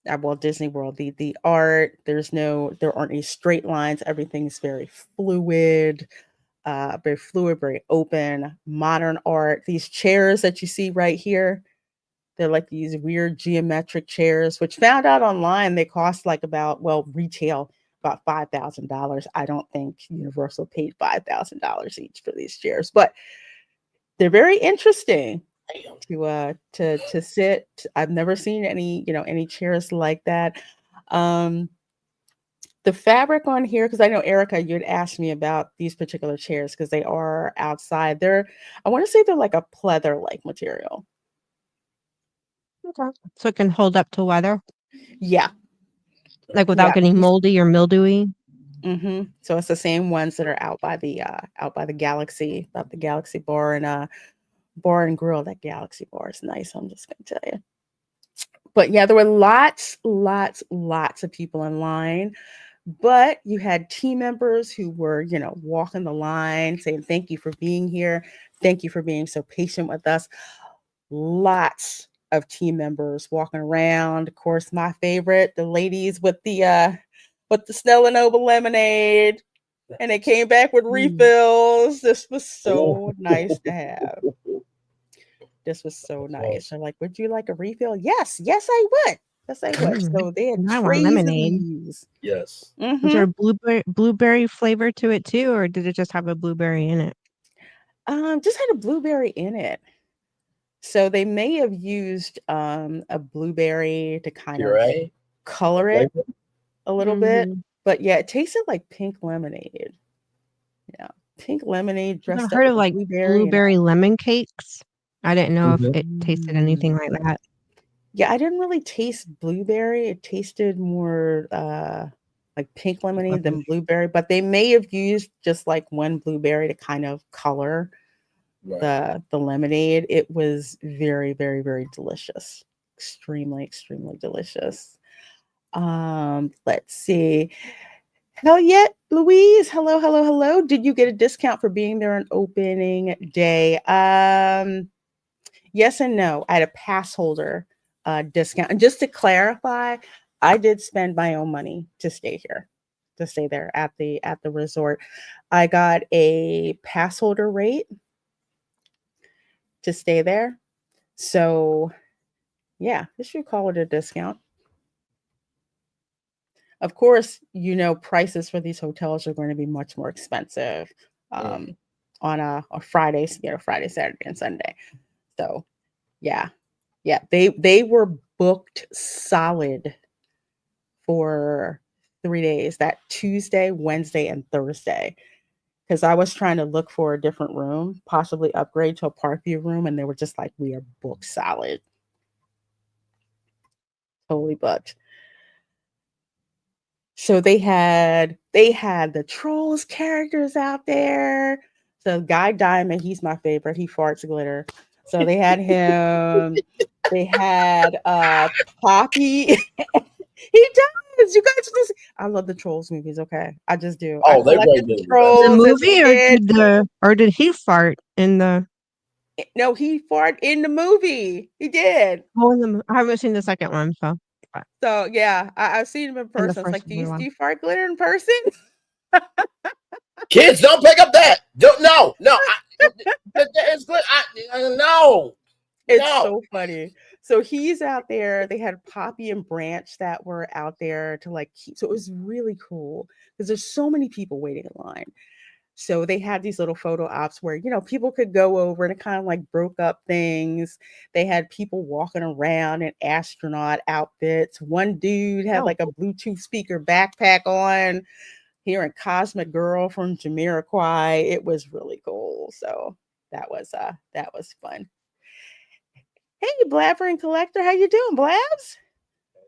A: at Walt Disney World. The art, there aren't any straight lines. Everything's very fluid, very open, modern art. These chairs that you see right here, they're like these weird geometric chairs, which found out online they cost like retail about $5,000. I don't think Universal paid $5,000 each for these chairs, but they're very interesting to sit. I've never seen any chairs like that. The fabric on here, because I know Erica, you'd asked me about these particular chairs because they are outside. I want to say they're like a pleather-like material.
B: Okay. So it can hold up to weather?
A: Yeah.
B: Like without getting moldy or mildewy?
A: Mm-hmm. So it's the same ones that are out by the Galaxy, about the Galaxy Bar and Bar and Grill. That Galaxy Bar is nice, I'm just gonna tell you. But yeah, there were lots of people in line. But you had team members who were, walking the line saying, thank you for being here. Thank you for being so patient with us. Lots of team members walking around. Of course, my favorite, the ladies with the Stella Nova lemonade. And they came back with refills. This was so nice to have. This was so nice. They're like, would you like a refill? Yes, I would. Yes, I would. So they had trays of these.
C: Yes.
B: Was there a blueberry flavor to it too, or did it just have a blueberry in it?
A: Just had a blueberry in it. So they may have used a blueberry to kind of color it a little bit. But yeah, it tasted like pink lemonade. Yeah, pink lemonade dressed up
B: heard
A: with
B: of like blueberry lemon cakes. I didn't know if it tasted anything like that.
A: Yeah, I didn't really taste blueberry. It tasted more like pink lemonade than blueberry, but they may have used just like one blueberry to kind of color the lemonade. It was very, very, very delicious. Extremely delicious. Let's see. Hell yeah, Louise. Hello. Did you get a discount for being there on opening day? Yes and no. I had a pass holder discount. And just to clarify, I did spend my own money to stay there at the resort. I got a pass holder rate to stay there. So yeah, this should call it a discount. Of course, prices for these hotels are going to be much more expensive on a Fridays, Friday, Saturday, and Sunday. So yeah, they were booked solid for 3 days, that Tuesday, Wednesday, and Thursday. Because I was trying to look for a different room, possibly upgrade to a Parkview room, and they were just like, we are booked solid. Totally booked. So they had the Trolls characters out there. So Guy Diamond, he's my favorite. He farts glitter. So they had him. They had Poppy. He does. You guys just, I love the Trolls movies. Okay, I just do.
C: Oh, they're great movies.
A: The
B: movie, or did he fart in the?
A: No, he farted in the movie. He did.
B: Oh, I haven't seen the second one, so.
A: So yeah, I've seen him in person. It's like, do you fart glitter in person?
C: Kids, don't pick up that. No. It's good. No.
A: It's so funny. So he's out there. They had Poppy and Branch that were out there to like keep. So it was really cool because there's so many people waiting in line. So they had these little photo ops where, people could go over and it kind of like broke up things. They had people walking around in astronaut outfits. One dude had like a Bluetooth speaker backpack on, hearing Cosmic Girl from Jamiroquai. It was really cool. So that was fun. Hey, Blabber and Collector, how you doing, Blabs?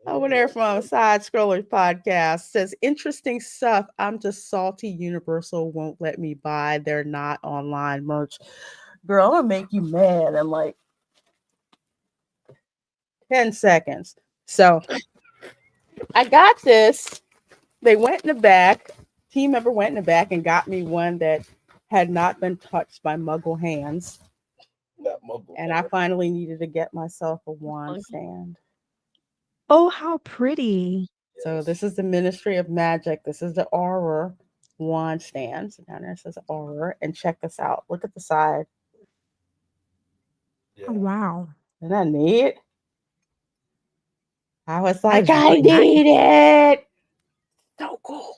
A: Over there from Side Scrollers Podcast says, interesting stuff. I'm just salty. Universal won't let me buy their not online merch. Girl, I'm gonna make you mad in like 10 seconds. So I got this. They went in the back. Team member went in the back and got me one that had not been touched by Muggle hands. And I finally needed to get myself a wand stand.
B: Oh, how pretty.
A: So this is the Ministry of Magic. This is the Auror wand stand. So down there it says Auror. And check this out. Look at the side.
B: Oh, wow.
A: Isn't that neat? I was like, I need it. So cool.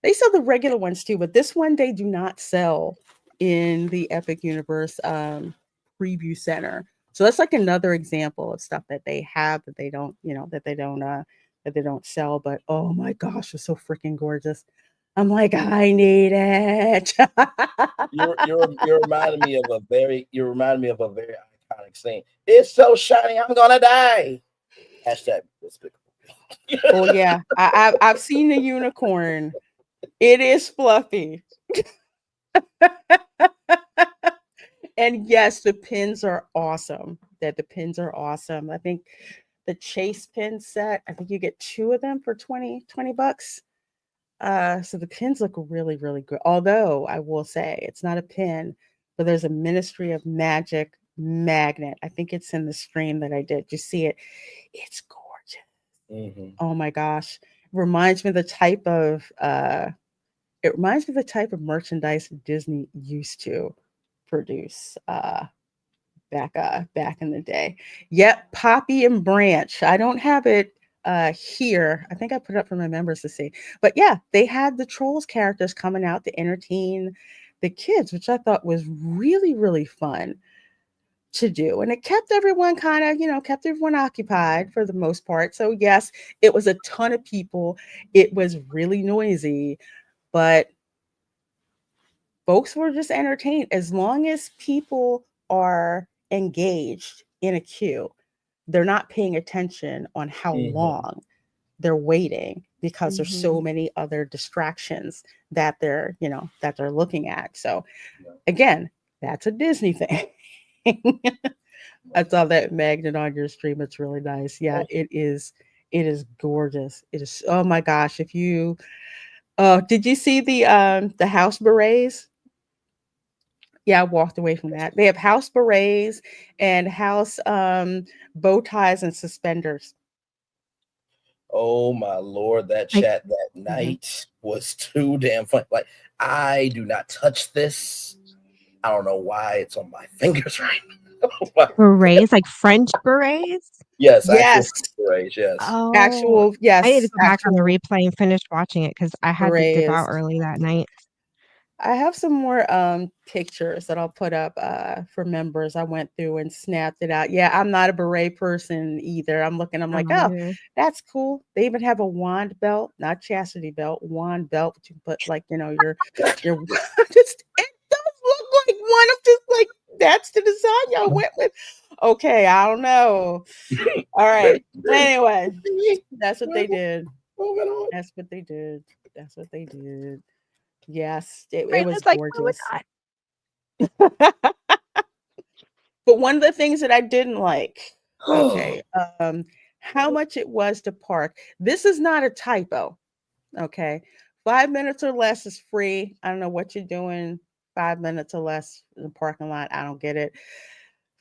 A: They sell the regular ones too, but this one they do not sell in the Epic Universe preview center. So that's like another example of stuff that they have that they don't, that they don't sell. But oh my gosh, it's so freaking gorgeous. I'm like, I need it.
C: You're reminding me of a very iconic scene. It's so shiny, I'm gonna die. Hashtag despicable.
A: Oh yeah, I've seen the unicorn. It is fluffy. And yes, the pins are awesome. The pins are awesome. I think the chase pin set, I think you get 2 of them for 20 bucks. So the pins look really, really good. Although I will say it's not a pin, but there's a Ministry of Magic magnet. I think it's in the stream that I did. You see it? It's gorgeous. Mm-hmm. Oh my gosh. Reminds me of the type of merchandise Disney used to produce back in the day. Yep, Poppy and Branch. I don't have it here. I think I put it up for my members to see. But yeah, they had the Trolls characters coming out to entertain the kids, which I thought was really, really fun to do. And it kept everyone kept everyone occupied for the most part. So yes, it was a ton of people. It was really noisy, but folks were just entertained. As long as people are engaged in a queue, they're not paying attention on how long they're waiting because there's so many other distractions that they're looking at. So again, that's a Disney thing. I saw that magnet on your stream. It's really nice. Yeah, it is gorgeous. It is, oh my gosh. If you did you see the house berets? Yeah, I walked away from that. They have house berets and house bow ties and suspenders.
C: Oh my Lord, that chat that night was too damn fun. Like, I do not touch this. I don't know why it's on my fingers right now.
B: Berets, like French berets?
C: Yes. Actual berets, yes.
B: Oh,
A: actual, yes.
B: I need to go back on the replay and finish watching it because I had to dip out
A: berets.
B: early that night.
A: I have some more pictures that I'll put up for members. I went through and snapped it out. Yeah, I'm not a beret person either. I'm like, oh, that's cool. They even have a wand belt, not chastity belt, wand belt. But you put like, your just, it does look like one. I'm just like, that's the design y'all went with. Okay, I don't know. All right. Anyway, that's what they did. That's what they did. That's what they did. Yes, it was gorgeous. But one of the things that I didn't like, how much it was to park. This is not a typo. Okay. 5 minutes or less is free. I don't know what you're doing. 5 minutes or less in the parking lot. I don't get it.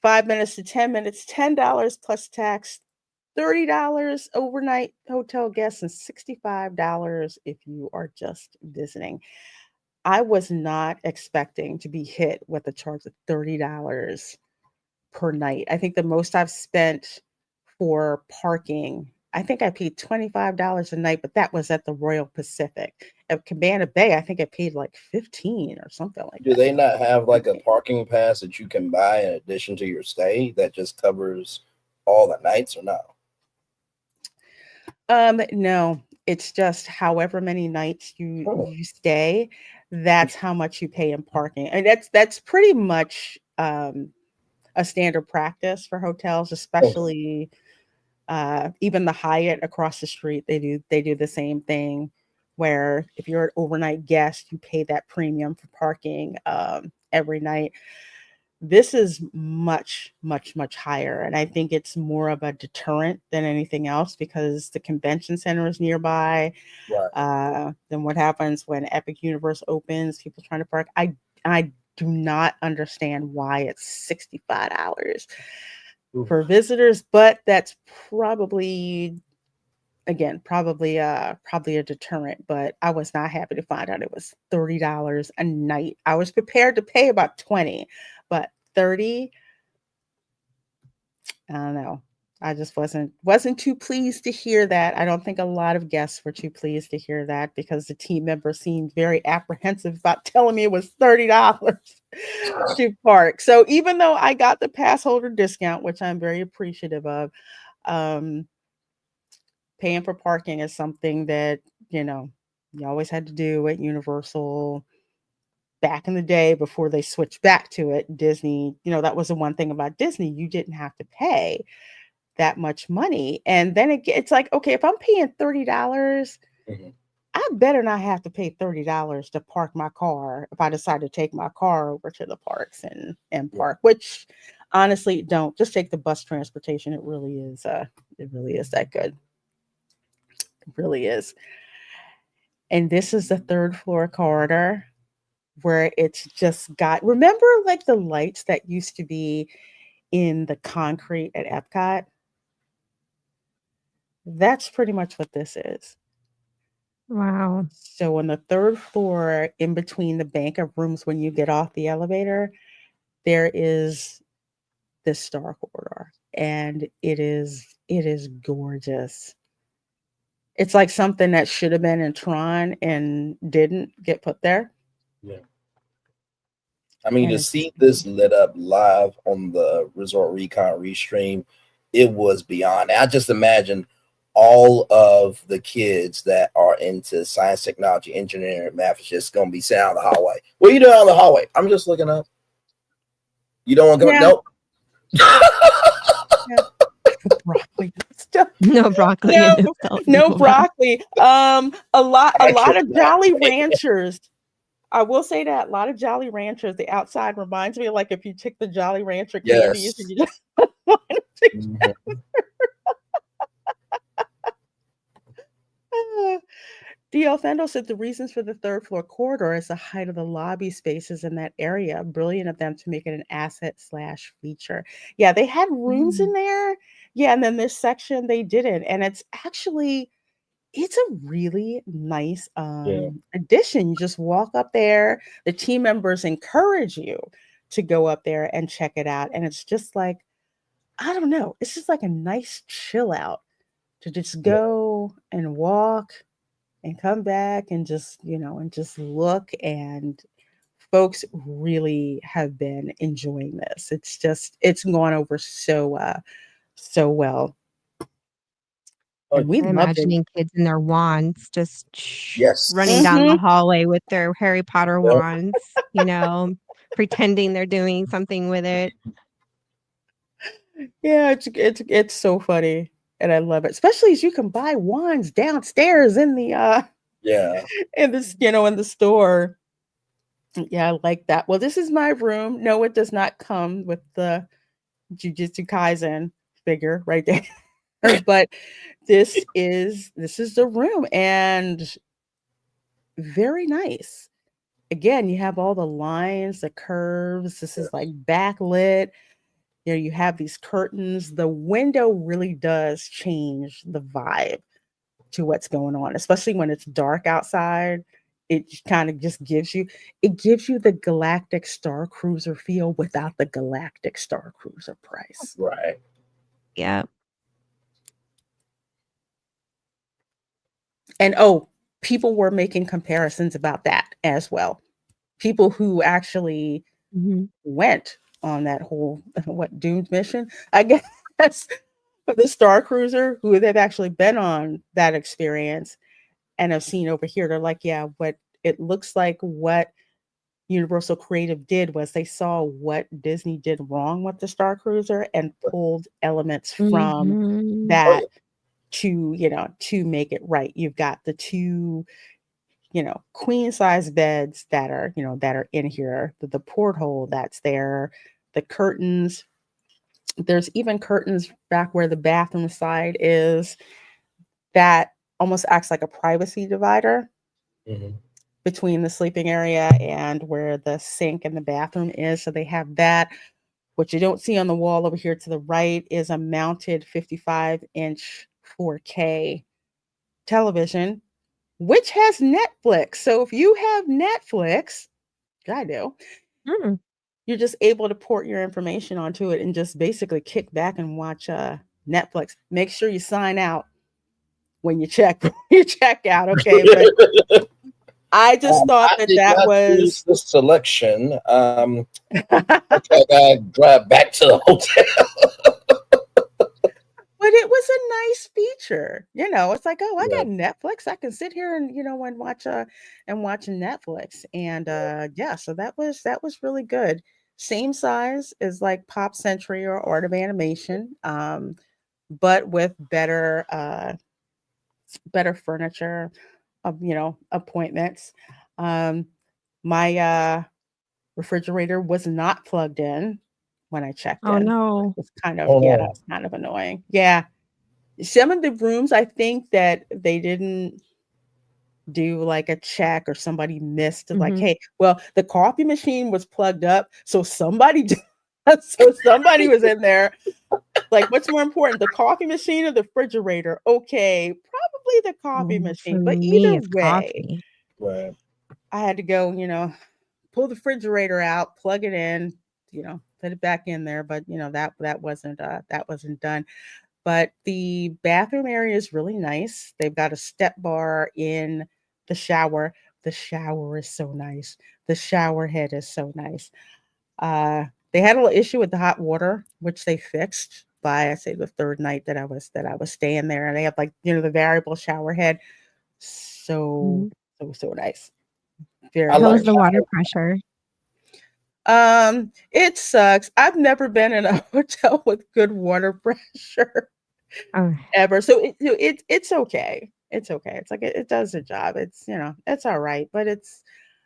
A: 5 minutes to 10 minutes, $10 plus tax, $30 overnight hotel guests, and $65 if you are just visiting. I was not expecting to be hit with a charge of $30 per night. I think the most I've spent for parking I think I paid $25 a night, but that was at the Royal Pacific. At Cabana Bay, I think I paid like 15 or something like
C: Do
A: that.
C: they not have like a parking pass that you can buy in addition to your stay that just covers all the nights or no?
A: No, it's just however many nights you
C: Oh,
A: you stay, that's how much you pay in parking. And that's pretty much a standard practice for hotels,
C: okay.
A: especially even the Hyatt across the street. They do the same thing, where if you're an overnight guest, you pay that premium for parking every night. This is much, much, much higher, and I think it's more of a deterrent than anything else because the convention center is nearby.
C: Right.
A: Then what happens when Epic Universe opens? People trying to park. I do not understand why it's $65
C: Oof.
A: for visitors, but that's probably, again, probably a deterrent. But I was not happy to find out it was $30 a night. I was prepared to pay about 20, but 30, I don't know. I just wasn't too pleased to hear that. I don't think a lot of guests were too pleased to hear that because the team member seemed very apprehensive about telling me it was $30 to park. So even though I got the pass holder discount, which I'm very appreciative of, um, paying for parking is something that, you know, you always had to do at Universal back in the day before they switched back to it. Disney, that was the one thing about Disney. You didn't have to pay that much money. And then it's like, okay, if I'm paying $30,
C: Mhm.
A: I better not have to pay $30 to park my car if I decide to take my car over to the parks and
C: Yeah.
A: park, which honestly don't. Just take the bus transportation. It really is that good. It really is. And this is the third floor corridor where it's just got, remember like the lights that used to be in the concrete at Epcot? That's pretty much what this is.
B: Wow.
A: So on the third floor, in between the bank of rooms when you get off the elevator, there is this star corridor. And it is gorgeous. It's like something that should have been in Tron and didn't get put there.
C: Yeah. I mean,
A: And
C: to
A: it's
C: see this lit up live on the Resort Recon restream, it was beyond. I just imagine all of the kids that are into science, technology, engineering, and math is just going to be sitting out in the hallway. What are you doing out in the hallway? I'm just looking up. You don't want to go?
A: yeah,
C: Nope.
A: yeah. Broccoli.
B: No broccoli
A: No,
B: in this cell
A: no
B: people mouth.
A: broccoli. A lot
C: Actually,
A: of Jolly Ranchers. I will say that a lot of Jolly Ranchers. The outside reminds me of like if you took the Jolly Rancher candies and
C: yes.
A: you just wanted to.
C: Mhm.
A: DL Fendo said the reasons for the third floor corridor is the height of the lobby spaces in that area. Brilliant of them to make it an asset slash feature. Yeah, they had rooms
B: Mm.
A: in there. Yeah, and then this section they didn't, and it's a really nice
C: Yeah.
A: addition. You just walk up there. The team members encourage you to go up there and check it out, and it's just like, I don't know, it's just like a nice chill out to just
C: Yeah.
A: go and walk and come back and just look. And folks really have been enjoying this. It's gone over so well,
C: Oh,
A: and we
B: I'm
A: loved it.
B: imagining kids in their wands just running
C: yes.
B: down the
A: Hmm.
B: hallway with their Harry Potter
C: Yep.
B: wands, pretending they're doing something with it.
A: Yeah, it's so funny, and I love it, especially as you can buy wands downstairs in the
C: Yeah.
A: in the store. Yeah, I like that. Well, this is my room. No, it does not come with the Jujutsu Kaisen figure right there, but this is the room, and very nice. Again, you have all the lines, the curves. This is like
C: Yes.
A: backlit. You have these curtains. The window really does change the vibe to what's going on, especially when it's dark outside. It kind of just gives you the Galactic Star Cruiser feel without the Galactic Star Cruiser price.
C: Right.
B: Yeah.
A: And people were making comparisons about that as well. People who actually went on that whole doomed mission, I guess, for the Star Cruiser, who they've actually been on that experience and have seen over here. They're like, yeah, what it looks like what Universal Creative did was they saw what Disney did wrong with the Star Cruiser and pulled elements from that to make it right. You've got the two, queen size beds that are in here, the porthole that's there, the curtains. There's even curtains back where the bathroom side is that almost acts like a privacy divider between the sleeping area and where the sink and the bathroom is. So they have that. What you don't see on the wall over here to the right is a mounted 55-inch 4K television, which has Netflix. So if you have Netflix, I do, you're just able to port your information onto it and just basically kick back and watch Netflix. Make sure you sign out when you check out, okay? But I just thought that was
C: the selection. I gotta drive back to the hotel.
A: But it was a nice feature. It's like, I got Netflix. I can sit here and and watch Netflix. And so that was really good. Same size as like Pop Century or Art of Animation, but with better furniture, appointments. My refrigerator was not plugged in when I checked in.
B: No.
A: It's kind of that's kind of annoying. Yeah. Some of the rooms, I think that they didn't do like a check or somebody missed like, hey, well, the coffee machine was plugged up. So somebody was in there. Like, what's more important, the coffee machine or the refrigerator? Okay, probably the coffee machine. But either way,
C: right.
A: I had to go, pull the refrigerator out, plug it in, put it back in there. But that wasn't done. But the bathroom area is really nice. They've got a step bar in the shower. The shower is so nice. The shower head is so nice. They had a little issue with the hot water, which they fixed by, I say, the third night that I was staying there. And they have like, the variable shower head. So nice.
B: Very How was the water pressure?
A: It sucks. I've never been in a hotel with good water pressure ever. So it's okay. It's okay. It's like it does the job. It's it's all right. But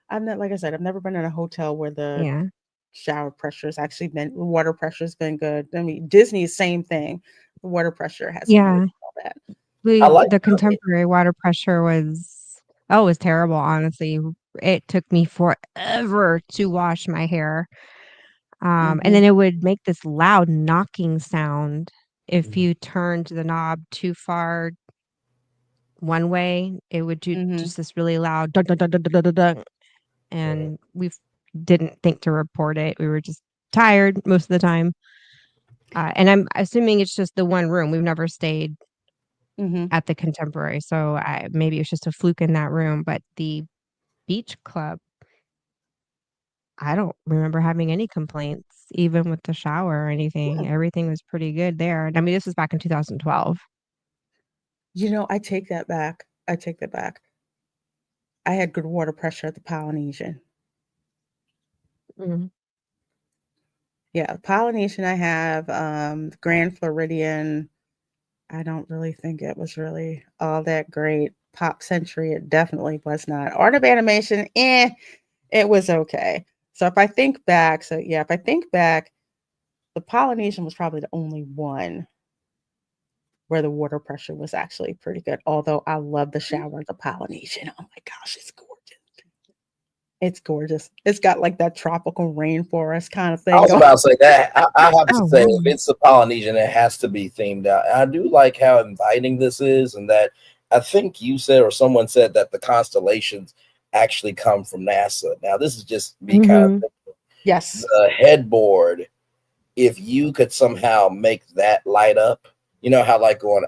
A: I'm not, like I said, I've never been in a hotel where the shower pressure has actually been, water pressure has been good. I mean, Disney, same thing. The water pressure has been all that.
B: The contemporary water pressure was terrible. Honestly, it took me forever to wash my hair. And then it would make this loud knocking sound if you turned the knob too far one way. It would do just this really loud dun, dun, dun, dun, dun, dun, dun. And we didn't think to report it. We were just tired most of the time. And I'm assuming it's just the one room. We've never stayed at the Contemporary, so maybe it was just a fluke in that room. But the beach club, I don't remember having any complaints, even with the shower or anything. Everything was pretty good there. And I mean, this was back in 2012.
A: I take that back. I had good water pressure at the Polynesian. Yeah, Polynesian I have. Grand Floridian, I don't really think it was really all that great. Pop Century, it definitely was not. Art of Animation, it was okay. So if I think back, the Polynesian was probably the only one where the water pressure was actually pretty good. Although I love the shower at the Polynesian. Oh my gosh, it's gorgeous. It's gorgeous. It's got like that tropical rainforest kind of thing.
C: I was about to say that. I have to say, if it's the Polynesian, it has to be themed out. I do like how inviting this is, and that I think you said or someone said that the constellations actually come from NASA. Now, this is just me kind of thinking.
A: Yes.
C: The headboard, if you could somehow make that light up, You know how like on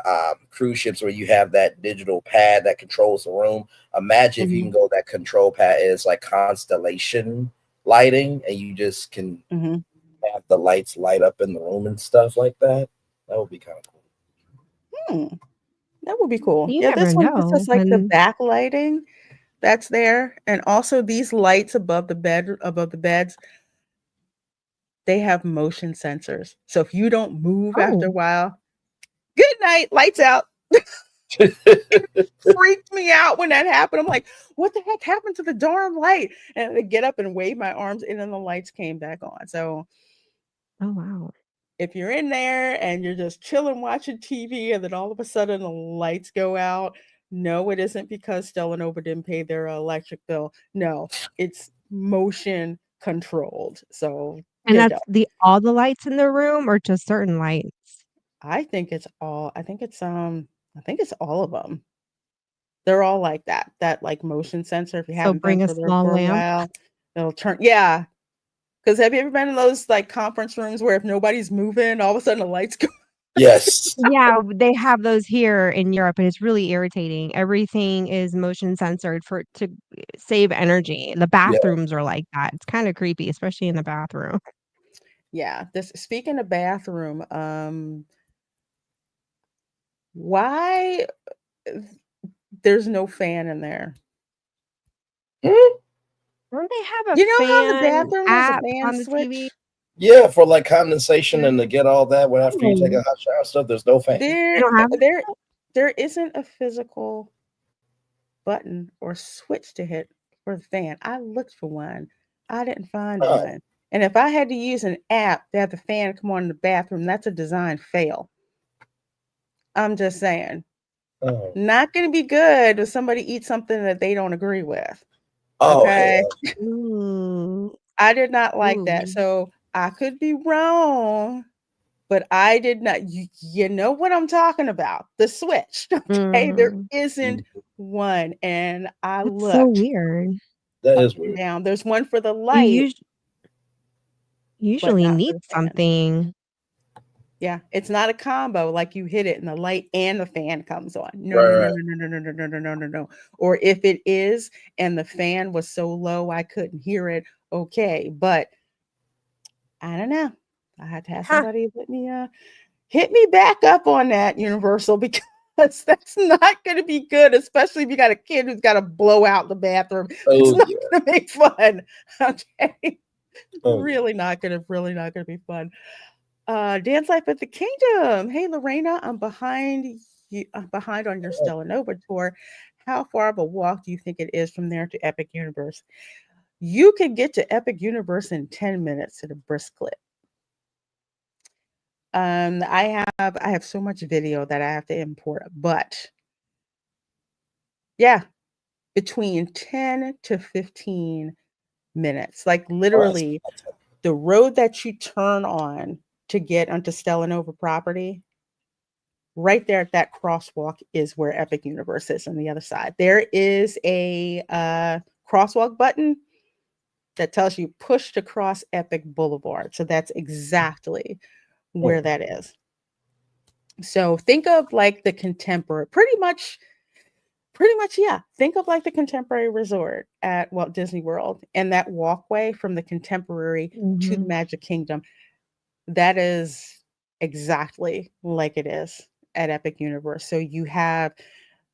C: cruise ships where you have that digital pad that controls the room? Imagine if you can go that control pad is like constellation lighting, and you just can have the lights light up in the room and stuff like that. That would be kind of
A: cool. That would be cool.
B: You never
A: this
B: know.
A: is like the backlighting that's there, and also these lights above the beds, they have motion sensors. So if you don't move after a while, good night, lights out. It freaked me out when that happened. I'm like, what the heck happened to the darn light? And I get up and wave my arms, and then the lights came back on. So,
B: oh wow.
A: If you're in there and you're just chilling watching TV, and then all of a sudden the lights go out, no, it isn't because Stella Nova didn't pay their electric bill. No, it's motion controlled. So,
B: and that's all the lights in the room, or just certain lights?
A: I think it's all of them. They're all like that like motion sensor. If you haven't been
B: bring a
A: for there
B: small
A: for a
B: lamp.
A: while, it'll turn. Yeah. Because have you ever been in those like conference rooms where if nobody's moving, all of a sudden the lights go?
C: Yes.
B: Yeah, they have those here in Europe, and it's really irritating. Everything is motion censored to save energy. The bathrooms are like that. It's kind of creepy, especially in the bathroom.
A: Yeah. Speaking of bathroom, why there's no fan in there?
B: Don't they have a fan
A: how the bathroom has a
B: app
A: fan
B: on the
A: switch?
B: TV?
C: Yeah, for like condensation and to get all that after you take a hot shower and stuff, there's no fan.
A: There isn't a physical button or switch to hit for the fan. I looked for one. I didn't find one. And if I had to use an app to have the fan come on in the bathroom, that's a design fail. I'm just saying. Not going to be good if somebody eats something that they don't agree with. Okay. I did not like that. So I could be wrong, but I did not. You know what I'm talking about? The switch. Okay. There isn't one. And I looked.
B: So weird.
C: That is weird.
A: Down. There's one for the light.
B: You usually need something.
A: Yeah, it's not a combo like you hit it and the light and the fan comes on. No. Or if it is and the fan was so low I couldn't hear it, okay. But I don't know. I had to have somebody hit me back up on that, Universal, because that's not going to be good, especially if you got a kid who's got to blow out the bathroom. It's not going to make fun. Okay. Really not going to be fun. Dance Life at the Kingdom. Hey, Lorena, I'm behind you. I'm behind on your Stella Nova tour. How far of a walk do you think it is from there to Epic Universe? You could get to Epic Universe in 10 minutes at a brisk clip. I have so much video that I have to import, but yeah, between 10 to 15 minutes. Like literally, the road that you turn on to get onto Stella Nova property, right there at that crosswalk is where Epic Universe is on the other side. There is a crosswalk button that tells you push to cross Epic Boulevard. So that's exactly where that is. So think of like the contemporary, pretty much, yeah. Think of like the contemporary resort at Walt Disney World and that walkway from the contemporary to the Magic Kingdom. That is exactly like it is at Epic Universe. So you have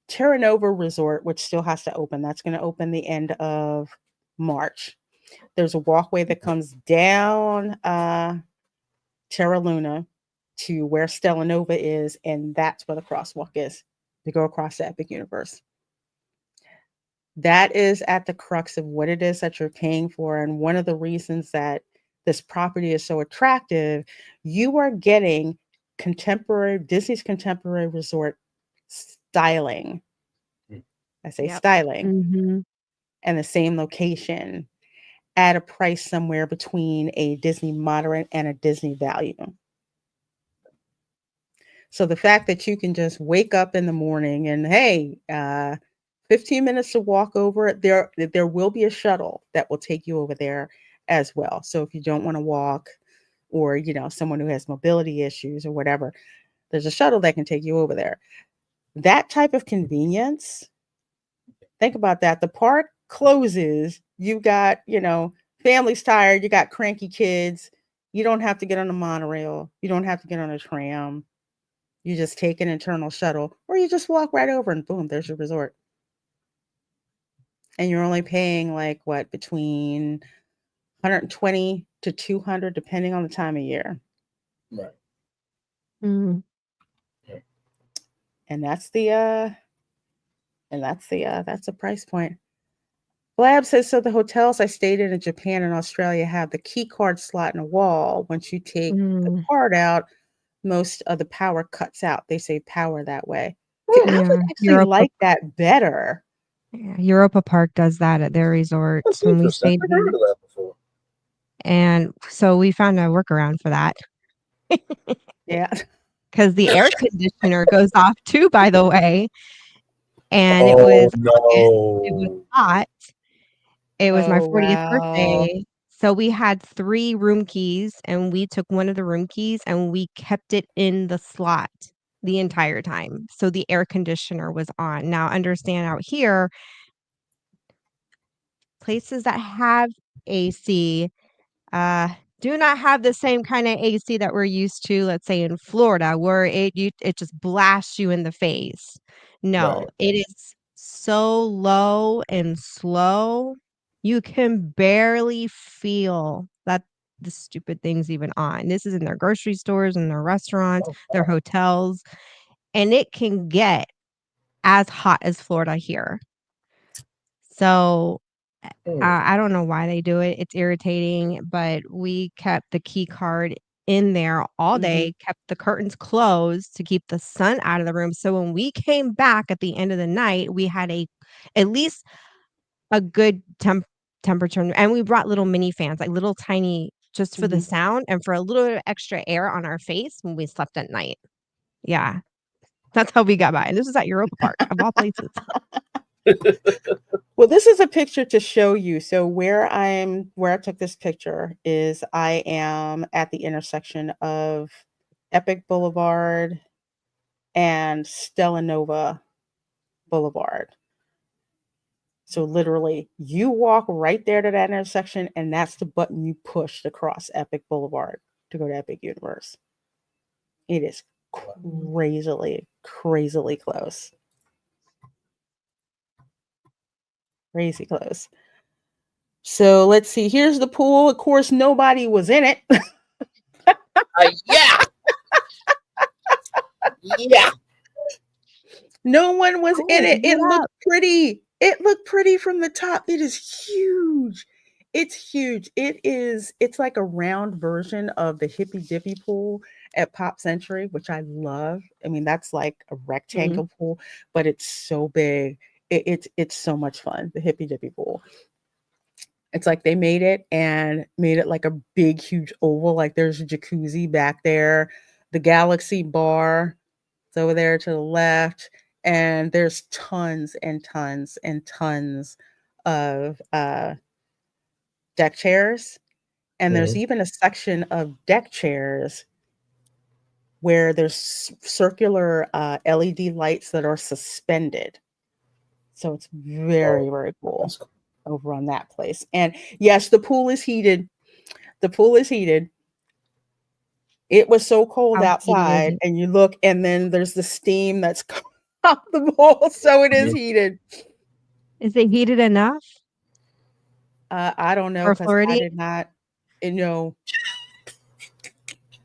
A: Terra Nova Resort, which still has to open. That's going to open the end of March. There's a walkway that comes down Terra Luna to where Stella Nova is, and that's where the crosswalk is to go across the Epic Universe. That is at the crux of what it is that you're paying for. And one of the reasons that this property is so attractive, you are getting Disney's contemporary resort styling. I say styling. And the same location at a price somewhere between a Disney moderate and a Disney value. So the fact that you can just wake up in the morning and, hey, 15 minutes to walk over, there will be a shuttle that will take you over there as well. So if you don't want to walk, or, someone who has mobility issues or whatever, There's a shuttle that can take you over there. That type of convenience, think about that. The park closes. You got, family's tired. You got cranky kids. You don't have to get on a monorail. You don't have to get on a tram. You just take an internal shuttle, or you just walk right over and boom, there's your resort. And you're only paying like what, between 120 to 200, depending on the time of year.
C: Right.
B: Mm.
A: And that's the price point. Blab says, so the hotels I stayed in Japan and Australia have the key card slot in a wall. Once you take the card out, most of the power cuts out. They save power that way. See, I would actually like that better.
B: Yeah, Europa Park does that at their resorts.
C: That's
B: when we
C: interesting.
B: stayed
C: I've heard of that before.
B: And so we found a workaround for that.
A: Yeah.
B: Because the air conditioner goes off too, by the way. And
C: Oh,
B: it was
C: no.
B: hot. It was my
A: Oh,
B: 40th
A: wow.
B: birthday. So we had 3 room keys, and we took one of the room keys and we kept it in the slot the entire time. So the air conditioner was on. Now, understand out here, places that have AC do not have the same kind of AC that we're used to, let's say in Florida, where it just blasts you in the face. No,
C: Right.
B: it is so low and slow. You can barely feel that the stupid thing's even on. This is in their grocery stores and their restaurants, their hotels, and it can get as hot as Florida here. So I don't know why they do it. It's irritating, but we kept the key card in there all day, kept the curtains closed to keep the sun out of the room. So when we came back at the end of the night, we had at least a good temperature. And we brought little mini fans, like little tiny, just for the sound and for a little bit of extra air on our face when we slept at night. Yeah. That's how we got by. And this is at Europa Park, of all places.
A: Well, this is a picture to show you. So where I took this picture is I am at the intersection of Epic Boulevard and Stella Nova Boulevard. So literally, you walk right there to that intersection, and that's the button you push to cross Epic Boulevard to go to Epic Universe. It is crazily close. Crazy close. So let's see. Here's the pool. Of course, nobody was in it.
C: Yeah. Yeah.
A: No one was in it. It looked pretty. It looked pretty from the top. It is huge. It's huge. It's like a round version of the Hippy Dippy pool at Pop Century, which I love. I mean, that's like a rectangle pool, but it's so big. It's so much fun, the Hippy Dippy pool. It's like they made it like a big, huge oval. Like there's a jacuzzi back there. The Galaxy bar is over there to the left. And there's tons and tons and tons of deck chairs. And there's even a section of deck chairs where there's circular LED lights that are suspended. So it's very, very cool over on that place. And yes, the pool is heated. The pool is heated. It was so cold outside, and you look, and then there's the steam that's coming out the pool, so it is heated.
B: Is it heated enough?
A: I don't know, because I did not.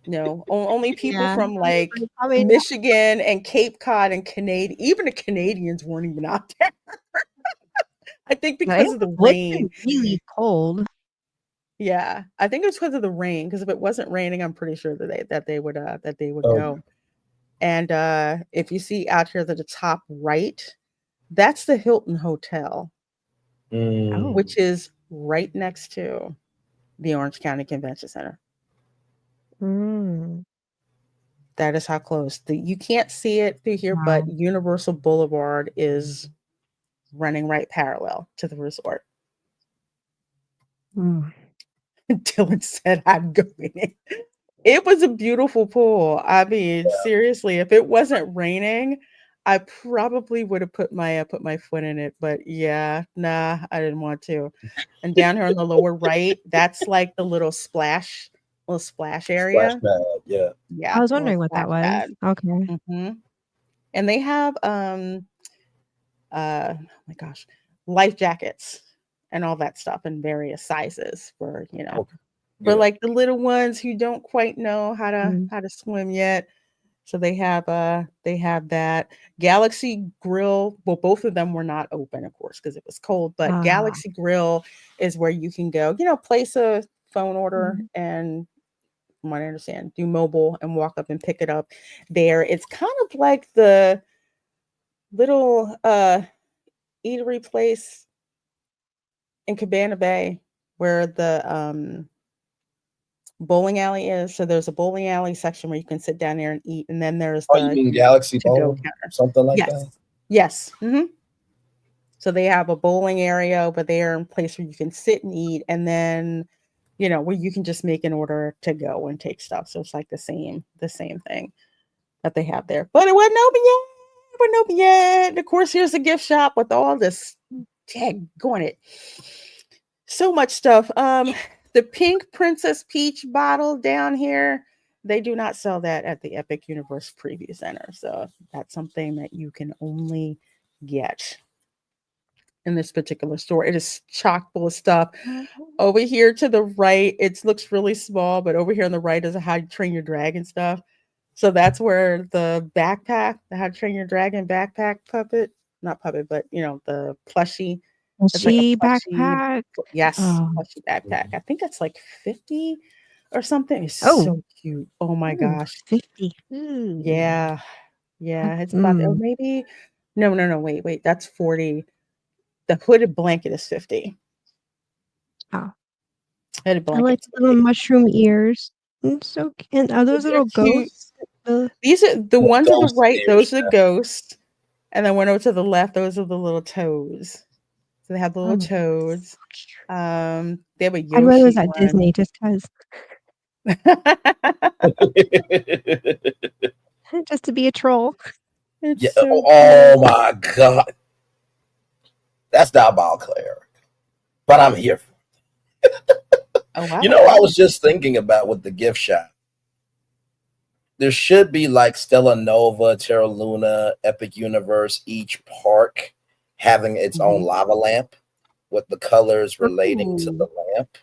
A: No, only people from like Michigan and Cape Cod and Canada. Even the Canadians weren't even out there. I think because of the rain.
B: Really cold.
A: Yeah, I think it was because of the rain. Because if it wasn't raining, I'm pretty sure that they would go. And if you see out here to the top right, that's the Hilton Hotel, which is right next to the Orange County Convention Center. That is how close. You can't see it through here, but Universal Boulevard is running right parallel to the resort. Dylan said, I'm going in. It was a beautiful pool. I mean, seriously, if it wasn't raining, I probably would have put my foot in it. But yeah, nah, I didn't want to. And down here on the lower right, that's like the little splash
C: Splash
A: area.
C: pad, yeah.
B: I
A: Yeah,
B: was
A: little
B: wondering what that
A: splash
B: was.
A: pad.
B: Okay.
A: hmm And they have oh my gosh, life jackets and all that stuff in various sizes for,
C: Okay.
A: for
C: Yeah.
A: like the little ones who don't quite know
B: Mm.
A: how to swim yet. So they have that Galaxy Grill. Well, both of them were not open, of course, because it was cold. But
B: Ah.
A: Galaxy Grill is where you can go, place a phone order
B: Mhm.
A: and, from what I understand, do mobile and walk up and pick it up there. It's kind of like the little eatery place in Cabana Bay where the bowling alley is. So there's a bowling alley section where you can sit down there and eat, and then there's
C: Oh, you
A: the
C: mean Galaxy
A: to go
C: Bowl?
A: counter.
C: Something like
A: Yes,
C: that?
A: yes. So they have a bowling area over there, and place where you can sit and eat, and then where you can just make an order to go and take stuff. So it's like the same thing that they have there. But it wasn't open yet. It wasn't open yet. And of course, here's a gift shop with all this tag going it. So much stuff. The pink Princess Peach bottle down here, they do not sell that at the Epic Universe Preview Center. So that's something that you can only get in this particular store. It is chock full of stuff. Over here to the right, it looks really small, but over here on the right is a How to Train Your Dragon stuff. So that's where the backpack, the How to Train Your Dragon backpack puppet, not puppet, but the plushie.
B: Was
A: It's like a
B: she
A: plushie,
B: backpack?
A: yes,
B: Oh.
A: plushie backpack. I think it's like 50 or something. It's
B: Oh.
A: so cute. Oh my
B: Ooh,
A: gosh.
B: 50. Ooh.
A: Yeah. Yeah. It's about,
B: Mm.
A: maybe, no, wait, that's 40. The hooded blanket is 50.
B: Oh.
A: Hooded
B: I like
A: blanket's
B: the little
A: 50.
B: mushroom ears. So cute. Are those
A: They're
B: little
A: cute.
B: ghosts? The
A: These are the
C: Well,
A: ones to the
C: ghost
A: right,
C: ears,
A: those are the ghosts. And then one over to the left, those are the little toads. So they have the little
B: oh,
A: toads.
B: so cute.
A: They have a
B: I'd rather it was
A: Yoshi
B: at
A: one.
B: Disney just 'cause. Just to be a troll.
C: Yeah.
A: It's so
C: Oh
A: cute.
C: my God. That's diabolical, Eric. But I'm here for
A: Oh, I
C: You
A: don't
C: know, I
A: know.
C: was just thinking about with the gift shop. There should be like Stella Nova, Terra Luna, Epic Universe, each park having its own
A: Mhm.
C: lava lamp with the colors relating to the
A: Ooh.
C: lamp.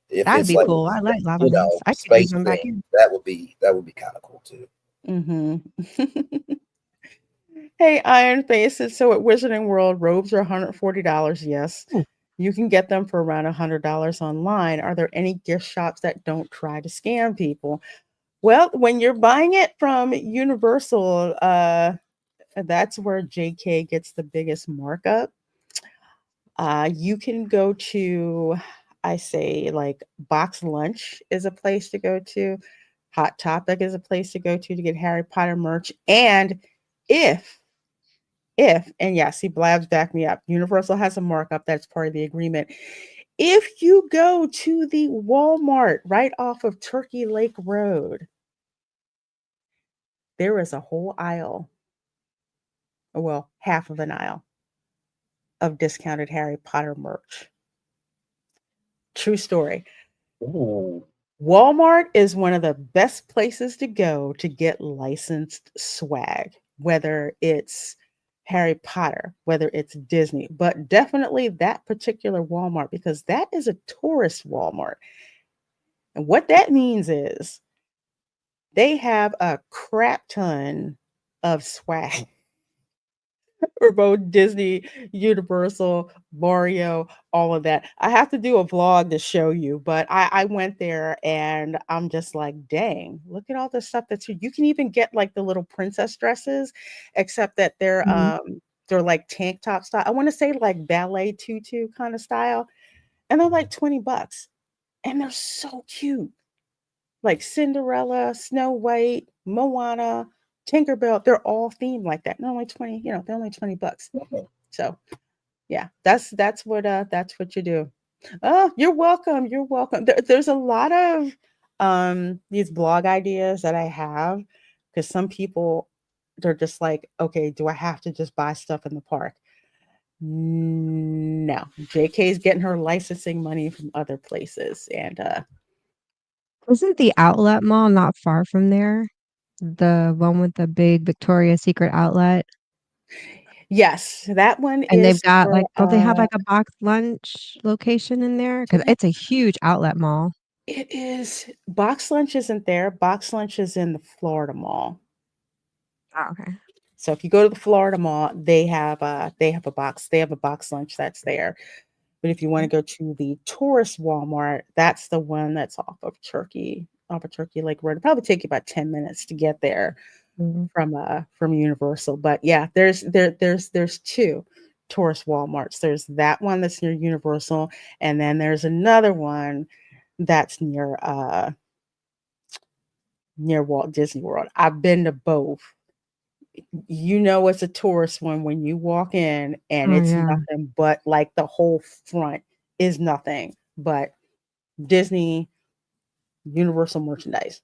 C: If
B: That'd
C: it's
B: be
C: like,
B: cool. I like lava lamps. I could use
C: space
B: one back
C: theme,
B: here.
C: that would be kind of cool too.
A: Mhm. Hey, Iron Faces. So at Wizarding World, robes are $140. Yes.
B: Ooh.
A: You can get them for around $100 online. Are there any gift shops that don't try to scam people? Well, when you're buying it from Universal, that's where JK gets the biggest markup. You can go to, I say, like Box Lunch is a place to go to. Hot Topic is a place to go to get Harry Potter merch. And if and yes, see, Blabs back me up. Universal has a markup that's part of the agreement. If you go to the Walmart right off of Turkey Lake Road, there is a whole aisle, well, half of an aisle of discounted Harry Potter merch. True story.
C: Ooh.
A: Walmart is one of the best places to go to get licensed swag, whether it's Harry Potter, whether it's Disney, but definitely that particular Walmart because that is a tourist Walmart. And what that means is they have a crap ton of swag for both Disney, Universal, Mario, all of that. I have to do a vlog to show you, but I went there and I'm just like, dang, look at all the stuff that's here. You can even get like the little princess dresses, except that
B: Mhm.
A: they're like tank top style. I want to say like ballet tutu kind of style, and they're like $20, and they're so cute. Like Cinderella, Snow White, Moana, Tinkerbell, they're all themed like that. They're only 20, they're only $20. So yeah, that's what you do. Oh, you're welcome. You're welcome. There's a lot of these blog ideas that I have, because some people, they're just like, okay, do I have to just buy stuff in the park? No, JK is getting her licensing money from other places, and
B: Isn't the outlet mall not far from there? The one with the big Victoria's Secret outlet?
A: yes, that one
B: And they've
A: is
B: got,
A: for
B: like don't they have, like, a box lunch location in there?
A: do
B: Because
A: they?
B: it's a huge outlet mall.
A: It is Box Lunch isn't there. Box Lunch is in the Florida Mall.
B: Oh, okay.
A: So if you go to the Florida Mall, they have a box lunch that's there. But if you want to go to the tourist Walmart, that's the one that's off of Turkey Lake Road. It'll probably take you about 10 minutes to get there
B: Mhm.
A: from Universal. But yeah, there's two tourist Walmarts. There's that one that's near Universal, and then there's another one that's near Walt Disney World. I've been to both. You know it's a tourist one when you walk in and
B: Oh,
A: it's
B: yeah.
A: nothing but like the whole front is nothing but Disney Universal merchandise.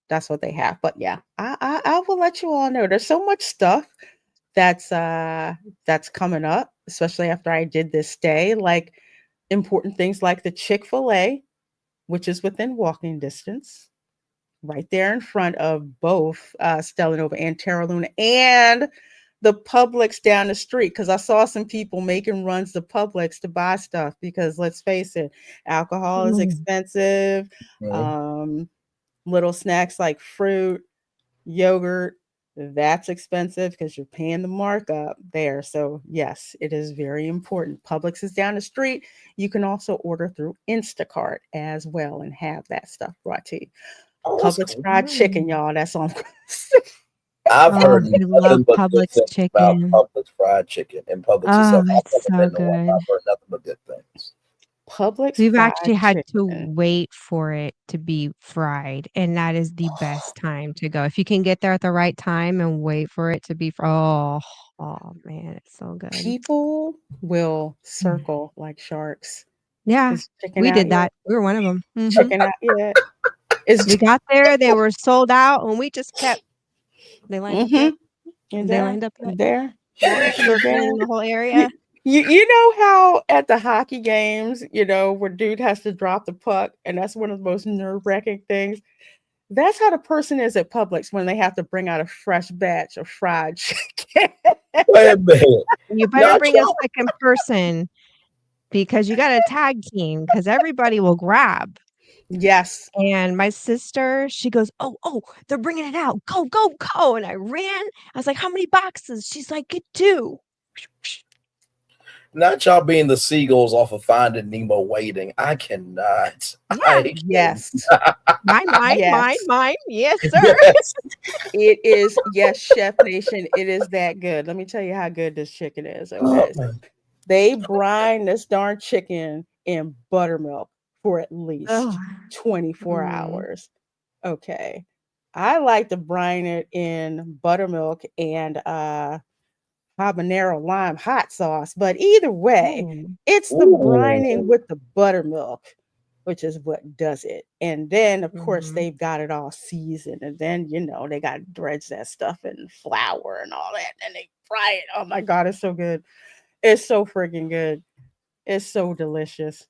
A: That's what they have. But yeah, I will let you all know. There's so much stuff that's coming up, especially after I did this day. Like important things like the Chick-fil-A, which is within walking distance, right there in front of both Stella Nova and Terra Luna and the Publix down the street. Because I saw some people making runs to Publix to buy stuff because let's face it, alcohol is
B: Mm.
A: expensive.
C: Mhm.
A: Little snacks like fruit, yogurt, that's expensive because you're paying the markup there. So yes, it is very important. Publix is down the street. You can also order through Instacart as well and have that stuff brought to you.
C: Oh, that's
A: Publix
C: cool.
A: fried chicken,
B: Mm.
A: y'all. That's all I'm gonna say.
C: I've
B: Oh,
C: heard
B: I love
C: nothing but good
B: Publix
C: things about
B: chicken.
C: Publix fried chicken and Publix
B: Oh,
C: itself. I've
B: it's
C: never
B: so
C: been to one.
B: good.
C: I've heard nothing but good things.
A: Publix
B: We've
A: fried
B: actually had to
A: chicken.
B: wait for it to be fried, and that is the best time to go. If you can get there at the right time and wait for it to be oh, man, it's so good.
A: People will
B: Mm.
A: circle like sharks.
B: Yeah,
A: Is chicken
B: we
A: out
B: did
A: yet?
B: that. We were one of them.
A: Chicken out yet? Is
B: We got there, they were sold out, and we just kept "They lined up
A: mm-hmm.
B: yet?
A: You're
B: They
A: there.
B: lined up yet?"
A: There. You're there.
B: Circling the whole
A: You,
B: area.
A: you know how at the hockey games, where dude has to drop the puck, and that's one of the most nerve-wracking things. That's how the person is at Publix when they have to bring out a fresh batch of fried chicken.
C: Wait a minute.
B: You better
C: Not
B: bring a
C: y'all.
B: second person because you got a tag team because everybody will grab.
A: Yes.
B: And my sister, she goes, "Oh, they're bringing it out. Go, go, go." And I ran. I was like, "How many boxes?" She's like, "Get 2."
C: Not y'all being the seagulls off of Finding Nemo waiting. I cannot.
B: Yeah.
C: I
A: Yes.
B: Mine, mine, mine,
A: Yes.
B: mine. Yes, sir.
C: yes.
A: It is. Yes, Chef Nation. It is that good. Let me tell you how good this chicken is. Okay. So they brine this darn chicken in buttermilk for at
B: Oh.
A: least 24
B: Mm.
A: hours. Okay. I like to brine it in buttermilk and habanero lime hot sauce. But either way,
B: Mm.
A: it's the brining
C: Ooh.
A: with the buttermilk, which is what does it. And then, of course,
B: Mhm.
A: they've got it all seasoned. And then, they got to dredge that stuff in flour and all that. And they fry it. Oh my God, it's so good. It's so freaking good. It's so delicious.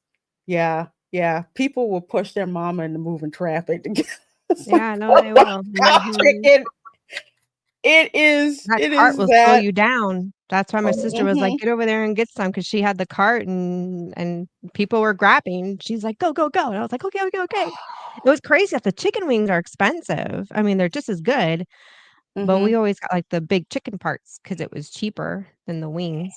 A: Yeah. Yeah. People will push their mama into moving traffic to get some
B: Yeah, no, they will.
A: fried
B: Mhm.
A: chicken. It is,
B: That
A: it
B: cart
A: is
B: will slow
A: that.
B: you down. That's why my sister was like,
A: Mhm.
B: "Get over there and get some," because she had the cart and people were grabbing. She's like, "Go, go, go." And I was like, "Okay, okay, okay." It was crazy that the chicken wings are expensive. I mean, they're just as good, but we
A: Mhm.
B: always got, like, the big chicken parts because it was cheaper than the wings.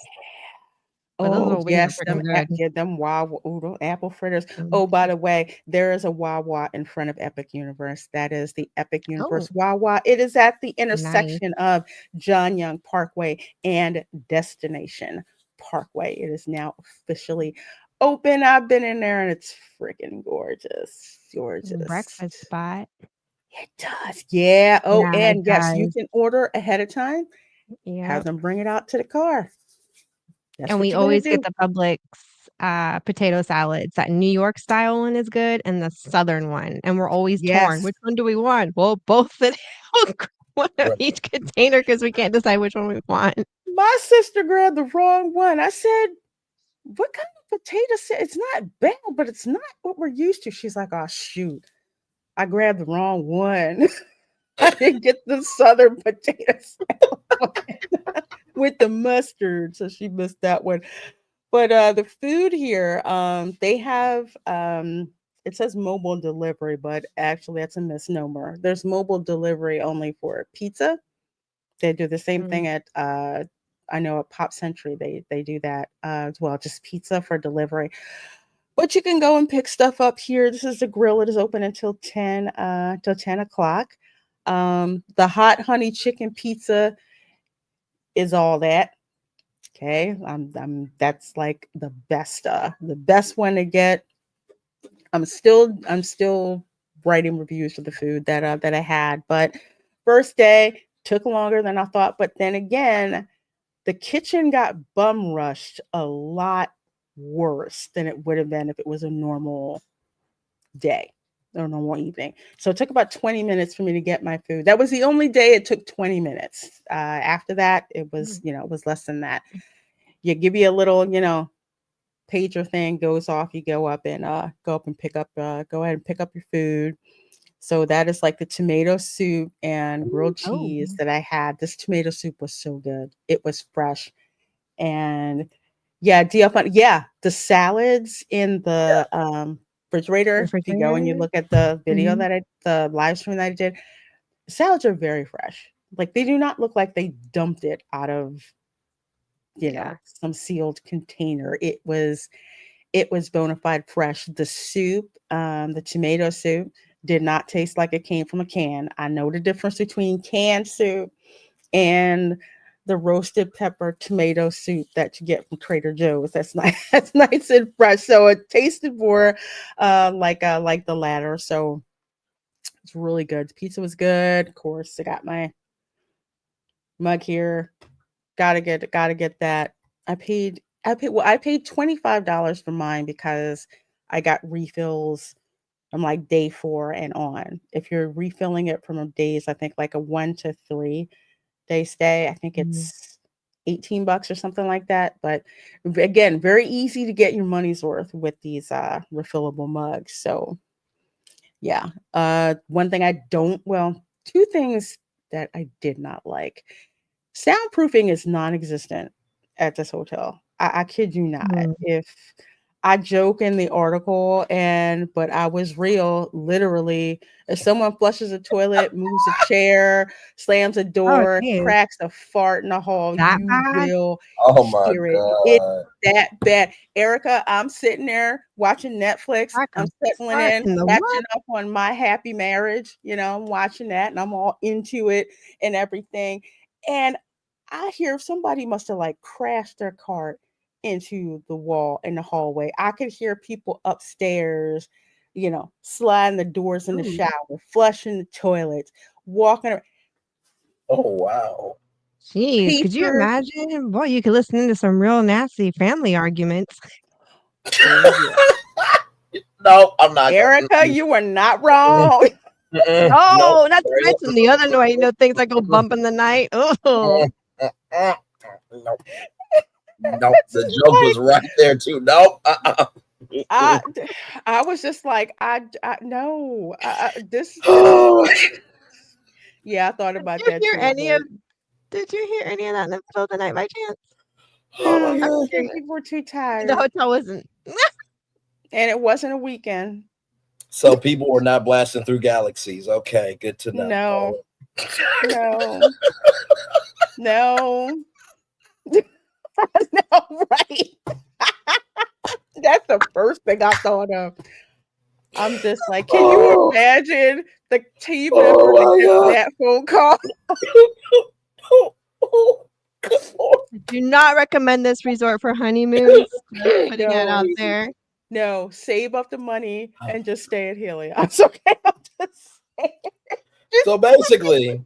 B: But those
A: Oh,
B: little wings are
A: yes,
B: freaking good.
A: them Wawa them apple fritters.
B: Mm.
A: Oh, by the way, there is a Wawa in front of Epic Universe. That is the Epic
B: Oh,
A: Universe Wawa. It is at the
B: nice.
A: intersection of John Young Parkway and Destination Parkway. It is now officially open. I've been in there and it's freaking gorgeous. Gorgeous.
B: Breakfast spot.
A: It does. Yeah. Oh,
B: Yeah, it
A: and yes, you
B: does.
A: can order ahead of time, have
B: Yep.
A: them bring it out to the car. That's
B: And
A: what
B: we
A: you're gonna
B: always get
A: do.
B: the Publix, potato salads. That New York style one is good, and the Southern one. And we're always torn.
A: Yes.
B: Which one do we want? Well, both one of each container because we can't decide which one we want.
A: My sister grabbed the wrong one. I said, what kind of potato salad? It's not bad, but it's not what we're used to. She's like, oh, shoot. I grabbed the wrong one. I didn't get the Southern potato salad with the mustard. So she missed that one. But the food here, they have it says mobile delivery, but actually that's a misnomer. There's mobile delivery only for pizza. They do the same thing at I know at Pop Century they do that as well, just pizza for delivery. But you can go and pick stuff up here. This is the grill. It is open until 10 o'clock. The hot honey chicken pizza is all that. Okay, that's like the best one to get. I'm still writing reviews for the food that I had, but first day took longer than I thought. But then again, the kitchen got bum rushed a lot worse than it would have been if it was a normal day or normal evening. So it took about 20 minutes for me to get my food. That was the only day it took 20 minutes. After that, it was, it was less than that. You give you a little, pager thing goes off. You go up and pick up, go ahead and pick up your food. So that is like the tomato soup and grilled cheese that I had. This tomato soup was so good. It was fresh. And the salads in the refrigerator. If you go and you look at the video the live stream that I did, salads are very fresh. Like they do not look like they dumped it out of, some sealed container. It was bona fide fresh. The soup, the tomato soup, did not taste like it came from a can. I know the difference between canned soup and the roasted pepper tomato soup that you get from Trader Joe's. That's nice. That's nice and fresh. So it tasted more like the latter. So it's really good. The pizza was good. Of course, I got my mug here. Gotta get that. I paid $25 for mine because I got refills from like day 4 and on. If you're refilling it from days, I think like a 1 to 3 day stay, I think it's $18 or something like that. But again, very easy to get your money's worth with these refillable mugs. So yeah. One thing two things that I did not like. Soundproofing is non-existent at this hotel. I kid you not. If I joke in the article, but I was real. Literally, if someone flushes a toilet, moves a chair, slams a door, cracks a fart in the hall, will hear it. It's that bad. Erica, I'm sitting there watching Netflix. I'm settling in, catching up on My Happy Marriage. I'm watching that, and I'm all into it and everything. And I hear somebody must have like crashed their cart into the wall in the hallway. I could hear people upstairs, sliding the doors in the shower, flushing the toilets, walking around.
C: Oh, wow.
B: Jeez, could you imagine? Boy, you could listen to some real nasty family arguments.
C: No, I'm not.
A: Erica, you were not wrong.
B: Oh, not to mention the other way, things that go bump in the night. Oh.
C: Nope, the joke was right there too. Nope.
A: I was just like, no. This. Yeah, I thought about that.
B: Did you hear any of that in the middle of the night by chance?
A: Oh, people were too tired.
B: The hotel wasn't.
A: And it wasn't a weekend.
C: So people were not blasting through galaxies. Okay, good to know.
A: No. No, right. That's the first thing I thought of. I'm just like, can you imagine the team member to get that phone call?
B: Do not recommend this resort for honeymoons. Putting it out there.
A: No, save up the money and just stay at Helios. Okay, I'm just saying.
C: So basically,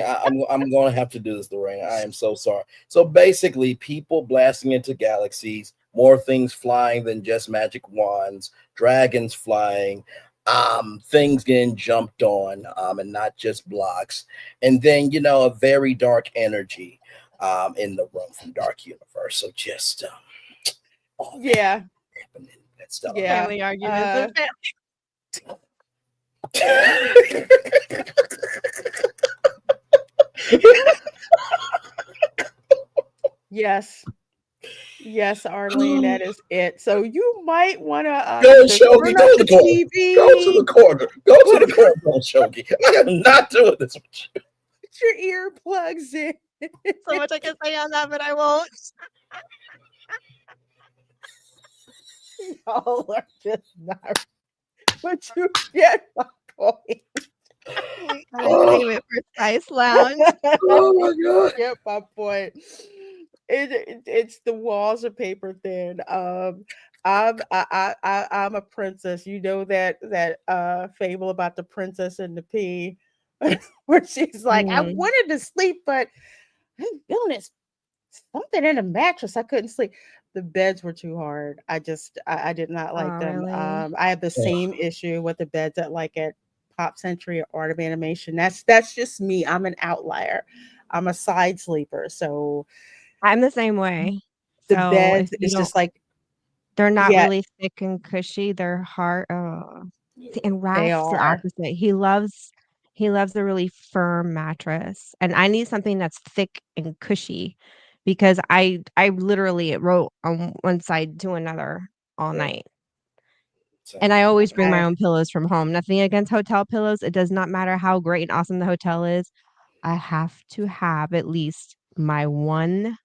C: I'm going to have to do this, Lorraine. I am so sorry. So basically, people blasting into galaxies more things flying than just magic wands, dragons flying, things getting jumped on, and not just blocks. And then, a very dark energy in the room from Dark Universe. So just all that happening at Stella Nova.
B: Family arguments.
A: Yes, Arlene, that is it. So you might want to
C: go,
A: turn
C: Shogi,
A: up
C: go to
A: the
C: the corner.
A: TV.
C: Go to the corner. Go to the corner, Shogi. I am not doing this with you.
A: Put your earplugs in.
B: So much I can say on that, but I won't.
A: Y'all are just not. But you get my point.
B: I save it for Spice Lounge.
C: Oh my god!
A: Get my point. It's the walls are paper thin. I'm a princess. You know that fable about the princess and the pea, where she's like, I wanted to sleep, but I'm feeling it. Something in the mattress. I couldn't sleep. The beds were too hard. I did not like them.
B: Really?
A: I have the same issue with the beds at Pop Century or Art of Animation. That's just me. I'm an outlier. I'm a side sleeper. So
B: I'm the same way.
A: the
B: So
A: beds
B: if you
A: is just like
B: they're not really thick and cushy. They're hard. See, and Ralph's the opposite. He loves a really firm mattress, and I need something that's thick and cushy because I literally wrote on one side to another all night. And I always bring my own pillows from home. Nothing against hotel pillows. It does not matter how great and awesome the hotel is. I have to have at least my one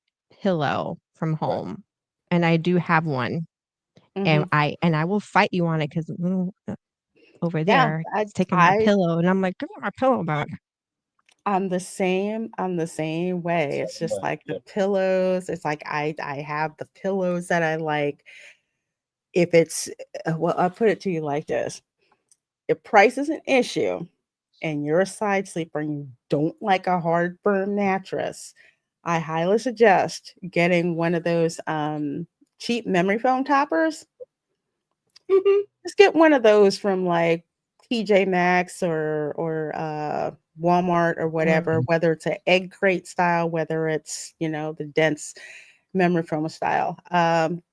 B: pillow from home. And I do have one. And I will fight you on it because over there it's taking my pillow. And I'm like, give me my pillow back.
A: I'm the same way. It's just like the pillows. It's like I have the pillows that I like. If it's I'll put it to you like this. If price is an issue and you're a side sleeper and you don't like a hard firm mattress, I highly suggest getting one of those cheap memory foam toppers. Just get one of those from like TJ Maxx or Walmart or whatever, whether it's an egg crate style, whether it's, the dense memory foam style.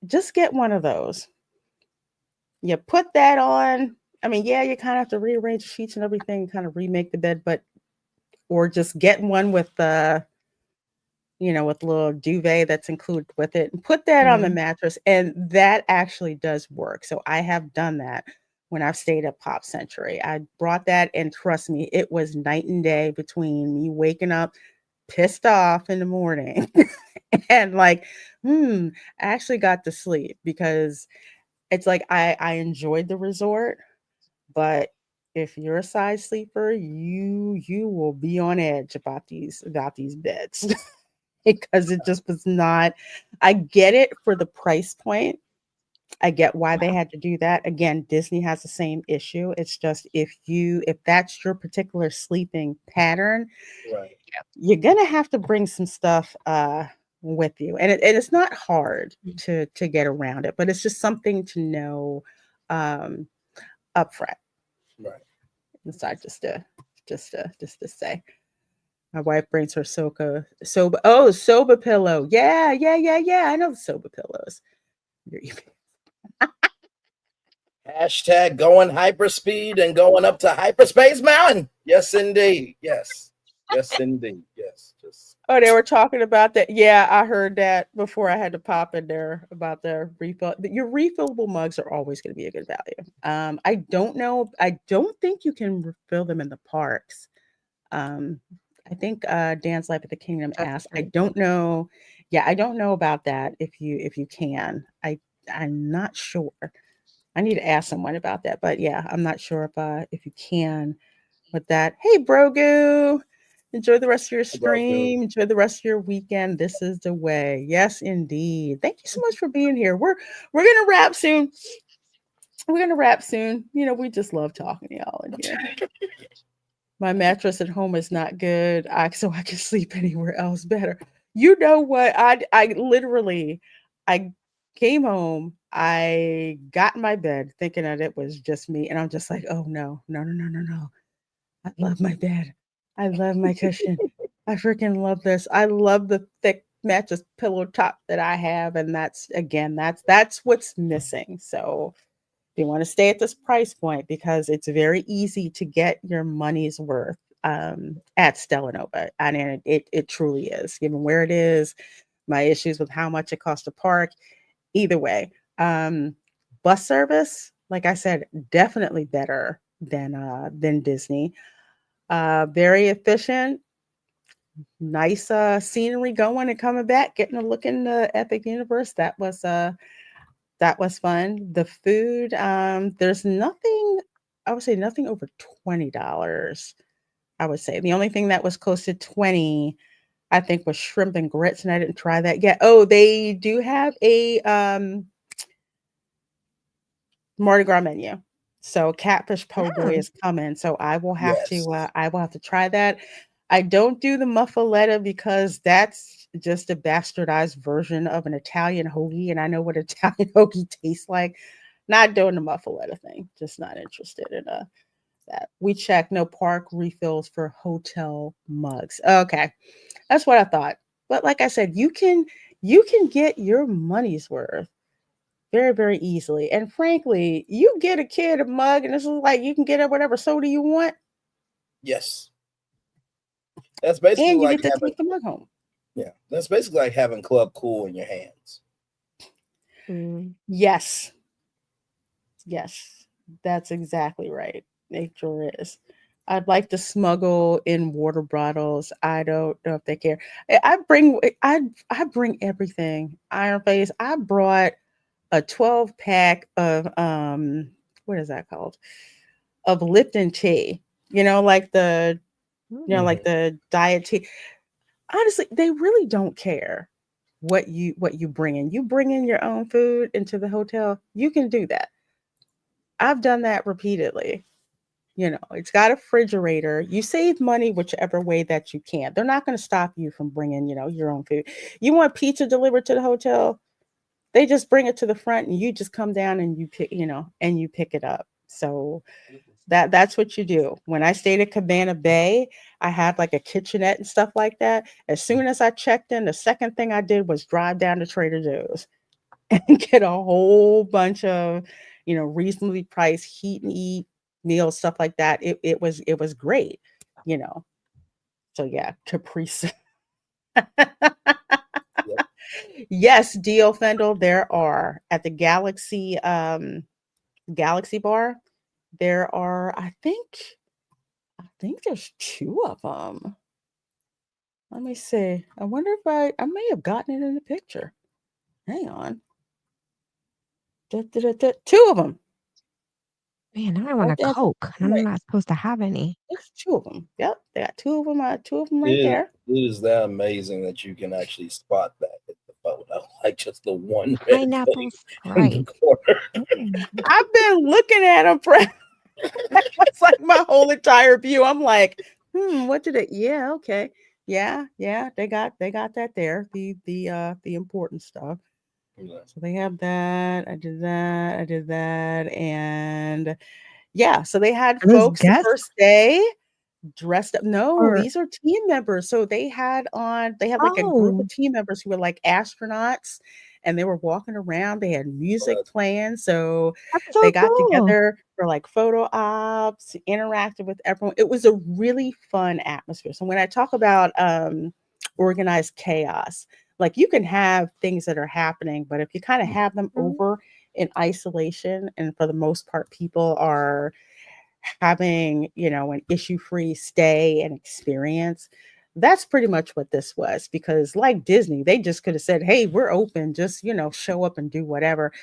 A: Just get one of those. You put that on. I mean, yeah, you kind of have to rearrange the sheets and everything, kind of remake the bed, or just get one with with little duvet that's included with it and put that on the mattress. And that actually does work. So I have done that when I've stayed at Pop Century. I brought that, and trust me, it was night and day between me waking up pissed off in the morning and like, I actually got to sleep because it's like I enjoyed the resort, but if you're a side sleeper, you will be on edge about these beds because it just was not. I get it for the price point. I get why they had to do that. Again, Disney has the same issue. It's just if that's your particular sleeping pattern, you're gonna have to bring some stuff with you, and it's not hard to get around it, but it's just something to know upfront.
C: Right.
A: Inside, just to say. My wife brings her Soba pillow. Yeah. I know the Soba pillows.
C: Hashtag going hyperspeed and going up to hyperspace mountain. Yes, indeed. Yes, indeed. Yes.
A: Oh, they were talking about that. Yeah, I heard that before I had to pop in there about the refill. Your refillable mugs are always going to be a good value. I don't know. I don't think you can refill them in the parks. I think Dan's Life at the Kingdom asked. I don't know. Yeah, I don't know about that. If you can, I'm not sure. I need to ask someone about that. But yeah, I'm not sure if you can with that. Hey, Brogu. Enjoy the rest of your stream. Enjoy the rest of your weekend. This is the way. Yes, indeed. Thank you so much for being here. We're gonna wrap soon. We just love talking to y'all in here. My mattress at home is not good, so I can sleep anywhere else better. You know what? I literally Came home. I got in my bed thinking that it was just me. And I'm just like, oh no, no, no, no, no, no. I love my bed. I love my cushion. I freaking love this. I love the thick mattress pillow top that I have. And that's again, that's what's missing. So you want to stay at this price point because it's very easy to get your money's worth at Stella Nova. And it truly is, given where it is, my issues with how much it costs to park. Either way, bus service, like I said, definitely better than Disney. Very efficient, nice scenery going and coming back, getting a look in the Epic Universe. That was fun. The food, there's nothing, I would say nothing over $20. I would say the only thing that was close to 20, I think, was shrimp and grits, and I didn't try that yet. Oh, they do have a Mardi Gras menu. So catfish po' boy
B: Oh,
A: is coming. So
C: Yes.
A: I will have to try that. I don't do the muffaletta because that's just a bastardized version of an Italian hoagie, and I know what Italian hoagie tastes like. Not doing the muffaletta thing. Just not interested in that. We check no park refills for hotel mugs. Okay, that's what I thought. But like I said, you can get your money's worth very, very easily. And frankly, you get a kid a mug, and this is like you can get it whatever soda you want,
C: Yes. That's basically
A: and you
C: like
A: get to
C: having,
A: take the mug home.
C: yeah, that's basically like having Club Cool in your hands.
B: mm.
A: Yes, yes, that's exactly right. It sure is. I'd like to smuggle in water bottles. I don't know if they care. I bring everything. Iron Face. I brought a 12 pack of what is that called? Of Lipton tea. Like like
B: Mm.
C: Hmm.
A: the diet tea. Honestly, they really don't care what you bring in. You bring in your own food into the hotel, you can do that. I've done that repeatedly. It's got a refrigerator. You save money whichever way that you can. They're not going to stop you from bringing, your own food. You want pizza delivered to the hotel, they just bring it to the front and you just come down and you pick it up. So that's what you do. When I stayed at Cabana Bay, I had like a kitchenette and stuff like that. As soon as I checked in, the second thing I did was drive down to Trader Joe's and get a whole bunch of, reasonably priced heat and eat meals, stuff like that. It was great, you know. So yeah, Caprice.
C: Yep.
A: Yes, Dio Fendel, there are at the Galaxy Bar. There are, I think there's two of them. Let me see. I wonder if I may have gotten it in the picture. Hang on. Two of them.
B: Man, now I want
A: Right
B: a
A: there.
B: Coke, and I'm
A: Right.
B: not supposed to have any.
A: There's two of them. Yep. They got two of them
C: It
A: right
C: is,
A: there.
C: it is that amazing that you can actually spot that in the photo, like just the one red
B: Pineapple
C: thing in the
B: Sprite.
C: corner.
B: Mm.
A: I've been looking at them for that was like my whole entire view. I'm like, what did it? Yeah, okay. Yeah. They got that there. The important stuff.
C: Yeah.
A: So they have that. I did that. And yeah, so they had
B: Are those
A: folks the
B: guests
A: first day dressed up. No,
B: or
A: these are team members. So they had like a group
B: oh,
A: of team members who were like astronauts, and they were walking around. They had
C: Oh,
A: music playing. So
B: that's so
A: they got
B: cool.
A: together for like photo ops, interacted with everyone. It was a really fun atmosphere. So when I talk about organized chaos, like you can have things that are happening, but if you kind of have them
B: Mhm.
A: over in isolation, and for the most part, people are having, an issue-free stay and experience. That's pretty much what this was, because like Disney, they just could have said, "Hey, we're open, just, show up and do whatever."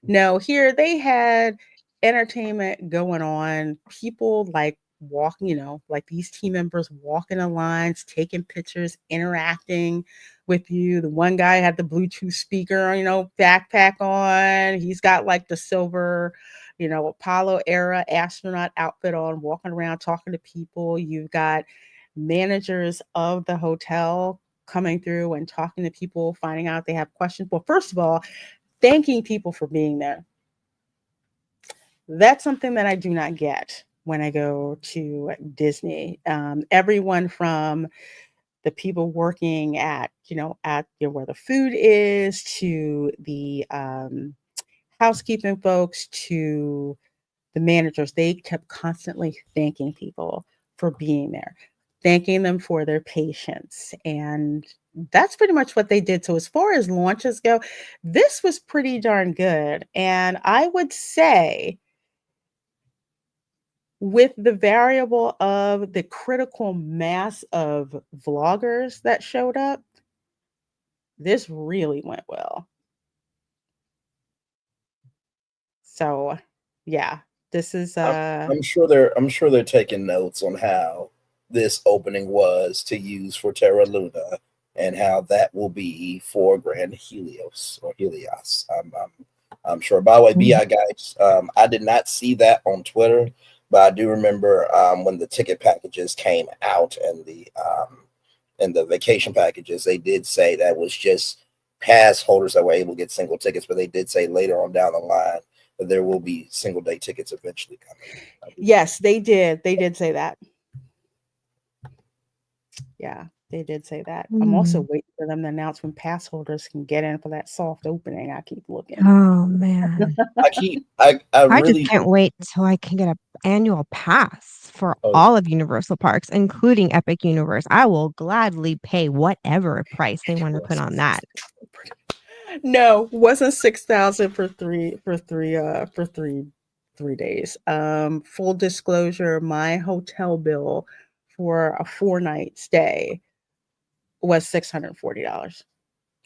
A: No, here they had entertainment going on. People like walking, like these team members walking the lines, taking pictures, interacting with you. The one guy had the Bluetooth speaker, backpack on. He's got like the silver, Apollo era astronaut outfit on, walking around talking to people. You've got managers of the hotel coming through and talking to people, finding out if they have questions. Well, first of all, thanking people for being there. That's something that I do not get when I go to Disney. Everyone from the people working at where the food is, to the housekeeping folks, to the managers, they kept constantly thanking people for being there, thanking them for their patience. And that's pretty much what they did. So as far as launches go, this was pretty darn good. And I would say, with the variable of the critical mass of vloggers that showed up, this really went well. So, yeah, this is
C: I'm sure they're taking notes on how this opening was to use for Terra Luna and how that will be for Grand Helios or Helios. I'm sure. By the way, BI guys, I did not see that on Twitter, but I do remember when the ticket packages came out and the vacation packages, they did say that was just pass holders that were able to get single tickets, but they did say later on down the line that there will be single day tickets eventually coming.
A: Yes, they did. They did say that. Yeah, they did say that. I'm also waiting for them to announce when pass holders can get in for that soft opening. I keep looking.
B: Oh man.
C: I really
B: just can't wait till I can get an annual pass for all of Universal parks, including Epic Universe. I will gladly pay whatever price they want to put on that.
A: No, wasn't 6,000 for three days. Full disclosure, my hotel bill for a 4-night stay was $640.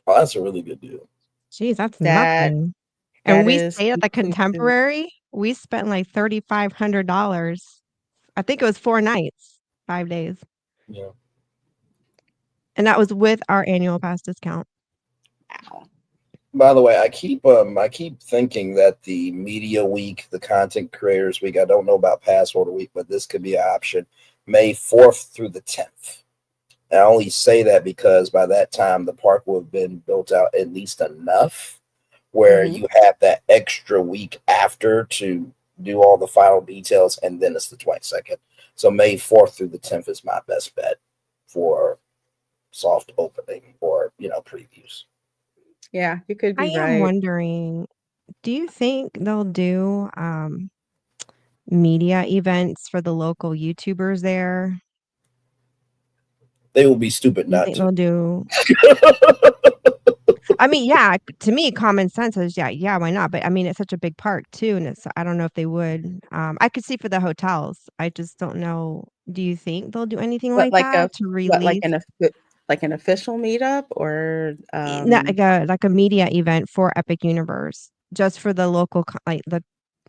C: Oh, that's a really good deal.
B: Jeez, that's nothing. And we stayed at the
A: inclusive.
B: Contemporary. We spent like $3,500. I think it was 4 nights, 5 days.
C: Yeah.
B: And that was with our annual pass discount.
A: Wow.
C: By the way, I keep thinking that the media week, the content creators week, I don't know about pass holder week, but this could be an option, May 4th through the 10th. I only say that because by that time the park will have been built out at least enough where you have that extra week after to do all the final details, and then it's the 22nd. So May 4th through the 10th is my best bet for soft opening or previews.
A: Yeah, you could be right.
B: I am wondering, do you think they'll do media events for the local YouTubers there?
C: They will be stupid not to.
B: They'll do. I mean, yeah, to me, common sense is, yeah, why not? But I mean, it's such a big park too, and I don't know if they would. I could see for the hotels. I just don't know. Do you think they'll do anything like that to release?
A: Like an official meetup, or
B: like a media event for Epic Universe, just for the local,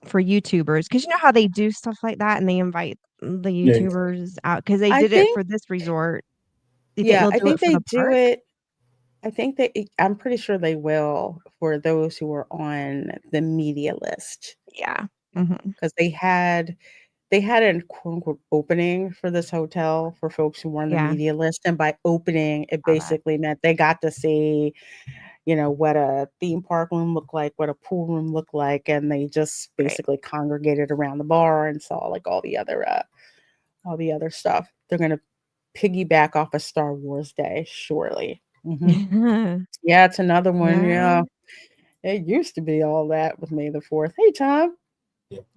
B: for YouTubers, because you know how they do stuff like that, and they invite the YouTubers out because they did it for this resort.
A: I think they do it. I'm pretty sure they will for those who are on the media list.
B: Yeah,
A: because they had a quote unquote opening for this hotel for folks who were on the media list, and by opening, it basically meant they got to see, what a theme park room looked like, what a pool room looked like, and they just basically congregated around the bar and saw like all the other stuff. They're gonna piggyback off of Star Wars Day, surely. Yeah, it's another one. Yeah, it used to be all that with May the 4th. Hey, Tom.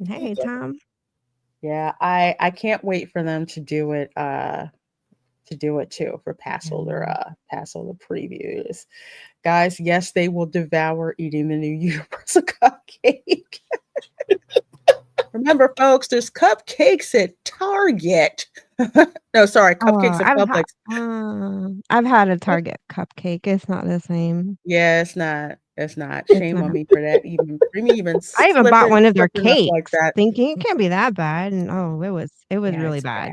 B: Hey, Tom.
A: Yeah, I can't wait for them to do it too for pass holder previews. Guys, yes, they will devour eating the new Universal cupcake. Remember, folks, there's cupcakes at Target. No, sorry, cupcakes at Publix.
B: I've had a Target cupcake. It's not the same.
A: Yeah, it's not. It's not. Shame on me for that.
B: I even bought one of their cakes like that, thinking it can't be that bad, and it was really bad.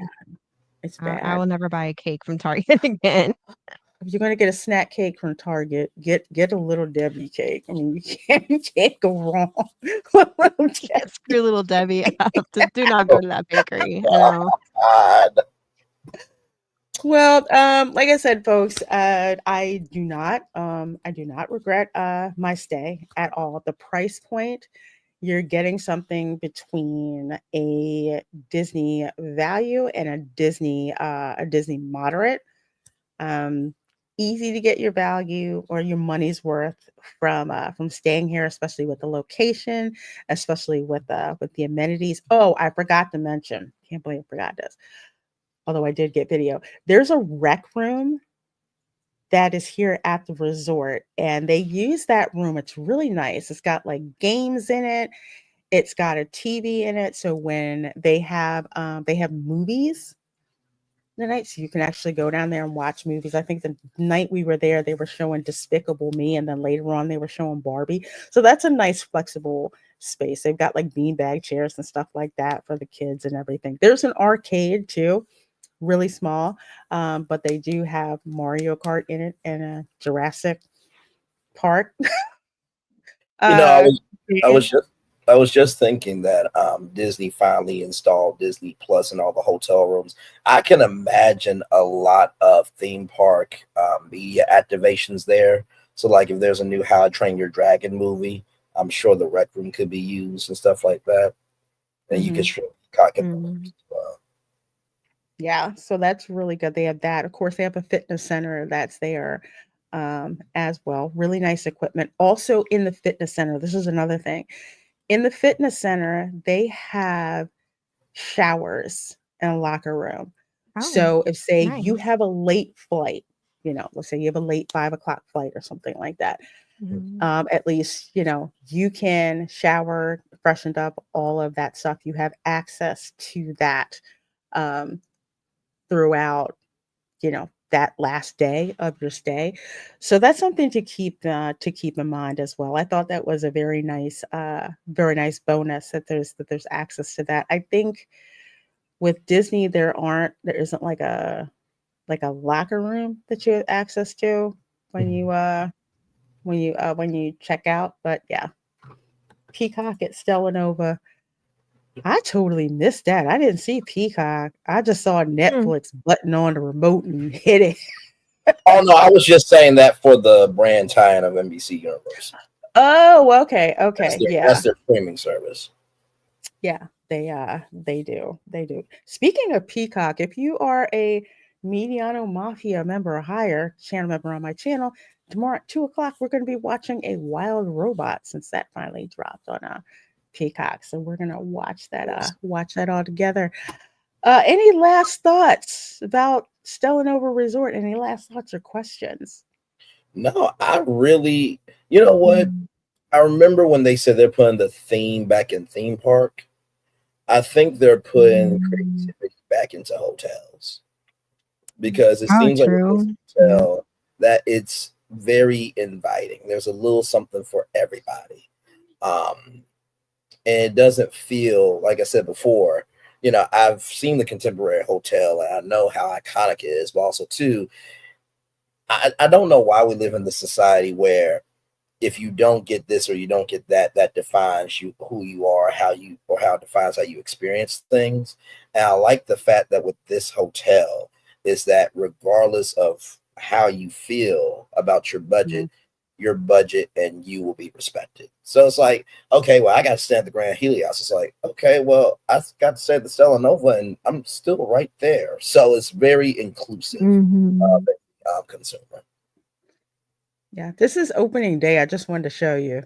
A: It's bad.
B: I will never buy a cake from Target again.
A: If you're gonna get a snack cake from Target, get a Little Debbie cake. I mean, you can't go wrong.
B: Screw Little Debbie. Do not go to that bakery. I know.
A: Well, like I said, folks, I do not regret my stay at all. The price point, you're getting something between a Disney value and a Disney moderate. Um, Easy to get your value or your money's worth from staying here, especially with the location, especially with the amenities. Oh, I forgot to mention. Can't believe I forgot this. Although I did get video. There's a rec room that is here at the resort, and they use that room. It's really nice. It's got like games in it. It's got a TV in it. So when they have movies the night, so you can actually go down there and watch movies. I think the night we were there, they were showing Despicable Me, and then later on they were showing Barbie. So that's a nice flexible space. They've got like beanbag chairs and stuff like that for the kids and everything. There's an arcade too, really small, but they do have Mario Kart in it and a Jurassic Park.
C: You know,
A: uh,
C: I
A: thing.
C: was just I was just thinking that Disney finally installed Disney Plus in all the hotel rooms. I can imagine a lot of theme park media activations there. So, like, if there's a new How to Train Your Dragon movie, I'm sure the rec room could be used and stuff like that. And you could
A: Mhm,
C: stream Peacock in the rooms
A: mhm.
C: as well.
A: Yeah, so that's really good. They have that. Of course, they have a fitness center that's there as well. Really nice equipment. Also, in the fitness center, this is another thing. In the fitness center, they have showers and a locker room.
B: Oh,
A: So if say you
B: nice.
A: have a late flight, let's say you have a late 5 o'clock flight or something like that,
B: Mhm.
A: at least you can shower, freshened up, all of that stuff. You have access to that um, throughout that last day of your stay. So that's something to keep in mind as well. I thought that was a very nice bonus that there's access to that. I think with Disney there isn't like a locker room that you have access to when when you check out. But yeah, Peacock at Stella Nova. I totally missed that. I didn't see Peacock. I just saw
B: Hmm.
A: Netflix button on the remote and hit it.
C: Oh no, I was just saying that for the brand tie-in of NBC Universe.
A: Oh, okay, okay,
C: That's
A: yeah,
C: their streaming service.
A: yeah. They do, they do. Speaking of Peacock, if you are a Mediano Mafia member or higher channel member on my channel, tomorrow at 2 o'clock we're going to be watching a Wild Robot since that finally dropped on Peacock. So we're gonna watch that all together. Any last thoughts about Stella Nova Resort? Any last thoughts or questions?
C: No, I really, you know what?
B: Mm.
C: I remember when they said they're putting the theme back in theme park. I think they're putting
B: Mm.
C: creativity back into hotels because it
B: Oh,
C: seems like with this
B: true. Yeah.
C: hotel that it's very inviting. There's a little something for everybody. Um, and it doesn't feel like I said before. I've seen the Contemporary Hotel and I know how iconic it is, but also too, I don't know why we live in this society where if you don't get this or you don't get that, that defines you who you are, how it defines how you experience things. And I like the fact that with this hotel is that regardless of how you feel about
A: Mhm.
C: your budget and you will be respected. So it's like, okay, well, I got to stay at the Grand Helios. It's like, okay, well, I got to stay at the Stella Nova and I'm still right there. So it's very inclusive
B: Mhm.
C: consumer.
A: Yeah, this is opening day. I just wanted to show you.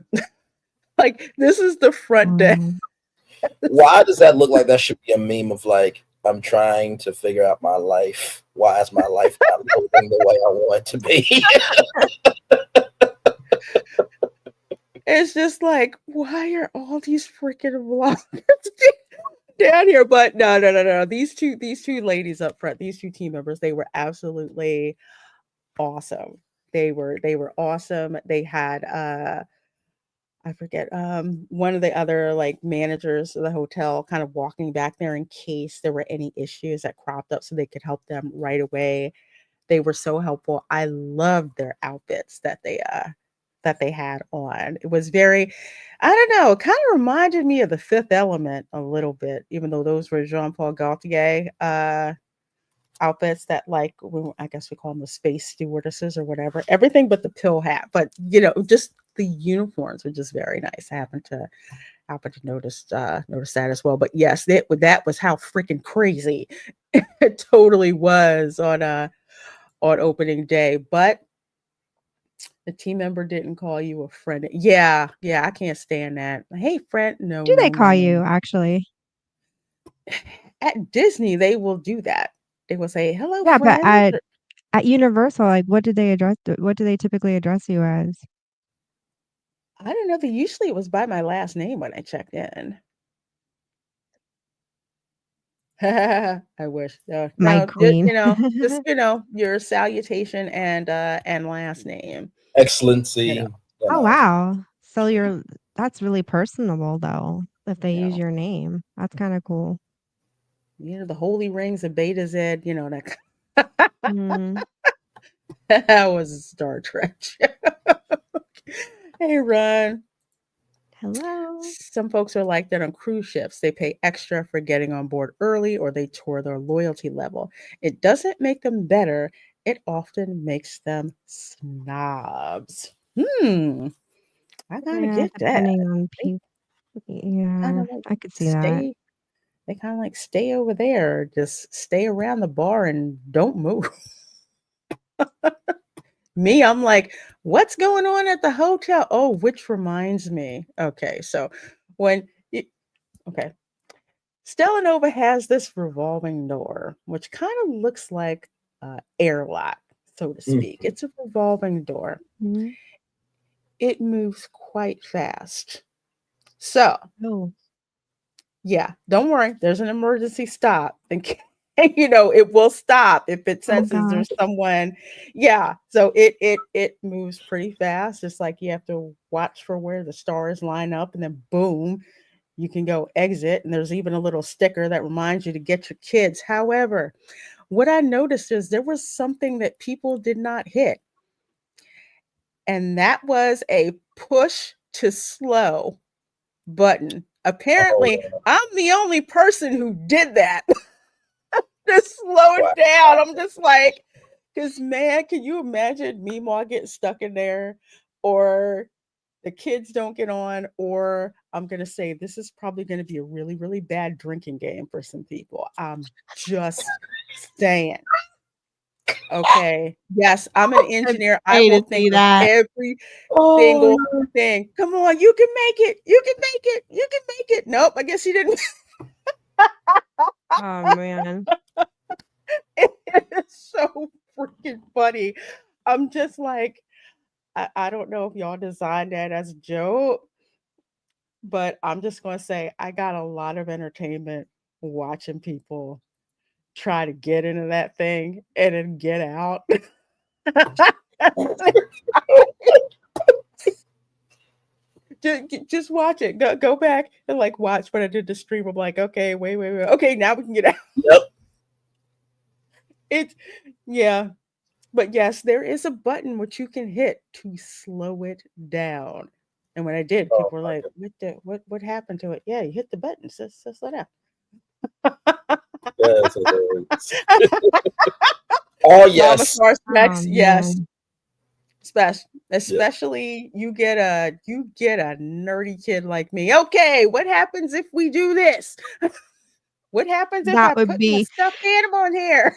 A: Like this is the front desk.
B: Wow.
C: Why does that look like that should be a meme of like I'm trying to figure out my life? Why is my life not moving the way I want it to be?
A: It's just like, why are all these freaking vloggers down here? But no, no, no, no. These two ladies up front, these two team members, they were absolutely awesome. They were awesome. They had I forget one of the other like managers of the hotel kind of walking back there in case there were any issues that cropped up so they could help them right away. They were so helpful. I loved their outfits that they had on. It was very, I don't know, kind of reminded me of the Fifth Element a little bit, even though those were Jean Paul Gaultier outfits that like I guess we call them the space stewardesses or whatever. Everything but the pill hat, but just the uniforms were just very nice. I happened to notice that as well. But yes, that was how freaking crazy it totally was on opening day. But the team member didn't call you a friend. Yeah, I can't stand that. Hey, friend, no,
B: Do they
A: no, no,
B: call
A: no,
B: you
A: no.
B: actually?
A: At Disney, they will do that. They will say, "Hello,
B: Yeah, but
A: friend."
B: at Universal, like, what do they typically address you as?
A: I don't know. Usually it was by my last name when I checked in. I wish. No,
B: My
A: no, just,
B: queen.
A: your salutation and last name. You know,
C: Excellency.
B: Oh, wow. So that's really personable though, if they
A: you
B: use
A: know,
B: your name. That's kinda cool.
A: the holy rings of Beta Z. That
B: Mm.
A: that was Star Trek. Hey, Ron.
B: Hello.
A: Some folks are like that on cruise ships. They pay extra for getting on board early or they tour their loyalty level. It doesn't make them better, it often makes them snobs. I kind of
B: Yeah,
A: get that.
B: depending on
A: They
B: people.
A: kind
B: Yeah,
A: of like
B: I could see that.
A: stay, they kind of like stay over there, just stay around the bar and don't move. Me, I'm like, what's going on at the hotel? Oh, which reminds me. Okay, so when, okay, Stella Nova has this revolving door, which kind of looks like airlock, so to speak.
C: Mhm.
A: It's a revolving door.
B: Mhm.
A: It moves quite fast. So,
B: Oh.
A: yeah, don't worry. There's an emergency stop. And it will stop if it
B: Oh
A: senses
B: gosh.
A: there's someone. Yeah, so it moves pretty fast. It's like you have to watch for where the stars line up, and then boom, you can go exit. And there's even a little sticker that reminds you to get your kids. However, what I noticed is there was something that people did not hit, and that was a push to slow button.
C: Oh,
A: Apparently, I'm the only person who did that. Just slow
C: wow.
A: it down. I'm just like, because man, can you imagine Meemaw getting stuck in there, or the kids don't get on, or I'm gonna say this is probably gonna be a really, really bad drinking game for some people. I'm just saying. Okay. Yes, I'm an
B: I'd
A: engineer. I
B: pay
A: will
B: to
A: think
B: see
A: of
B: that.
A: every
C: Oh,
A: single thing. Come on, you can make it. You can make it. You can make it. Nope, I guess you didn't.
B: Oh man.
A: It's so freaking funny. I'm just like, I don't know if y'all designed that as a joke, but I'm just going to say I got a lot of entertainment watching people try to get into that thing and then get out. Just watch it. Go back and like watch when I did the stream. I'm like, okay, wait. Okay, now we can get out.
C: yep.
A: It's yeah. But yes, there is a button which you can hit to slow it down. And when I did,
C: Oh,
A: people were
C: my
A: like,
C: goodness.
A: what happened to it? Yeah, you hit the button. So slow down.
C: That's hilarious. Oh,
A: Mama
C: yes.
A: Star
B: Oh
A: Specs, yes.
B: man.
C: Yeah.
A: Especially you get a nerdy kid like me. Okay, what happens if we do this? What happens if I
B: That would
A: put my
B: be
A: stuffed animal in here?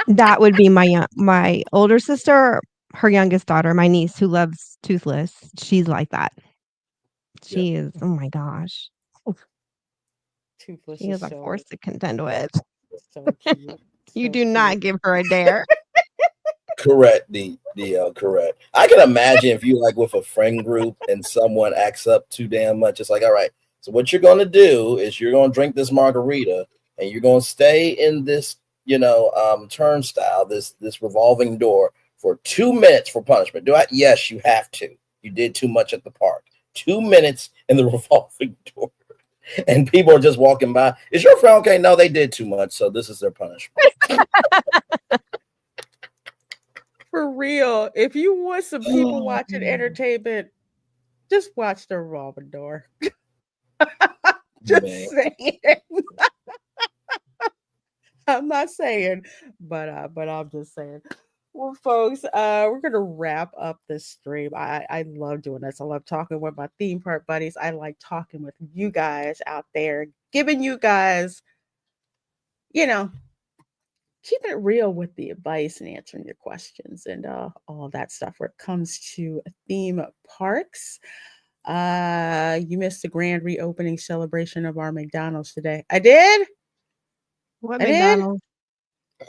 B: that would be my older sister, her youngest daughter, my niece who loves Toothless. She's like that.
C: Yeah.
B: She is, oh my gosh. Oof,
A: Toothless
B: she
A: is
B: is a force to contend with.
A: so cute.
B: You
A: So
B: do
A: cute.
B: not give her a dare.
C: Correct. Correct. I can imagine if you like with a friend group and someone acts up too damn much. It's like, all right. So what you're gonna do is you're gonna drink this margarita and you're gonna stay in this, turnstile, this revolving door for 2 minutes for punishment. Do I? Yes, you have to. You did too much at the park. 2 minutes in the revolving door, and people are just walking by. Is your friend okay? No, they did too much, so this is their punishment.
A: For real. If you want some people
C: Oh,
A: watching entertainment, just watch the revolving door. Just
C: man.
A: saying. I'm not saying, but I'm just saying. Well, folks, we're gonna wrap up this stream. I love doing this. I love talking with my theme park buddies. I like talking with you guys out there, giving you guys, you know, keeping it real with the advice and answering your questions and all that stuff when it comes to theme parks. You missed the grand reopening celebration of our McDonald's today. I did.
B: What
A: I did.
B: McDonald's?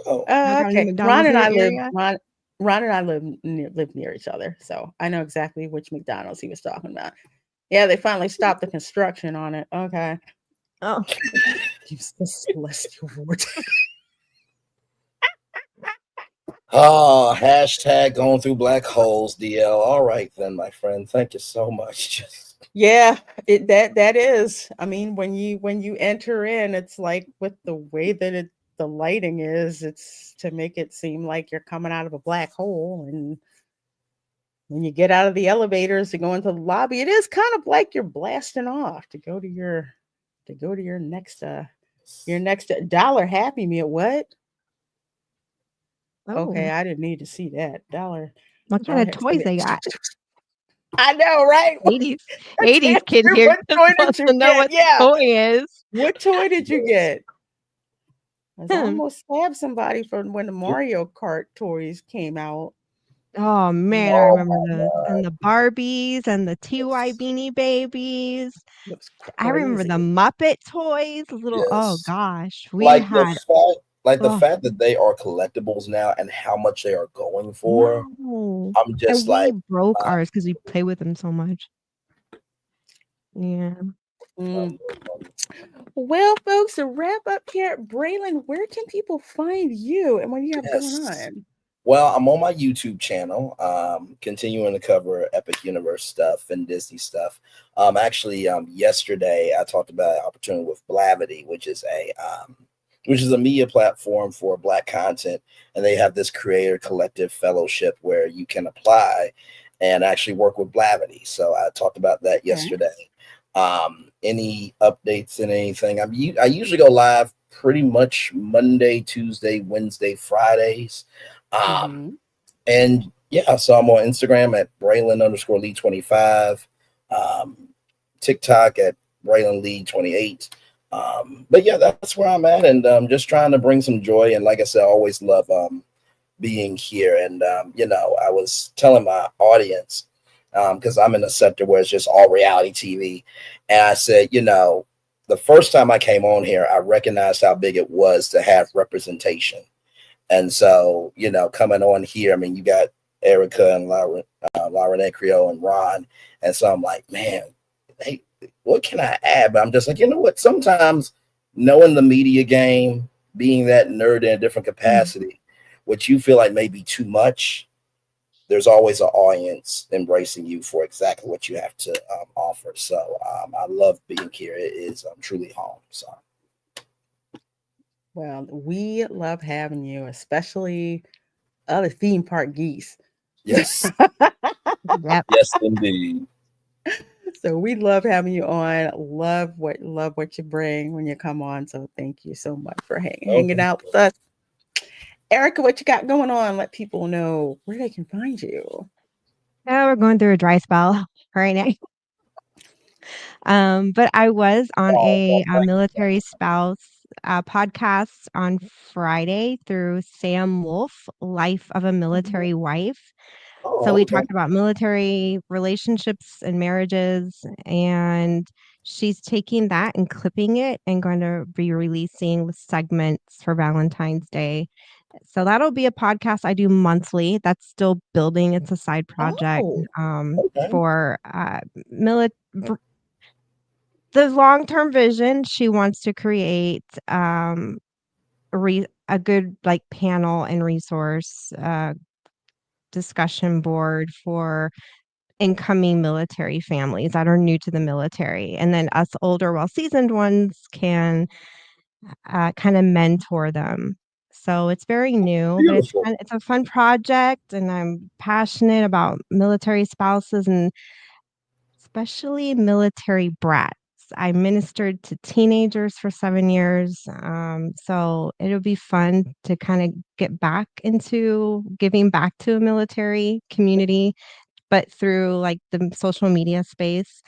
C: Oh,
B: Y'all got any
A: Okay. Ron
B: McDonald's in
A: and
B: your
A: I live.
B: area?
A: Ron and I live near each other, so I know exactly which McDonald's he was talking about. Yeah, they finally stopped the construction on it. Okay.
B: Oh,
A: Use the celestial vortex.
C: oh, hashtag going through black holes, DL. All right then, my friend. Thank you so much.
A: Yeah, that is. I mean, when you enter in, it's like with the way that the lighting is, it's to make it seem like you're coming out of a black hole, and when you get out of the elevators to go into the lobby, it is kind of like you're blasting off to go to your next dollar Happy Meal. What?
B: oh,
A: Okay, I didn't need to see that.
B: what kind
A: Dollar
B: of toys they got?
A: I know, right?
B: 80s,
A: I
B: 80s
A: can't
B: kid
A: do
B: here
A: what
B: just
A: toy did
B: wants
A: you
B: to know
A: get?
B: what the
A: Yeah.
B: toy is.
A: What toy did you get? I
B: Hmm.
A: almost stabbed somebody from when the Mario Kart toys came out.
B: Oh man, I
A: Mm,
C: Oh
B: remember
C: my
B: those. And the Barbies and the TY
C: goodness.
B: Beanie Babies.
A: it was
B: I remember the
A: crazy.
B: Muppet toys, little, oh
C: Yes.
B: gosh, we
C: Like the
B: had,
C: fact like the
B: oh
C: fact that they are collectibles now and how much they are going for.
B: no.
C: I'm
B: And
C: just
B: we
C: like,
B: broke
C: uh,
B: ours because we play with them so much. Yeah.
A: Mm. Well, folks, to wrap up here, Braylon, where can people find you and what do you have going
C: yes.
A: on?
C: Well, I'm on my YouTube channel, continuing to cover Epic Universe stuff and Disney stuff. Actually, yesterday I talked about an opportunity with Blvd, which is a media platform for Black content, and they have this creator collective fellowship where you can apply and actually work with Blvd. So I talked about that
A: Okay.
C: yesterday. Any updates and anything? I usually go live pretty much Monday, Tuesday, Wednesday, Fridays. Um,
A: Mm-hmm.
C: and yeah, so I'm on Instagram at Braylon_Lee25, TikTok at Braylon Lee28. But yeah, that's where I'm at, and just trying to bring some joy. And like I said, I always love being here. And I was telling my audience because I'm in a sector where it's just all reality TV, and I said, the first time I came on here, I recognized how big it was to have representation. And so, coming on here, I mean, you got Erica and Reina Creole and Ron. And so I'm like, man, hey, what can I add? But I'm just like, you know what? Sometimes knowing the media game, being that nerd in a different capacity, what you feel like may be too much, there's always an audience embracing you for exactly what you have to offer. So I love being here. It is truly home. So.
A: Well, we love having you, especially other theme park geese.
C: Yes.
B: Yep.
C: Yes, indeed.
A: So we love having you on. Love what you bring when you come on. So thank you so much for hanging
C: Okay.
A: out with us. Erica, what you got going on? Let people know where they can find you.
B: Oh, we're going through a dry spell right now. But I was on
C: Oh,
B: a,
C: well, thank you.
B: military spouse podcast on Friday through Sam Wolf, Life of a
A: Mhm.
B: Military Wife. So
C: Oh,
B: we
C: okay.
B: talked about military relationships and marriages, and she's taking that and clipping it and going to be releasing segments for Valentine's Day. So that'll be a podcast I do monthly. That's still building. It's a side project
A: Oh,
C: Okay.
B: for military. The long-term vision, she wants to create a good like panel and resource discussion board for incoming military families that are new to the military, and then us older, well-seasoned ones can kind of mentor them. So it's very new, but it's
C: Beautiful.
B: fun. It's a fun project, and I'm passionate about military spouses and especially military brats. I ministered to teenagers for 7 years. So it'll be fun to kind of get back into giving back to a military community, but through like the social media space.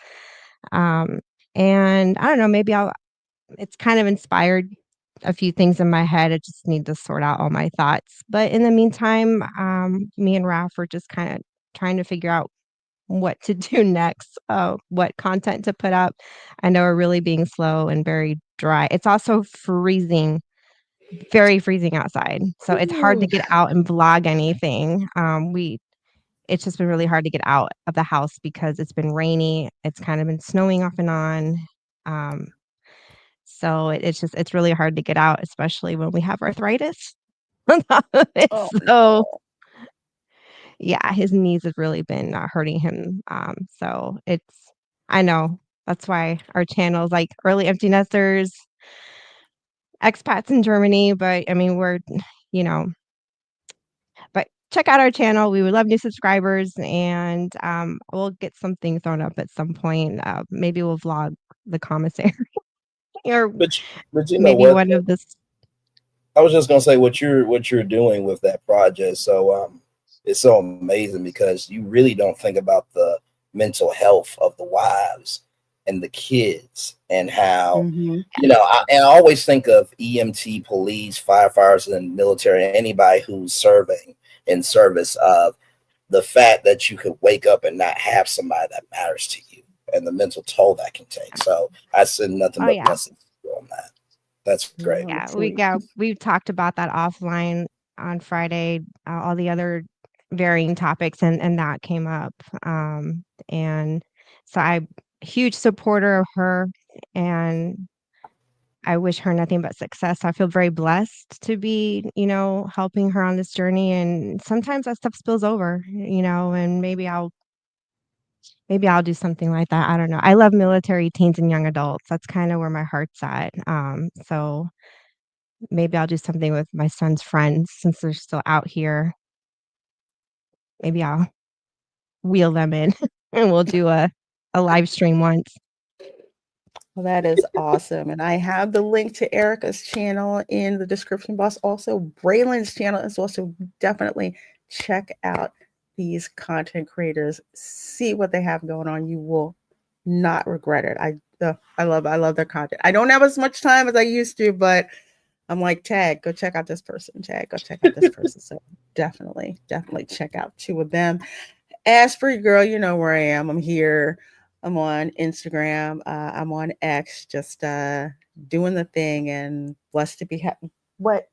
B: Um, and I don't know, maybe it's kind of inspired a few things in my head. I just need to sort out all my thoughts. But in the meantime, me and Ralph are just kind of trying to figure out what to do next, what content to put up. I know we're really being slow and very dry. It's also freezing, very freezing outside. So it's hard to
A: Ooh.
B: get out and vlog anything. It's just been really hard to get out of the house because it's been rainy. It's kind of been snowing off and on. Um, so it's really hard to get out, especially when we have arthritis.
A: Oh
B: So
A: no.
B: yeah, his knees have really been hurting him. So I know that's why our channel is like early empty nesters, expats in Germany. But I mean, you know, but check out our channel. We would love new subscribers, and we'll get something thrown up at some point. Maybe we'll vlog the commissary or
C: But you know
B: maybe
C: what?
B: one of this.
C: I was just gonna say what you're doing with that project. So it's so amazing because you really don't think about the mental health of the wives and the kids and how
A: Mm-hmm.
C: I always think of EMT, police, firefighters, and military, anybody who's serving in service of the fact that you could wake up and not have somebody that matters to you and the mental toll that can take. So I send nothing
B: Oh
C: but
B: yeah,
C: blessings to you on that. That's great.
A: Oh,
B: yeah.
A: sweet.
B: We've talked about that offline on Friday. All the other varying topics, and that came up. And so I'm a huge supporter of her, and I wish her nothing but success. I feel very blessed to be, helping her on this journey. And sometimes that stuff spills over, and maybe I'll do something like that. I don't know. I love military teens and young adults. That's kind of where my heart's at. So maybe I'll do something with my son's friends since they're still out here. Maybe I'll wheel them in and we'll do a live stream once.
A: Well, that is awesome. And I have the link to Erica's channel in the description box. Also, Braylon's channel is also definitely check out these content creators. See what they have going on. You will not regret it. I love their content. I don't have as much time as I used to, but I'm like, Tag, go check out this person. Tag, go check out this person. So definitely check out 2 of them. As for you, girl, you know where I am. I'm here. I'm on Instagram. I'm on X, just doing the thing and blessed to be happy. What?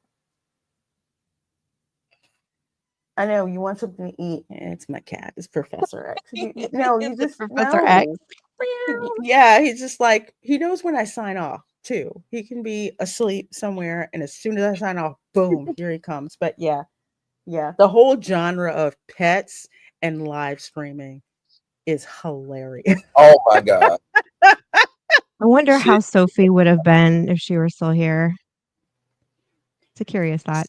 A: I know you want something to eat. It's my cat. It's Professor X. No, you
B: Is it
A: just
B: Professor X?
A: no. Yeah, he's just like he knows when I sign off too. He can be asleep somewhere, and as soon as I sign off, boom, here he comes. But yeah, the whole genre of pets and live streaming is hilarious.
C: Oh my God.
B: I wonder how
C: Shit.
B: Sophie would have been if she were still here. It's a curious thought.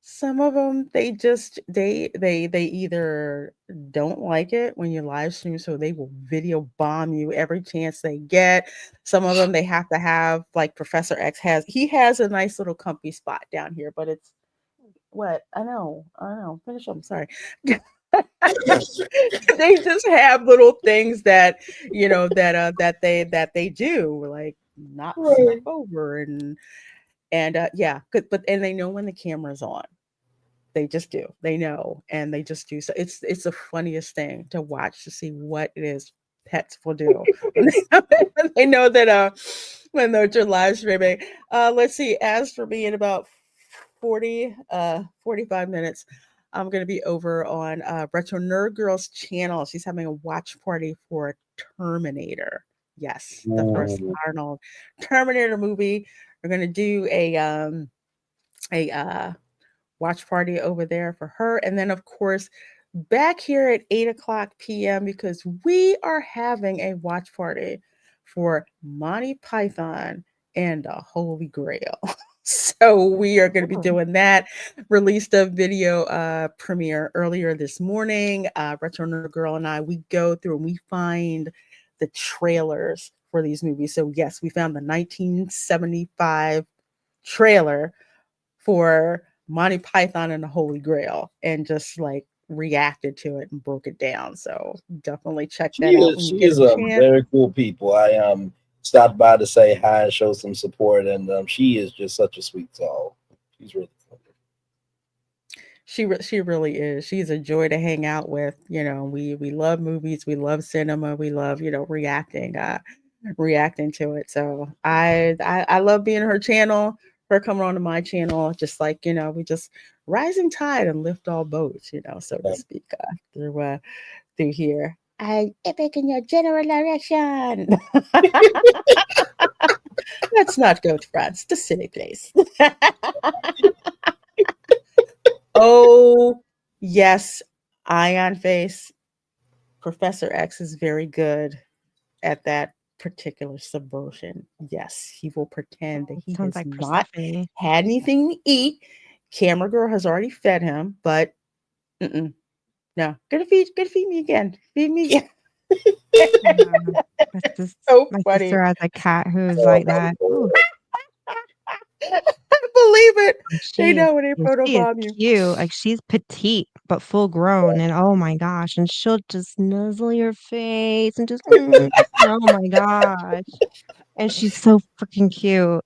A: Some of them they just they either don't like it when you live stream, so they will video bomb you every chance they get. Some of them they have to have like Professor X has a nice little comfy spot down here, but it's what I know. Finish up. I'm sorry. They just have little things that that they do like knock stuff
C: Right.
A: over and yeah, but and they know when the camera's on. They just do. They know, and they just do. So it's the funniest thing to watch to see what it is pets will do when when they know that when they're live streaming. Let's see. As for me, in about 45 minutes, I'm gonna be over on Retro Nerd Girl's channel. She's having a watch party for Terminator. Yes, the first
C: Ooh.
A: Arnold Terminator movie. We're gonna do a watch party over there for her. And then, of course, back here at 8 o'clock p.m. because we are having a watch party for Monty Python and the Holy Grail. So we are going to be
B: Oh,
A: doing that. Released a video premiere earlier this morning. Retro Nerd Girl and I, we go through and we find the trailers for these movies. So yes, we found the 1975 trailer for Monty Python and the Holy Grail and just like reacted to it and broke it down. So definitely check that out when you
C: She
A: get
C: is
A: a
C: a
A: chance.
C: very cool people. I stopped by to say hi and show some support, and she is just such a sweet soul. She's really cool.
A: She really is. She's a joy to hang out with. You know, we love movies, we love cinema, we love, you know, reacting to it. So I love being on her channel, her coming onto my channel, just like, you know, we just rising tide and lift all boats, you know, so to speak, through here. I epic in your general direction. Let's not go to France, the silly place. Oh, yes, Ion Face. Professor X is very good at that particular subversion. Yes, he will pretend that he
B: Sounds
A: has
B: like
A: not
B: Persephone.
A: had anything to eat. Camera girl has already fed him, but no, gonna feed me again. Feed me again. So
B: My
A: funny.
B: sister has a cat who's
C: Oh,
B: like that. Ooh,
A: Believe it. They
B: she
A: know when they
B: is
A: photobomb you.
B: cute. Like she's petite but full grown, and oh my gosh, and she'll just nuzzle your face and just oh my gosh, and she's so freaking cute.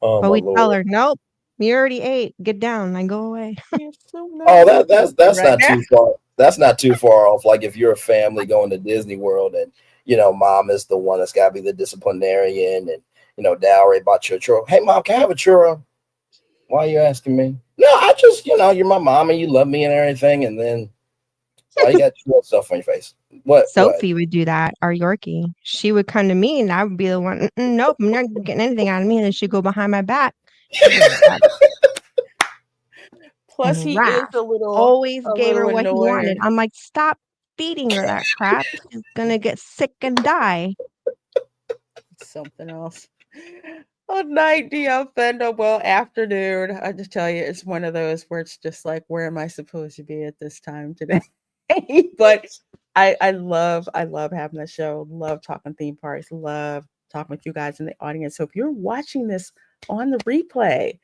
C: oh
B: But
C: my
B: we tell
C: lord.
B: her, nope, you already ate. Get down. I go away.
A: You're so
C: Oh,
A: nice.
C: that's
A: Right
C: not
A: now.
C: too far. That's not too far off. Like if you're a family going to Disney World, and mom is the one that's got to be the disciplinarian, and dad already bought you a churro. Hey, mom, can I have a churro? Why are you asking me? No, I just you're my mom and you love me and everything, and then why you got churro stuff on your face? What?
B: Sophie would do that, our Yorkie. She would come to me, and I would be the one, nope, I'm not getting anything out of me. And then she'd go behind my back. She'd be like,
A: Plus,
B: and
A: he is
B: Raph
A: a
B: always gave
A: little
B: her what he wanted.
A: annoying.
B: I'm like, stop feeding her that crap. She's gonna get sick and die.
A: Something else. Good night, DM Fandom. Well, afternoon. I just tell you, it's one of those where it's just like, where am I supposed to be at this time today? But I love having the show. Love talking theme parks. Love talking with you guys in the audience. So if you're watching this on the replay,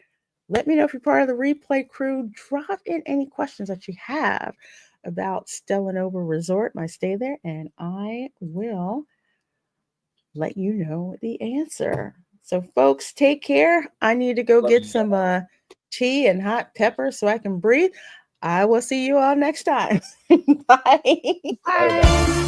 A: let me know if you're part of the replay crew. Drop in any questions that you have about Stella Nova Resort, my stay there, and I will let you know the answer. So, folks, take care. I need to go get some tea and hot pepper so I can breathe. I will see you all next time. Bye.
B: Bye.